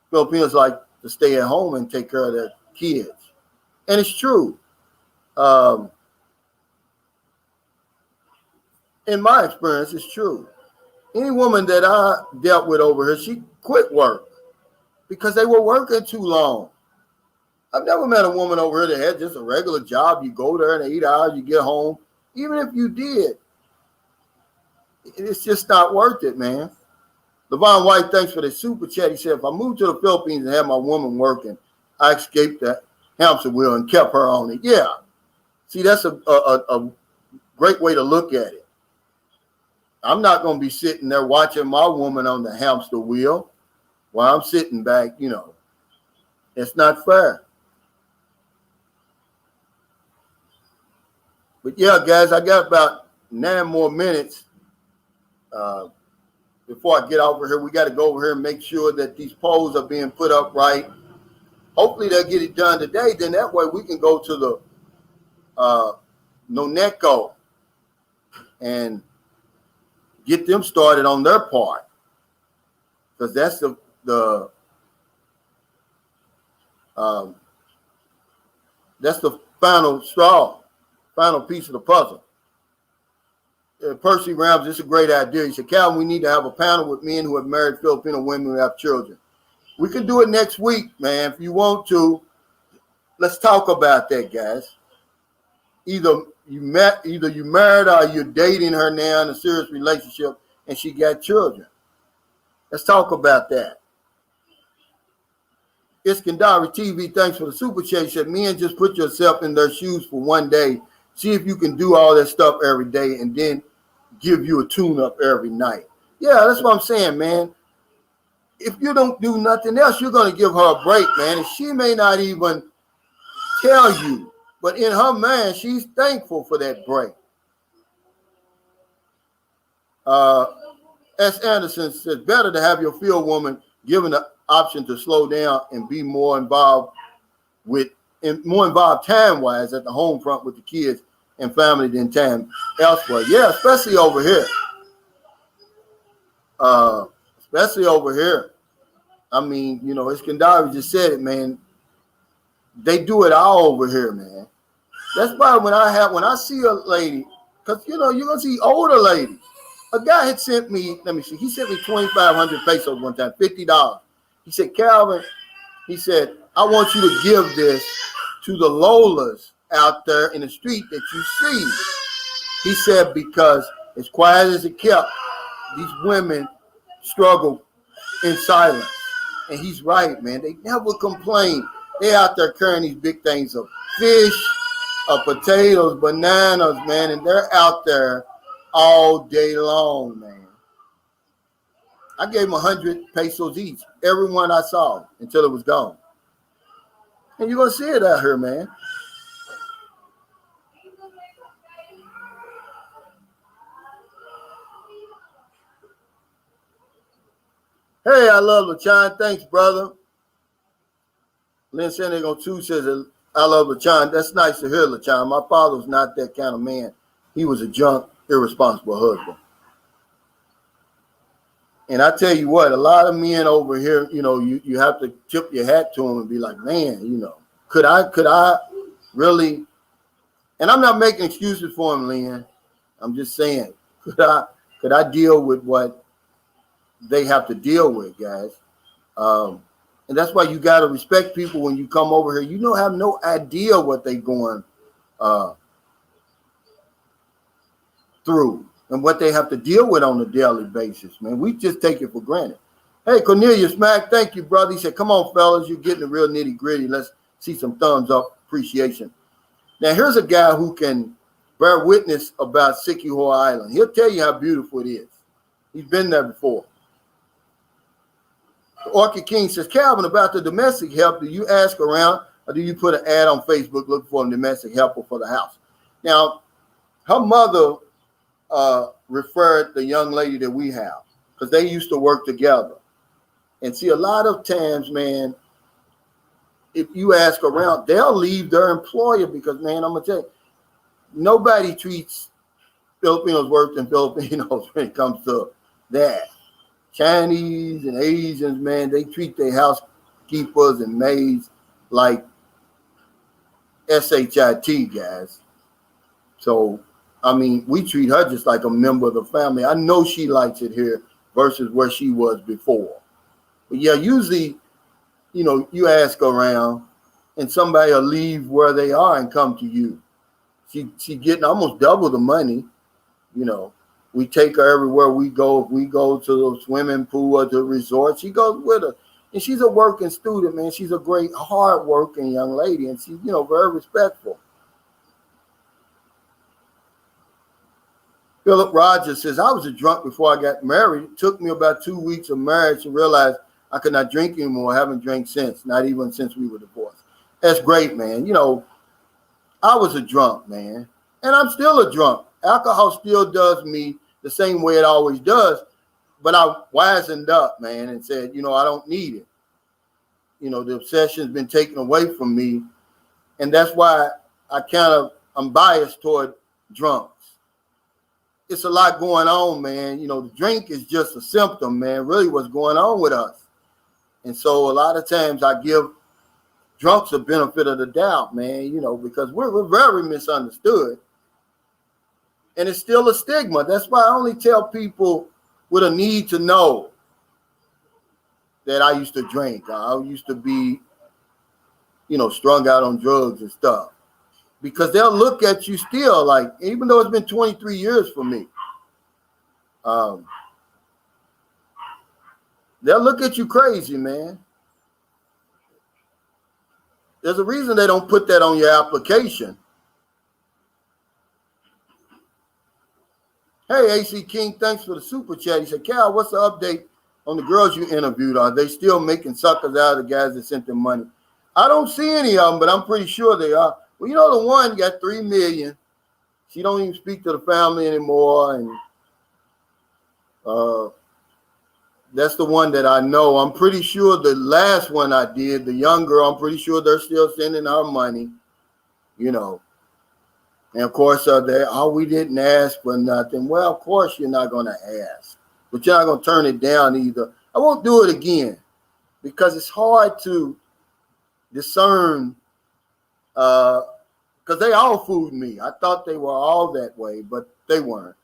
Filipinos like to stay at home and take care of their kids. And it's true. In my experience, it's true. Any woman that I dealt with over here, she quit work because they were working too long. I've never met a woman over here that had just a regular job. You go there in 8 hours, you get home. Even if you did, it's just not worth it, man. Levon White, thanks for the super chat. He said, if I moved to the Philippines and had my woman working, I escaped that hamster wheel and kept her on it. Yeah. See, that's a great way to look at it. I'm not going to be sitting there watching my woman on the hamster wheel while I'm sitting back, you know. It's not fair. But yeah, guys, I got about 9 more minutes before I get over here. We got to go over here and make sure that these polls are being put up right. Hopefully they'll get it done today. Then that way we can go to the NONECO and get them started on their part. Because that's that's the final straw. Final piece of the puzzle. Percy Rams, this is a great idea. He said, Calvin, we need to have a panel with men who have married Filipino women who have children. We can do it next week, man. If you want to, let's talk about that, guys. Either you married or you're dating her now in a serious relationship and she got children. Let's talk about that. Iskandari TV, thanks for the super chat. He said, men, just put yourself in their shoes for one day. See if you can do all that stuff every day and then give you a tune-up every night. Yeah, that's what I'm saying, man. If you don't do nothing else, you're going to give her a break, man. And she may not even tell you, but in her mind, she's thankful for that break. S. Anderson says, better to have your field woman given the option to slow down and be more involved time-wise at the home front with the kids and family than time elsewhere. Yeah, especially over here. I mean, you know, Iskandari just said it, man. They do it all over here, man. That's why when I see a lady, because, you know, you're going to see older ladies. A guy had sent me, let me see, he sent me 2,500 pesos one time, $50. He said, Calvin, he said, I want you to give this to the Lolas out there in the street that you see. He said, because as quiet as it kept, these women struggle in silence. And he's right, man. They never complain. They out there carrying these big things of fish, of potatoes, bananas, man, and they're out there all day long, man. I gave them 100 pesos each, every one I saw, until it was gone. And you're going to see it out here, man. Hey, I love LaChon. Thanks, brother. Lynn San Diego 2 says, I love LaChon. That's nice to hear, LaChon. My father was not that kind of man. He was a junk, irresponsible husband. And I tell you what, a lot of men over here, you know, you have to tip your hat to them and be like, man, you know, could I really, and I'm not making excuses for him, Lynn. I'm just saying, could I deal with what they have to deal with, guys? And that's why you got to respect people when you come over here. You don't have no idea what they're going through and what they have to deal with on a daily basis, man. We just take it for granted. Hey, Cornelius Mack, thank you, brother. He said, come on, fellas, you're getting the real nitty gritty. Let's see some thumbs up appreciation. Now, here's a guy who can bear witness about Siquijor Island. He'll tell you how beautiful it is. He's been there before. Orchid King says, Calvin, about the domestic help, do you ask around or do you put an ad on Facebook looking for a domestic helper for the house? Now, her mother referred the young lady that we have because they used to work together. And see, a lot of times, man, if you ask around, they'll leave their employer because, man, I'm going to tell you, nobody treats Filipinos worse than Filipinos when it comes to that. Chinese and Asians, man, they treat their housekeepers and maids like SHIT guys. So, I mean, we treat her just like a member of the family. I know she likes it here versus where she was before. But yeah, usually, you know, you ask around and somebody will leave where they are and come to you. She getting almost double the money. You know, we take her everywhere we go. If we go to the swimming pool or the resort, she goes with us. And she's a working student, man. She's a great, hard-working young lady, and she's, you know, very respectful. Philip Rogers says, I was a drunk before I got married. It took me about 2 weeks of marriage to realize I could not drink anymore. I haven't drank since, not even since we were divorced. That's great, man. You know, I was a drunk, man, and I'm still a drunk. Alcohol still does me the same way it always does, but I wisened up, man, and said, you know, I don't need it. You know, the obsession's been taken away from me, and that's why I'm biased toward drunks. It's a lot going on, man. You know, the drink is just a symptom, man, really what's going on with us. And so a lot of times I give drunks a benefit of the doubt, man, you know, because we're very misunderstood. And it's still a stigma. That's why I only tell people with a need to know that I used to drink. I used to be, you know, strung out on drugs and stuff. Because they'll look at you still like, even though it's been 23 years for me, they'll look at you crazy, man. There's a reason they don't put that on your application. Hey, AC King, thanks for the super chat. He said, Cal, what's the update on the girls you interviewed? Are they still making suckers out of the guys that sent them money? I don't see any of them, but I'm pretty sure they are. Well, you know, the one got $3 million. She don't even speak to the family anymore. And that's the one that I know. I'm pretty sure the last one I did, the young girl, I'm pretty sure they're still sending her money, you know. And of course, we didn't ask for nothing. Well, of course, you're not going to ask, but you're not going to turn it down either. I won't do it again because it's hard to discern because they all fooled me. I thought they were all that way, but they weren't.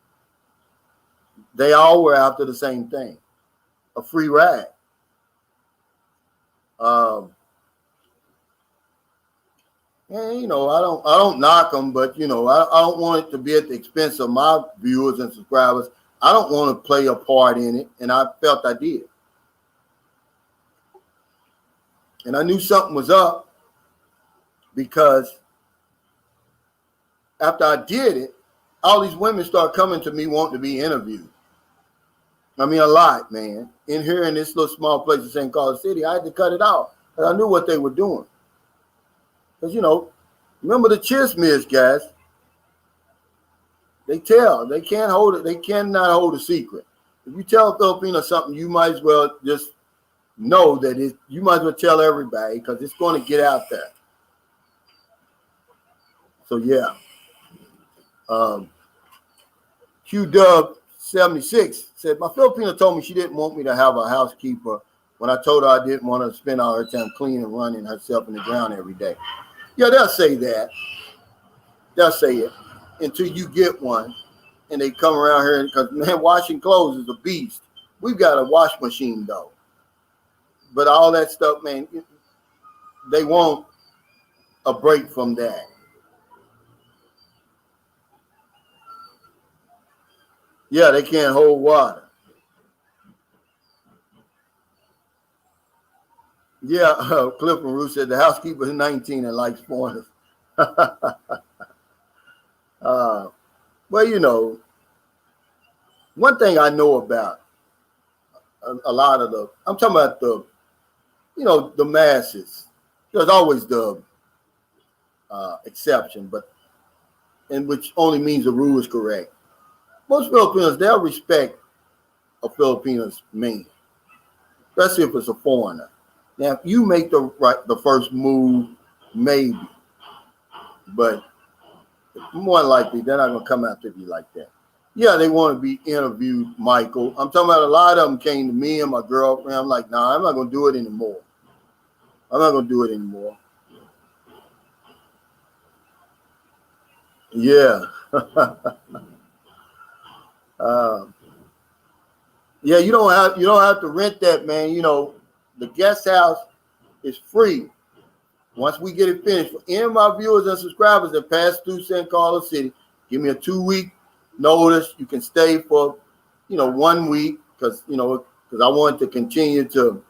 They all were after the same thing, a free ride. And, you know, I don't knock them, but, you know, I don't want it to be at the expense of my viewers and subscribers. I don't want to play a part in it, and I felt I did. And I knew something was up because after I did it, all these women started coming to me wanting to be interviewed. I mean, a lot, man. In here in this little small place in St. Carlos City, I had to cut it out because I knew what they were doing. Because, you know, remember the chismis, guys. They can't hold it. They cannot hold a secret. If you tell a Filipino something, you might as well just know that you might as well tell everybody because it's going to get out there. So, yeah. QDub76 said, my Filipino told me she didn't want me to have a housekeeper when I told her I didn't want her to spend all her time cleaning and running herself in the ground every day. Yeah, they'll say that. They'll say it until you get one and they come around here because, man, washing clothes is a beast. We've got a wash machine, though. But all that stuff, man, they want a break from that. Yeah, they can't hold water. Yeah, Cliff and Ruth said the housekeeper is 19 and likes foreigners. Well, you know, one thing I know about a lot of I'm talking about you know, the masses. There's always the exception, but and which only means the rule is correct. Most Filipinos, they'll respect a Filipino's man, especially if it's a foreigner. Now, if you make the first move, maybe, but more likely they're not going to come after you like that. Yeah, they want to be interviewed, Michael. I'm talking about a lot of them came to me and my girlfriend. I'm like, nah, I'm not going to do it anymore. I'm not going to do it anymore. Yeah. Yeah, you don't have to rent that, man. You know, the guest house is free. Once we get it finished, for any of my viewers and subscribers that pass through San Carlos City, give me a 2-week notice. You can stay for, 1 week because I want to continue to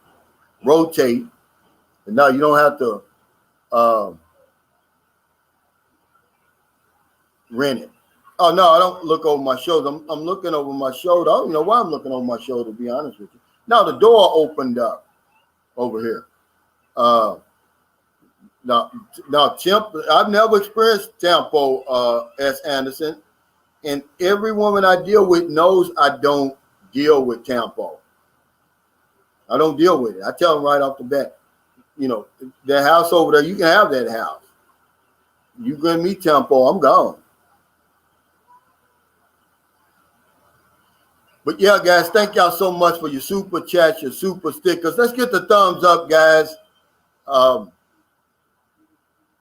rotate. And no, you don't have to rent it. Oh no, I don't look over my shoulder. I'm looking over my shoulder. I don't even know why I'm looking over my shoulder, to be honest with you. Now the door opened up over here. Now, I've never experienced Tempo, S. Anderson, and every woman I deal with knows I don't deal with Tempo. I don't deal with it. I tell them right off the bat, that house over there, you can have that house. You give me Tempo, I'm gone. But yeah, guys, thank y'all so much for your super chats, your super stickers. Let's get the thumbs up, guys.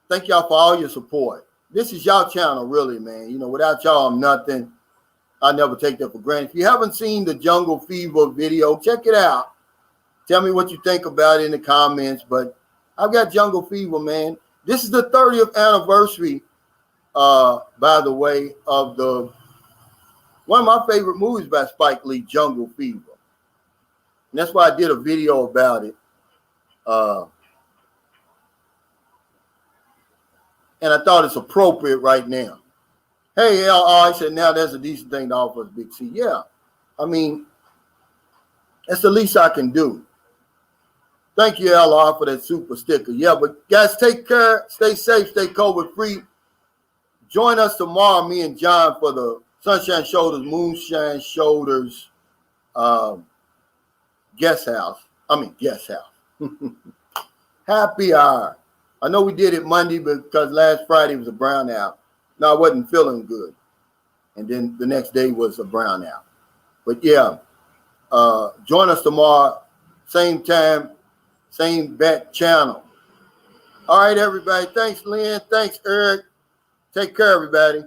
Thank y'all for all your support. This is y'all channel, really, man. Without y'all, I'm nothing. I never take that for granted. If you haven't seen the Jungle Fever video, check it out. Tell me what you think about it in the comments. But I've got Jungle Fever, man. This is the 30th anniversary, by the way, of one of my favorite movies by Spike Lee, Jungle Fever. And that's why I did a video about it. And I thought it's appropriate right now. Hey, I said, now that's a decent thing to offer us, Big C. Yeah. I mean, that's the least I can do. Thank you, LR, for that super sticker. Yeah, but guys, take care. Stay safe. Stay COVID-free. Join us tomorrow, me and John, for the Sunshine Shoulders, Moonshine Shoulders guest house. Happy hour. I know we did it Monday because last Friday was a brownout. No, I wasn't feeling good. And then the next day was a brownout. But yeah, join us tomorrow, same time, same bat channel. All right, everybody. Thanks, Lynn. Thanks, Eric. Take care, everybody.